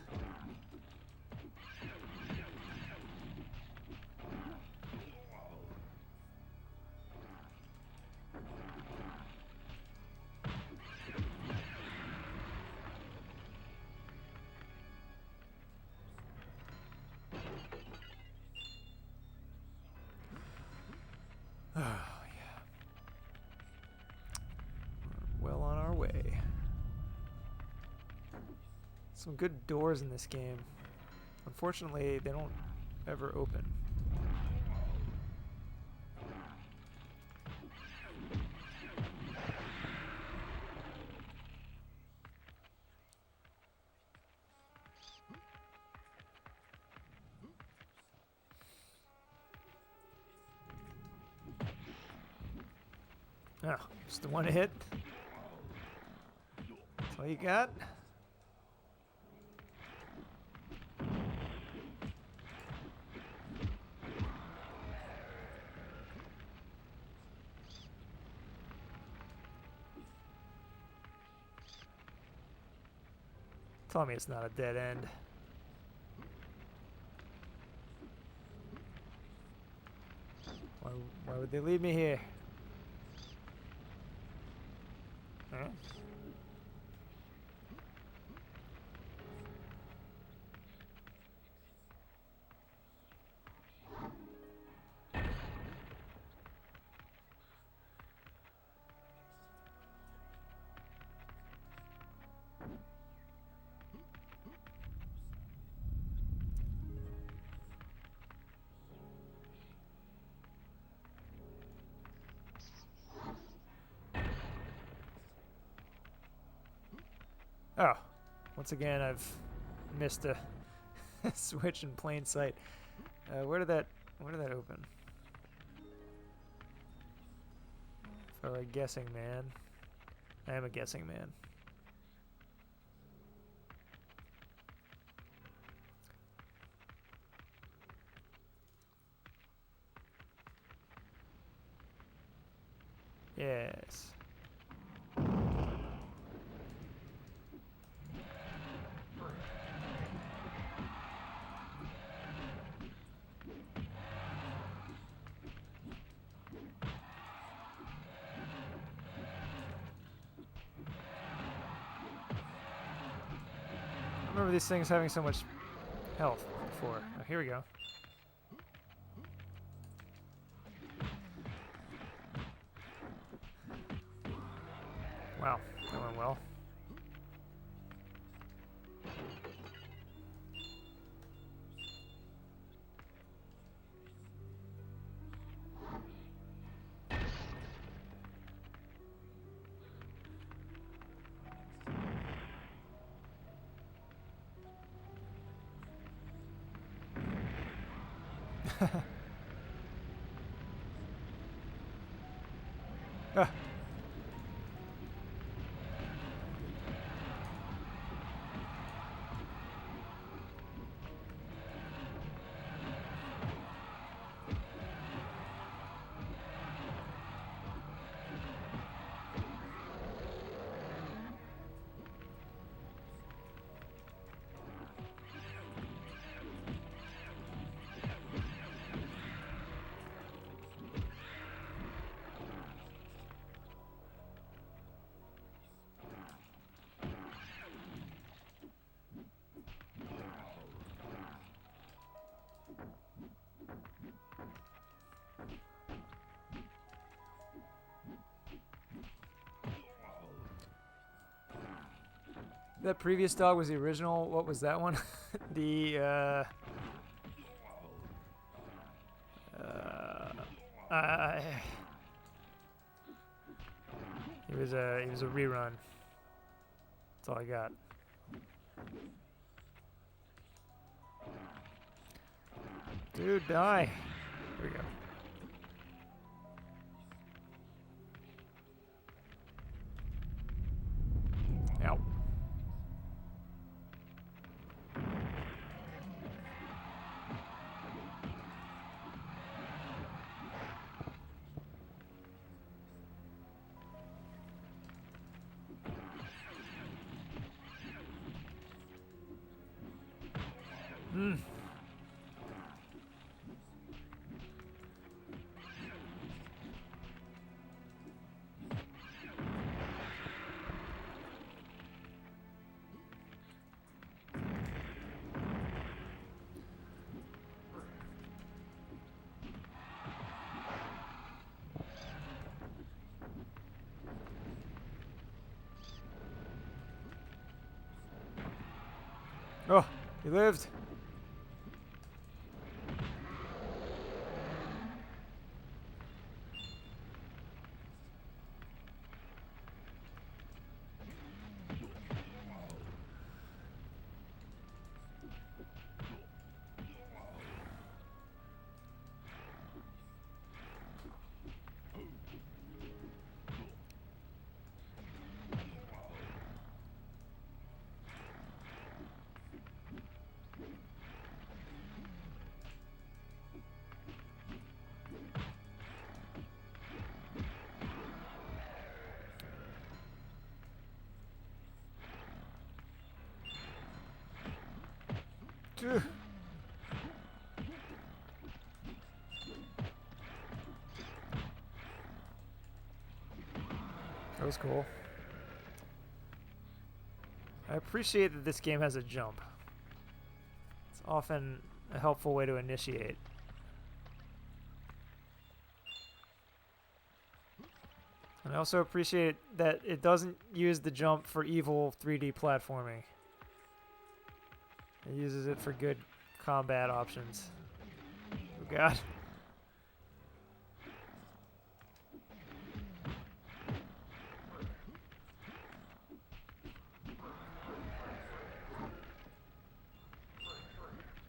Oh, yeah. We're well on our way. Some good doors in this game. Unfortunately, they don't ever open. Oh, just the one hit. That's all you got? Tell me it's not a dead end. Why would they leave me here? Huh? Oh, once again I've missed a switch in plain sight. Where did that open? For a guessing man. I am a guessing man. Yes. I remember these things having so much health before. Oh, here we go. Wow, that went well. Ah. That previous dog was the original. What was that one? The he was a rerun. That's all I got. Dude, die. Here we go. Ow. Hmm. Oh, he lived. Ugh. That was cool. I appreciate that this game has a jump. It's often a helpful way to initiate. And I also appreciate that it doesn't use the jump for evil 3D platforming. It uses it for good combat options. Oh god.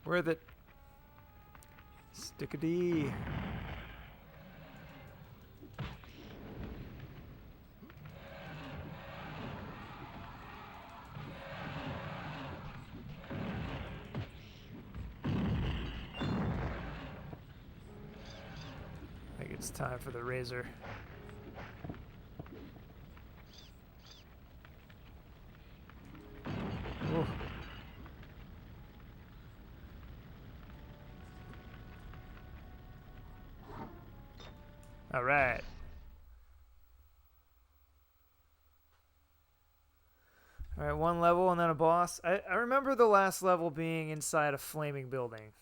Worth it. Stick a D. I think it's time for the razor. Ooh. All right. All right, one level and then a boss. I remember the last level being inside a flaming building.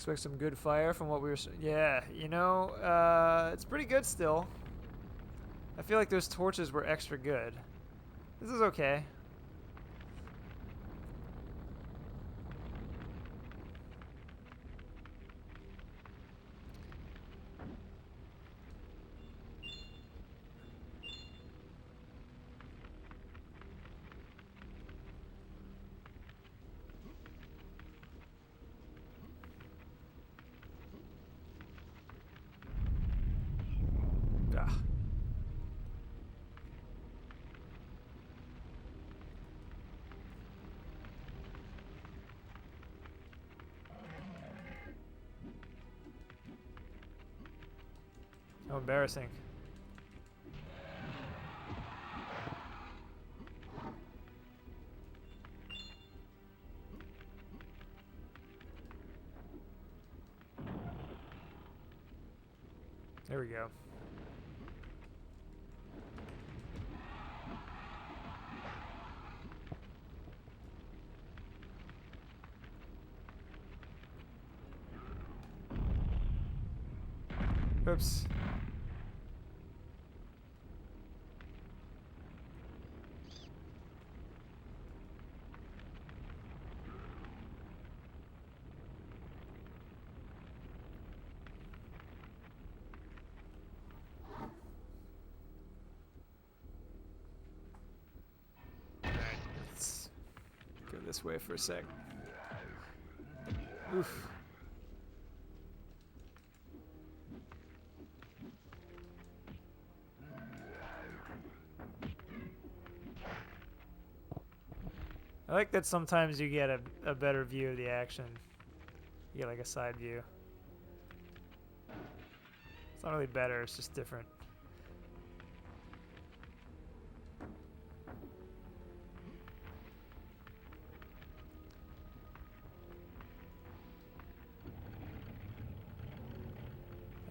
expect some good fire from what we were... Yeah, you know, it's pretty good still. I feel like those torches were extra good. This is okay. Ah. How embarrassing. There we go. Oops. Let's go this way for a sec. Oof. I like that sometimes you get a better view of the action. You get like a side view. It's not really better, it's just different.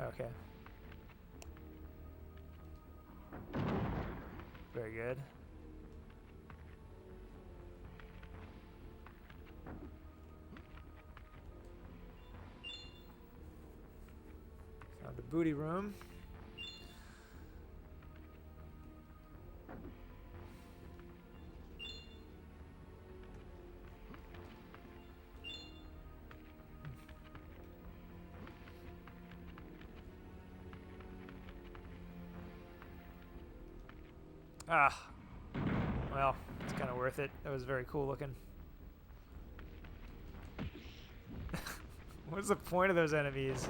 Okay. Very good. Found the booty room. Ah, well, it's kind of worth it. That was very cool looking. What's the point of those enemies?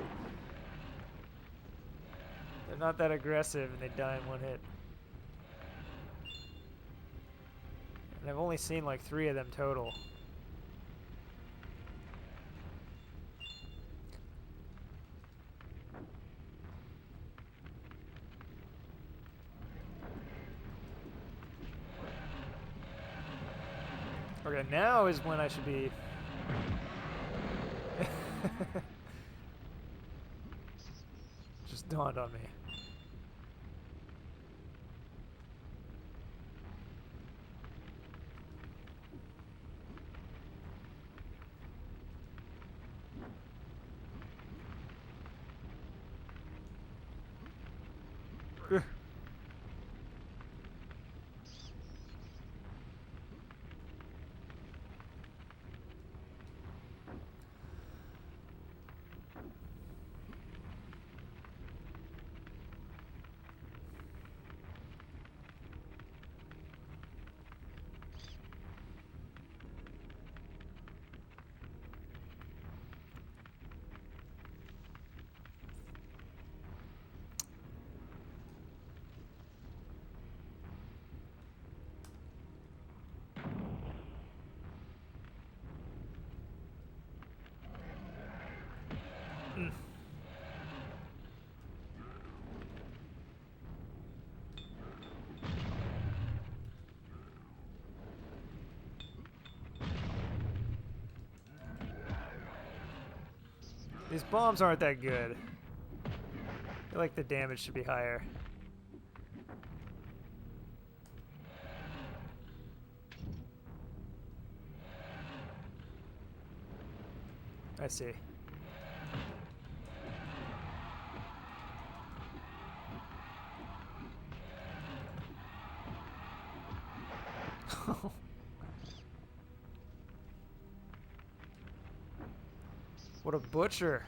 They're not that aggressive and they die in one hit. And I've only seen like 3 of them total. Okay, now is when I should be... Just dawned on me. These bombs aren't that good. I feel like the damage should be higher. I see. What a butcher.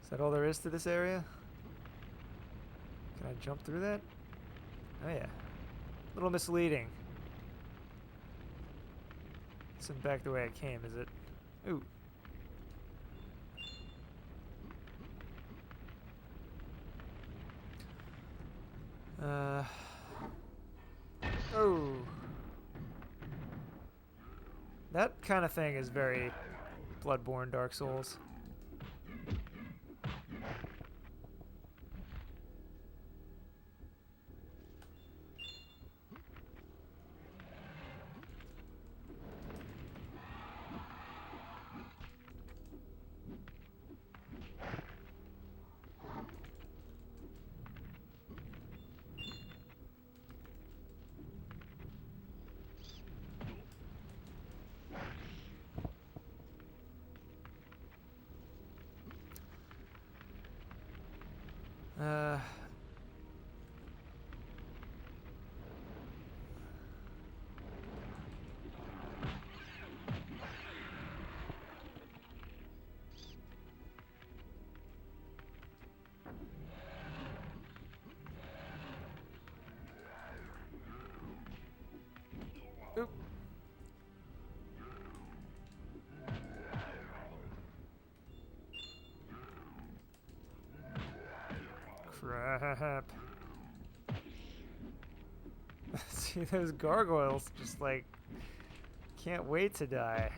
Is that all there is to this area? Can I jump through that? Oh yeah. A little misleading. This isn't back the way I came, is it? Ooh. Oh. That kind of thing is very Bloodborne, Dark Souls. Uh, oop. Crap. See those gargoyles just like can't wait to die.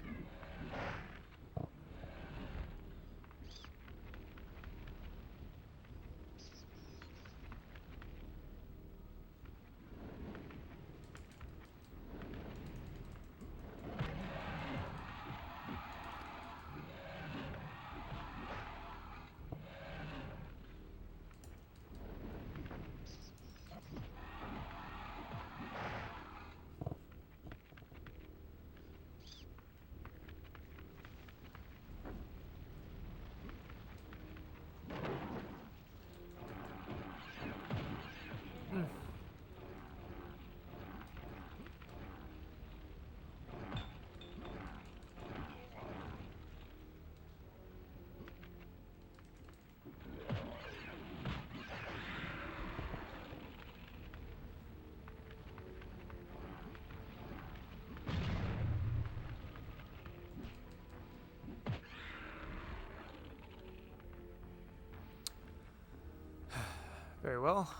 Very well.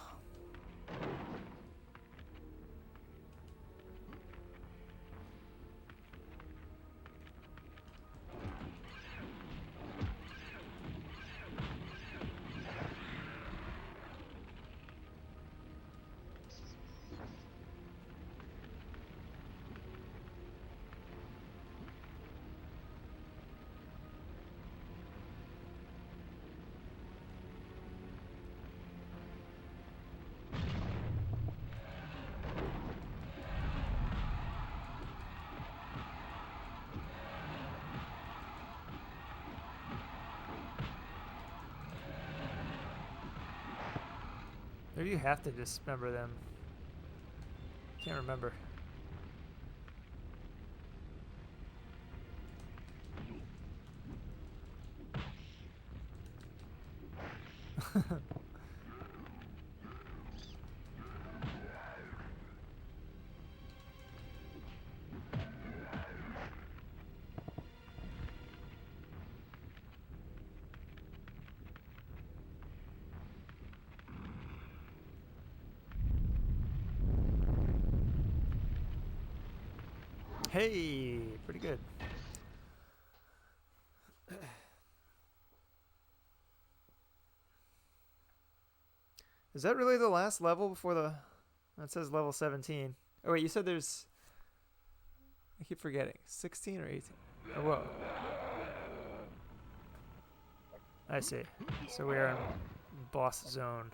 Maybe you have to dismember them. Can't remember. Hey, pretty good. Is that really the last level before the... That says level 17. Oh wait, you said there's... I keep forgetting. 16 or 18? Oh, whoa. I see. So we are in boss zone.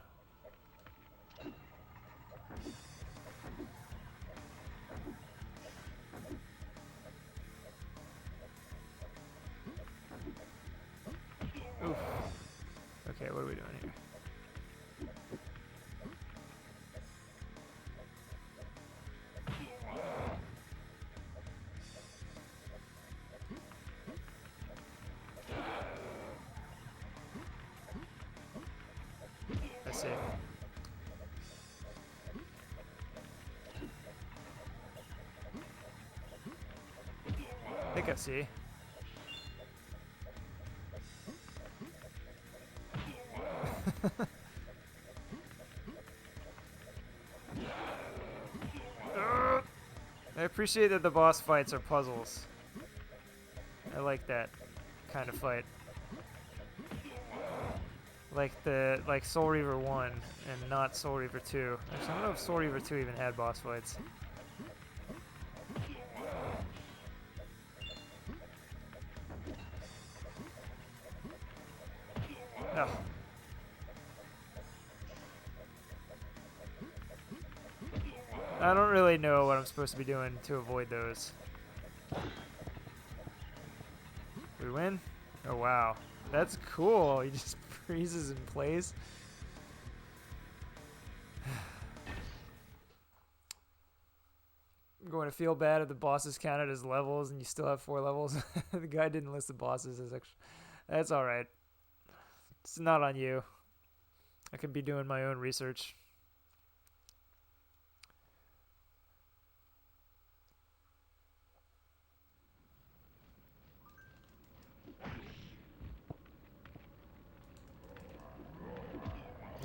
think I see. I appreciate that the boss fights are puzzles. I like that kind of fight. Like Soul Reaver 1 and not Soul Reaver 2. Actually, I don't know if Soul Reaver 2 even had boss fights. Oh. I don't really know what I'm supposed to be doing to avoid those. We win? Oh wow. That's cool. He just freezes in place. I'm going to feel bad if the bosses counted as levels and you still have 4 levels. The guy didn't list the bosses as extra. That's alright. It's not on you. I could be doing my own research.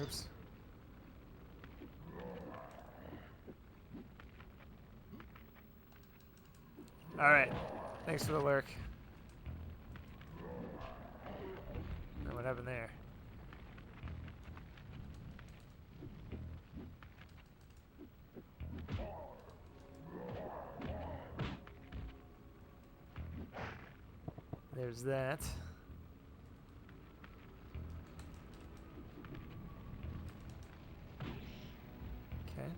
Oops. Alright. Thanks for the lurk. And what happened there? There's that. Okay.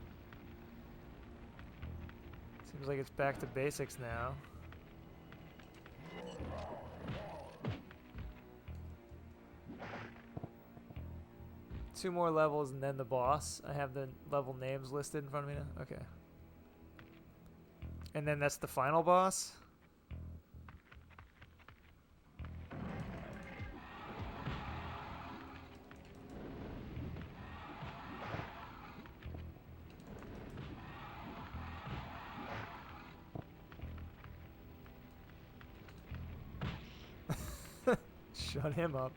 Seems like it's back to basics now. Two more levels and then the boss. I have the level names listed in front of me now. Okay. And then that's the final boss? Shut him up.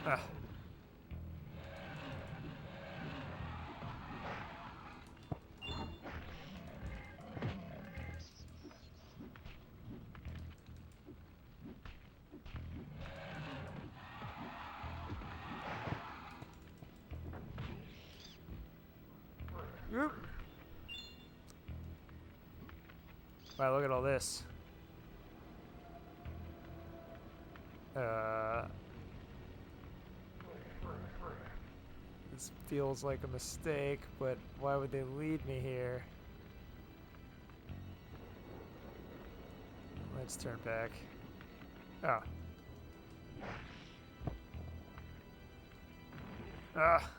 Ah. Whoop. Wow, look at all this. This feels like a mistake, but why would they lead me here? Let's turn back. Ah. Ah.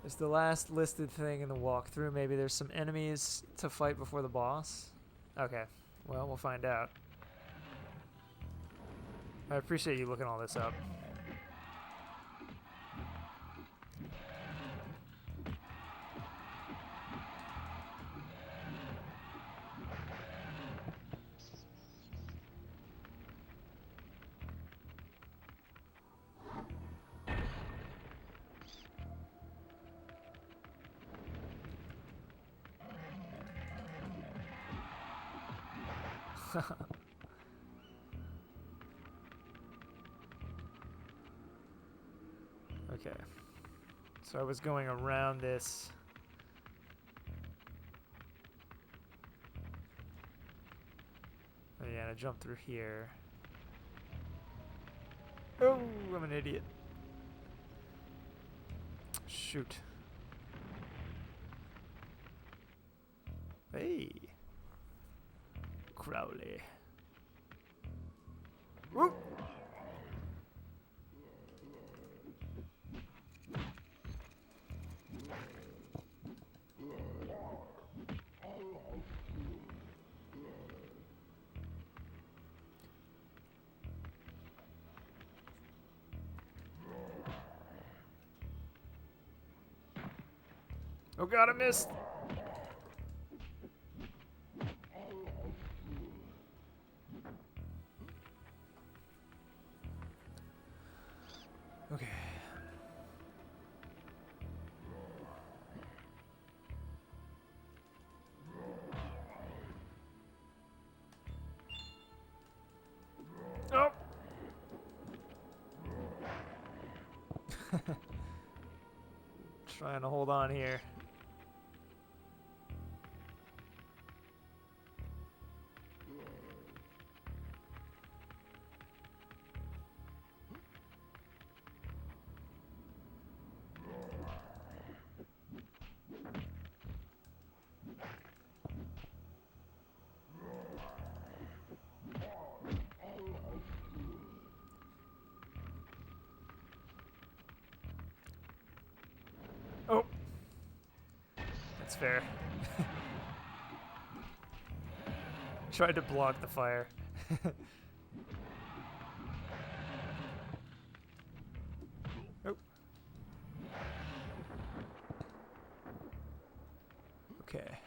It's the last listed thing in the walkthrough. Maybe there's some enemies to fight before the boss. Okay, well, we'll find out. I appreciate you looking all this up. Okay. So I was going around this. gonna jump through here. Oh, I'm an idiot. Shoot. Hey. Crowley. Woo! Oh god, I missed! Okay. Oh! Trying to hold on here. Oh! That's fair. Tried to block the fire. Oh. Okay.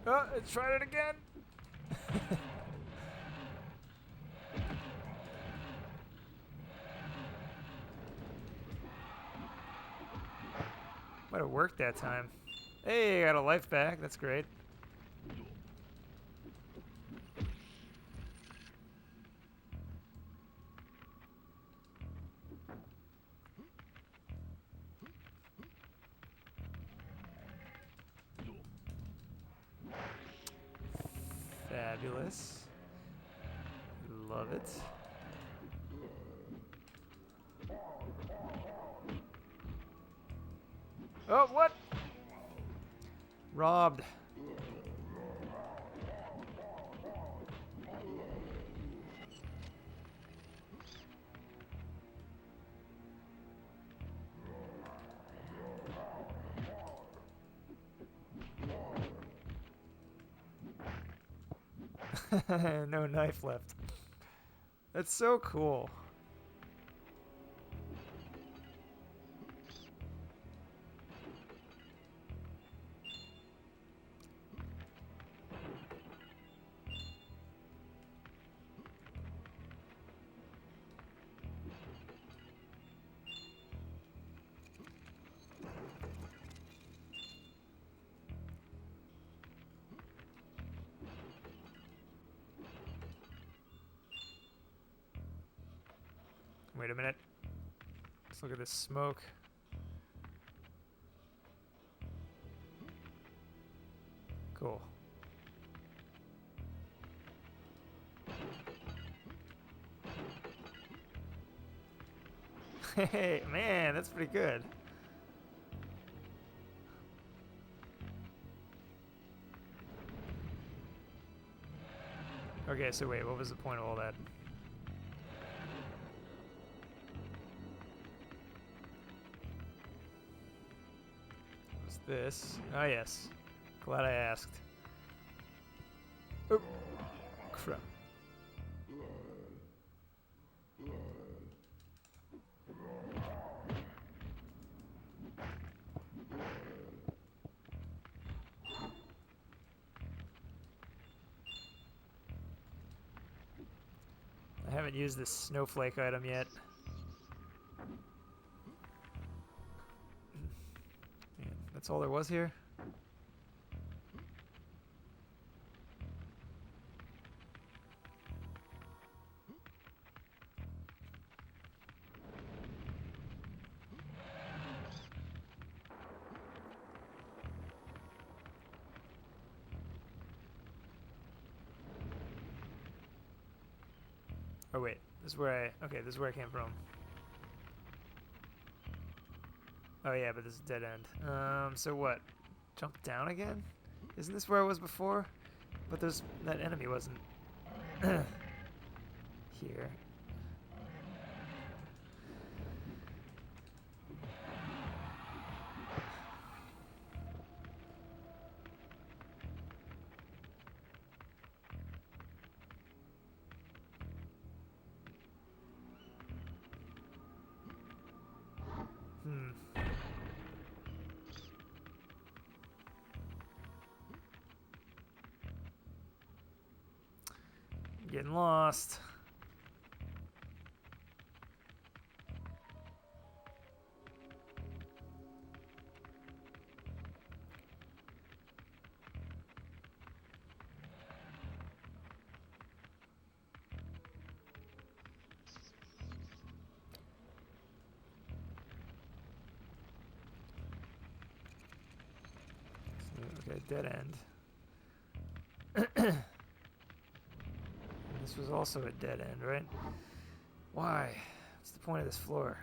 Oh, let's try it again. Might have worked that time. Hey, I got a life back. That's great. Fabulous. Love it. Oh, what? Robbed. No knife left. That's so cool. Wait a minute. Let's look at this smoke. Cool. Hey, man, that's pretty good. Okay, so wait, what was the point of all that? What's this? Ah, yes. Glad I asked. Oh, crap. I haven't used this snowflake item yet. Man, that's all there was here? Oh wait, this is where okay, this is where I came from. Oh yeah, but this is a dead end. So what? Jump down again? Isn't this where I was before? But that enemy wasn't here. Getting lost. Okay, dead end. This was also a dead end, right? Why? What's the point of this floor?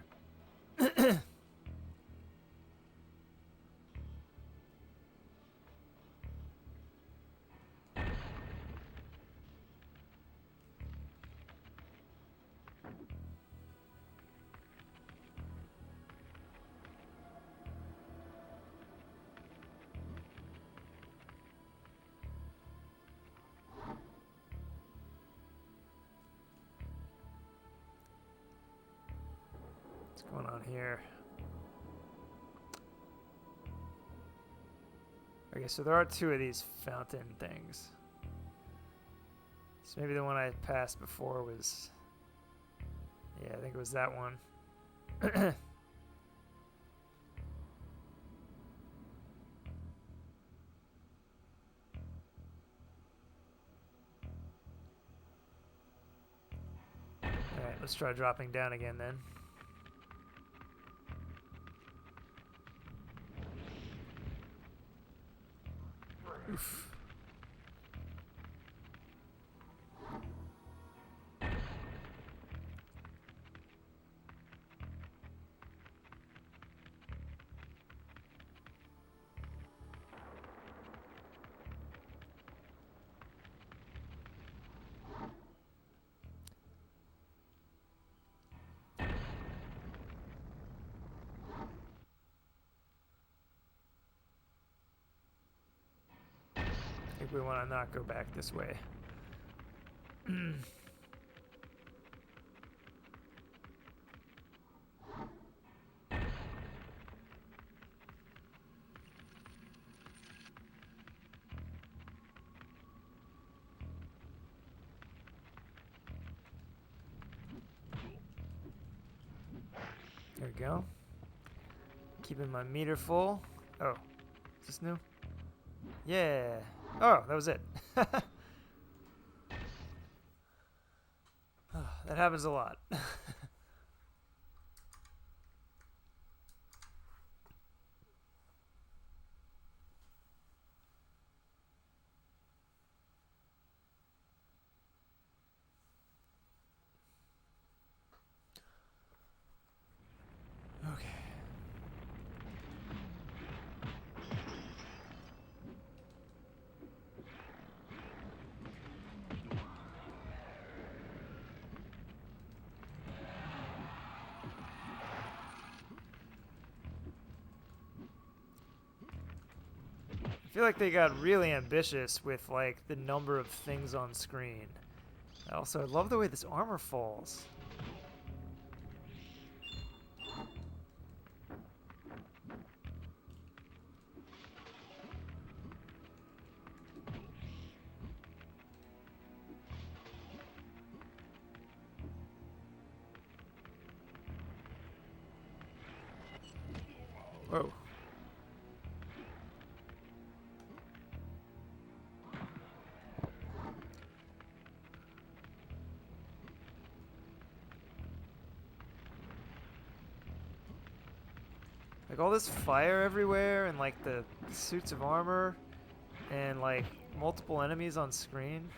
What's going on here? Okay, so there are two of these fountain things. So maybe the one I passed before was... Yeah, I think it was that one. Alright, let's try dropping down again then. Oof. I think we want to not go back this way. There we go. Keeping my meter full. Oh, is this new? Yeah. Oh, that was it. Oh, that happens a lot. Okay. I feel like they got really ambitious with like the number of things on screen. Also, I love the way this armor falls. Whoa. Like all this fire everywhere and like the suits of armor and like multiple enemies on screen.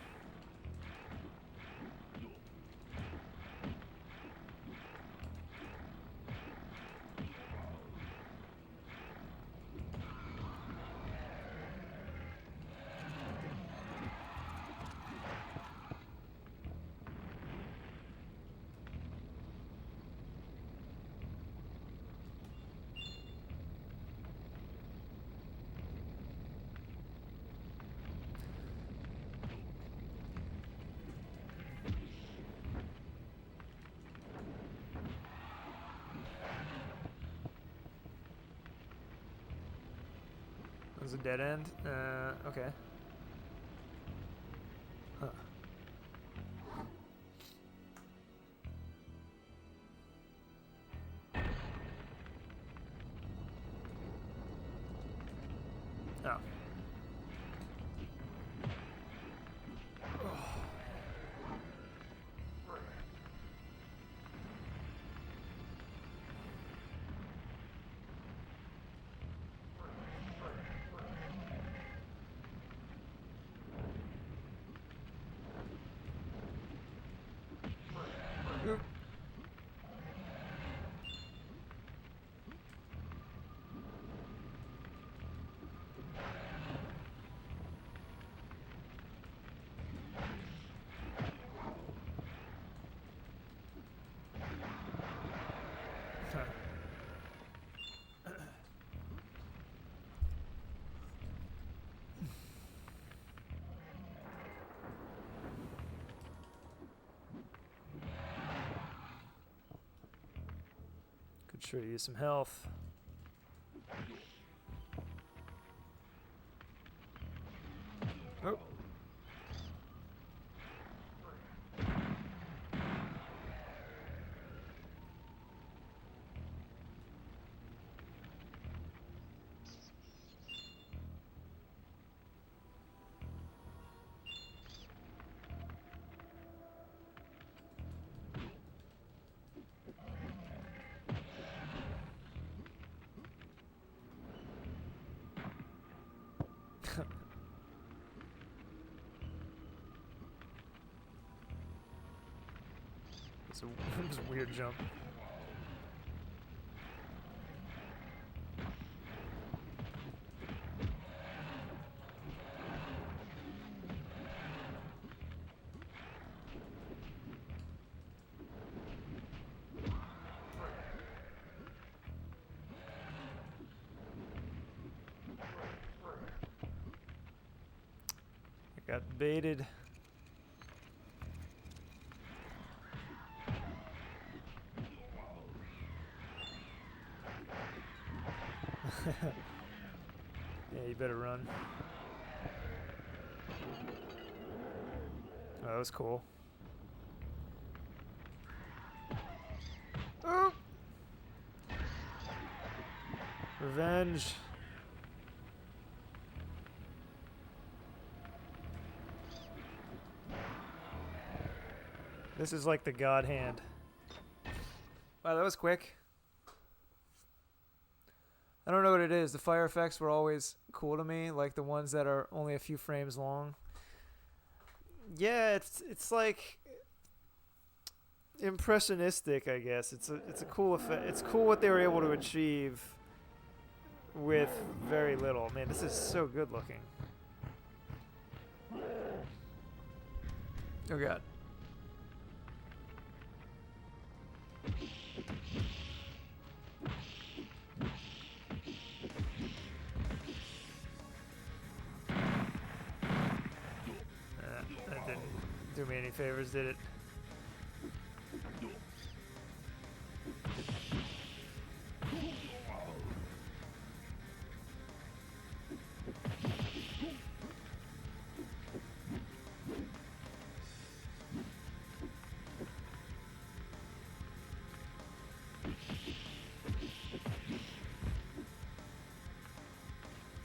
There's a dead end. Okay. Huh. Oh. Oop. Huh. Could sure use some health. Oh. It's a weird jump. I got baited. Yeah, you better run. Oh, that was cool. Oh! Revenge. This is like the God hand. Wow, that was quick. I don't know what it is. The fire effects were always cool to me, like the ones that are only a few frames long. Yeah, it's like impressionistic, I guess. It's a cool effect. It's cool what they were able to achieve with very little. Man, this is so good looking. Oh god. That didn't do me any favors, did it?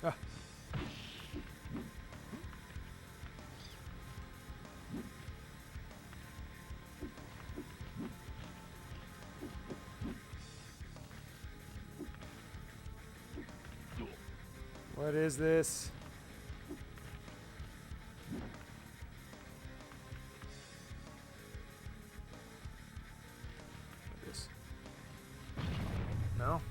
Ah. What is this? What is? No?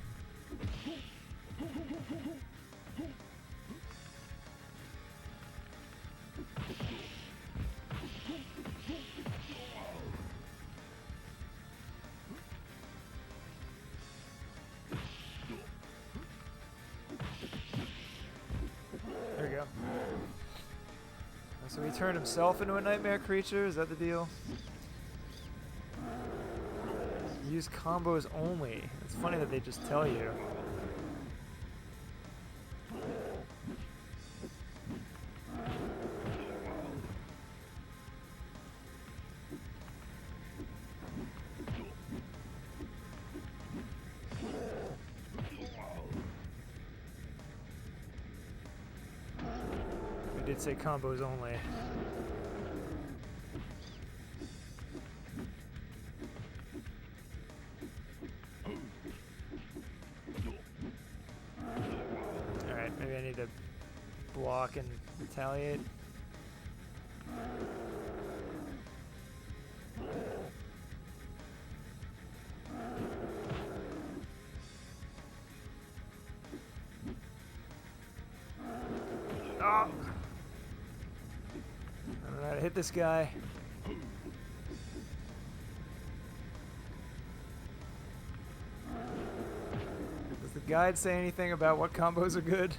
There we go. So he turned himself into a nightmare creature? Is that the deal? Use combos only. It's funny that they just tell you. he did say combos only. Alright, maybe I need to block and retaliate. Oh! I don't know how to hit this guy. Does the guide say anything about what combos are good?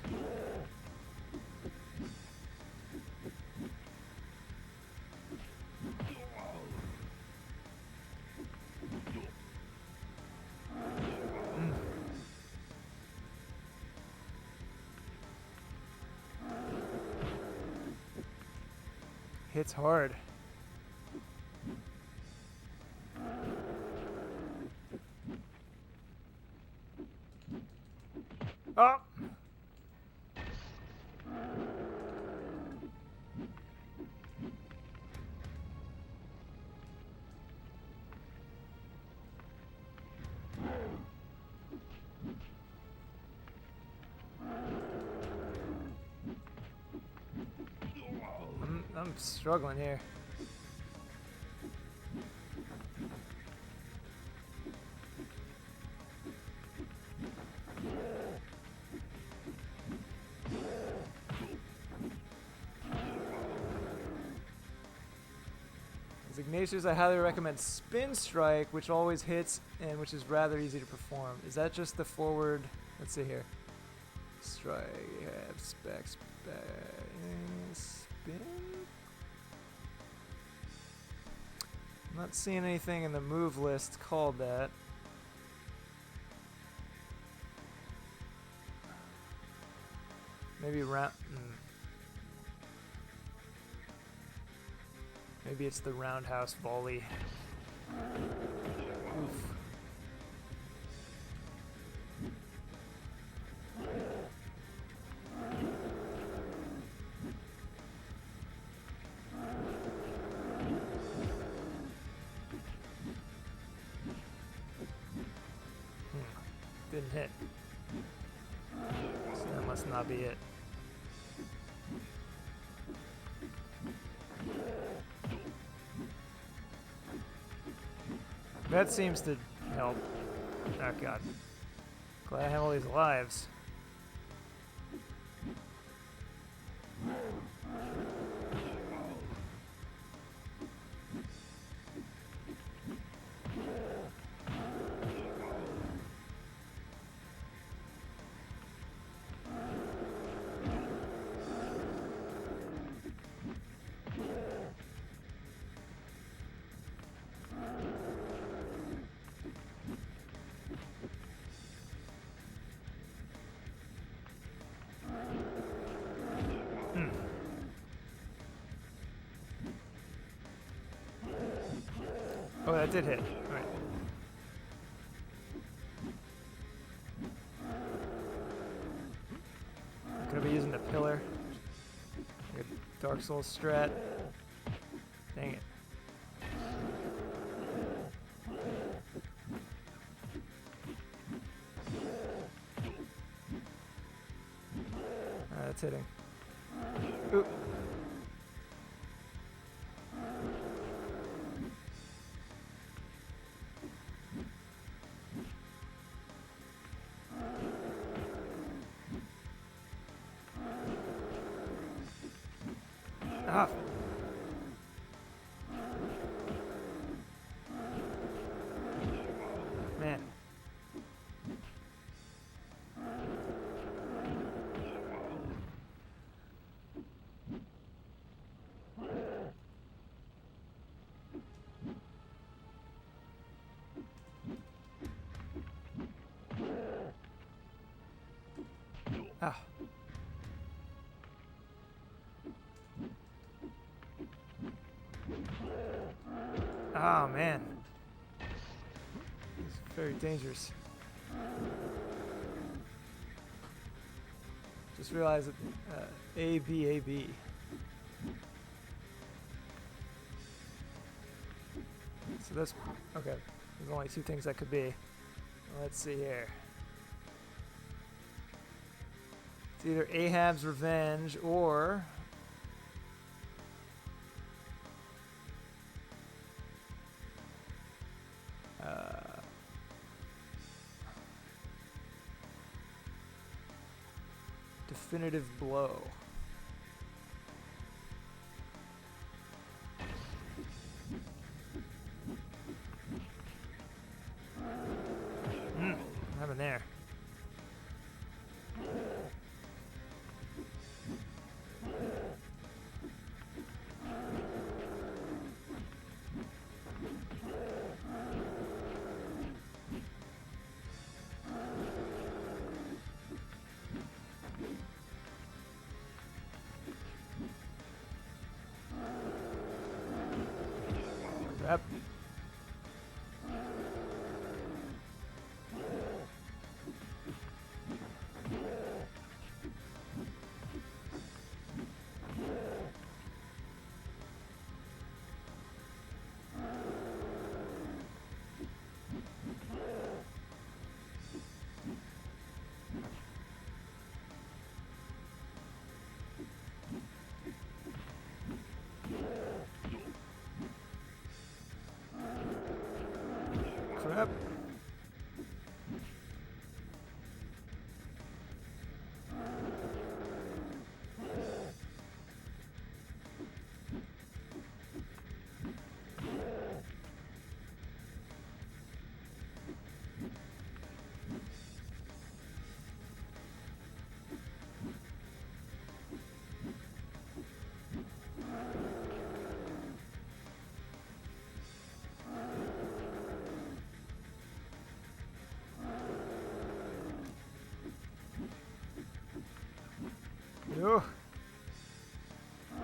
Hits hard. Oh! I'm struggling here. As Ignatius, I highly recommend Spin Strike, which always hits and which is rather easy to perform. Is that just the forward? Let's see here. Strike, spec, spin? I'm not seeing anything in the move list called that. Maybe maybe it's the roundhouse volley. Oof. Didn't hit. So that must not be it. That seems to help. Oh god. Glad I have all these lives. Oh, that did hit. All right. I'm gonna be using the pillar. Like a Dark Souls strat. Dang it. That's hitting. Oop. Ah. Man. Ah. Oh man. It's very dangerous. Just realized that A, B, A, B. So that's okay. There's only two things that could be. Let's see here. It's either Ahab's revenge or definitive blow. What happened there? Crap. Crap. No. Oh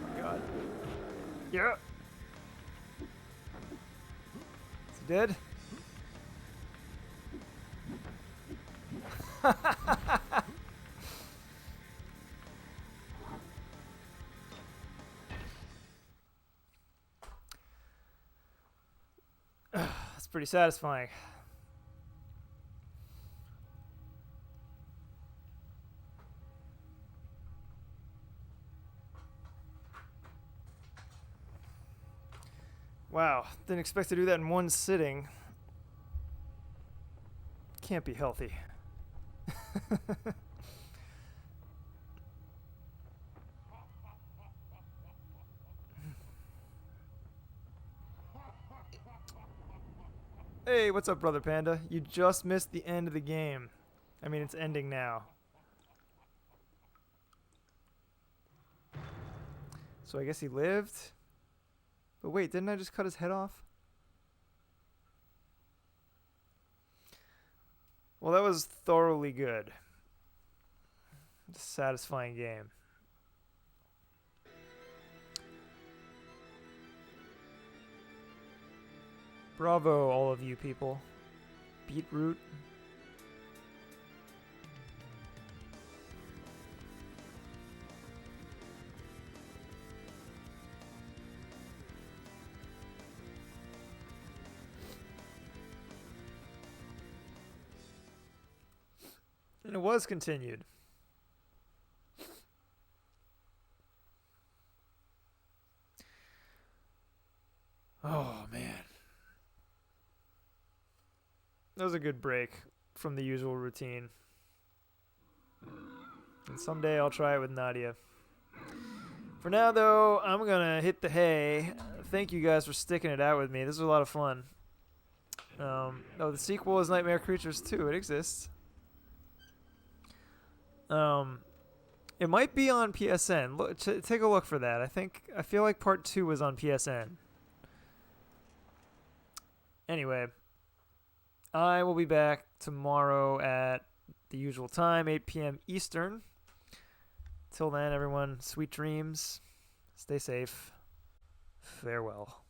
my god. Yeah. Is he dead? That's pretty satisfying. Wow, didn't expect to do that in one sitting. Can't be healthy. Hey, what's up, Brother Panda? You just missed the end of the game. I mean, it's ending now. So I guess he lived? But wait, didn't I just cut his head off? Well, that was thoroughly good. It's a satisfying game. Bravo, all of you people. Beetroot. And it was continued. Oh, man. That was a good break from the usual routine. And someday I'll try it with Nadia. For now, though, I'm going to hit the hay. Thank you guys for sticking it out with me. This was a lot of fun. Oh, the sequel is Nightmare Creatures 2. It exists. It might be on PSN. Look, take a look for that. I feel like part 2 was on PSN. Anyway, I will be back tomorrow at the usual time, 8 p.m. Eastern. Till then, everyone, sweet dreams. Stay safe. Farewell.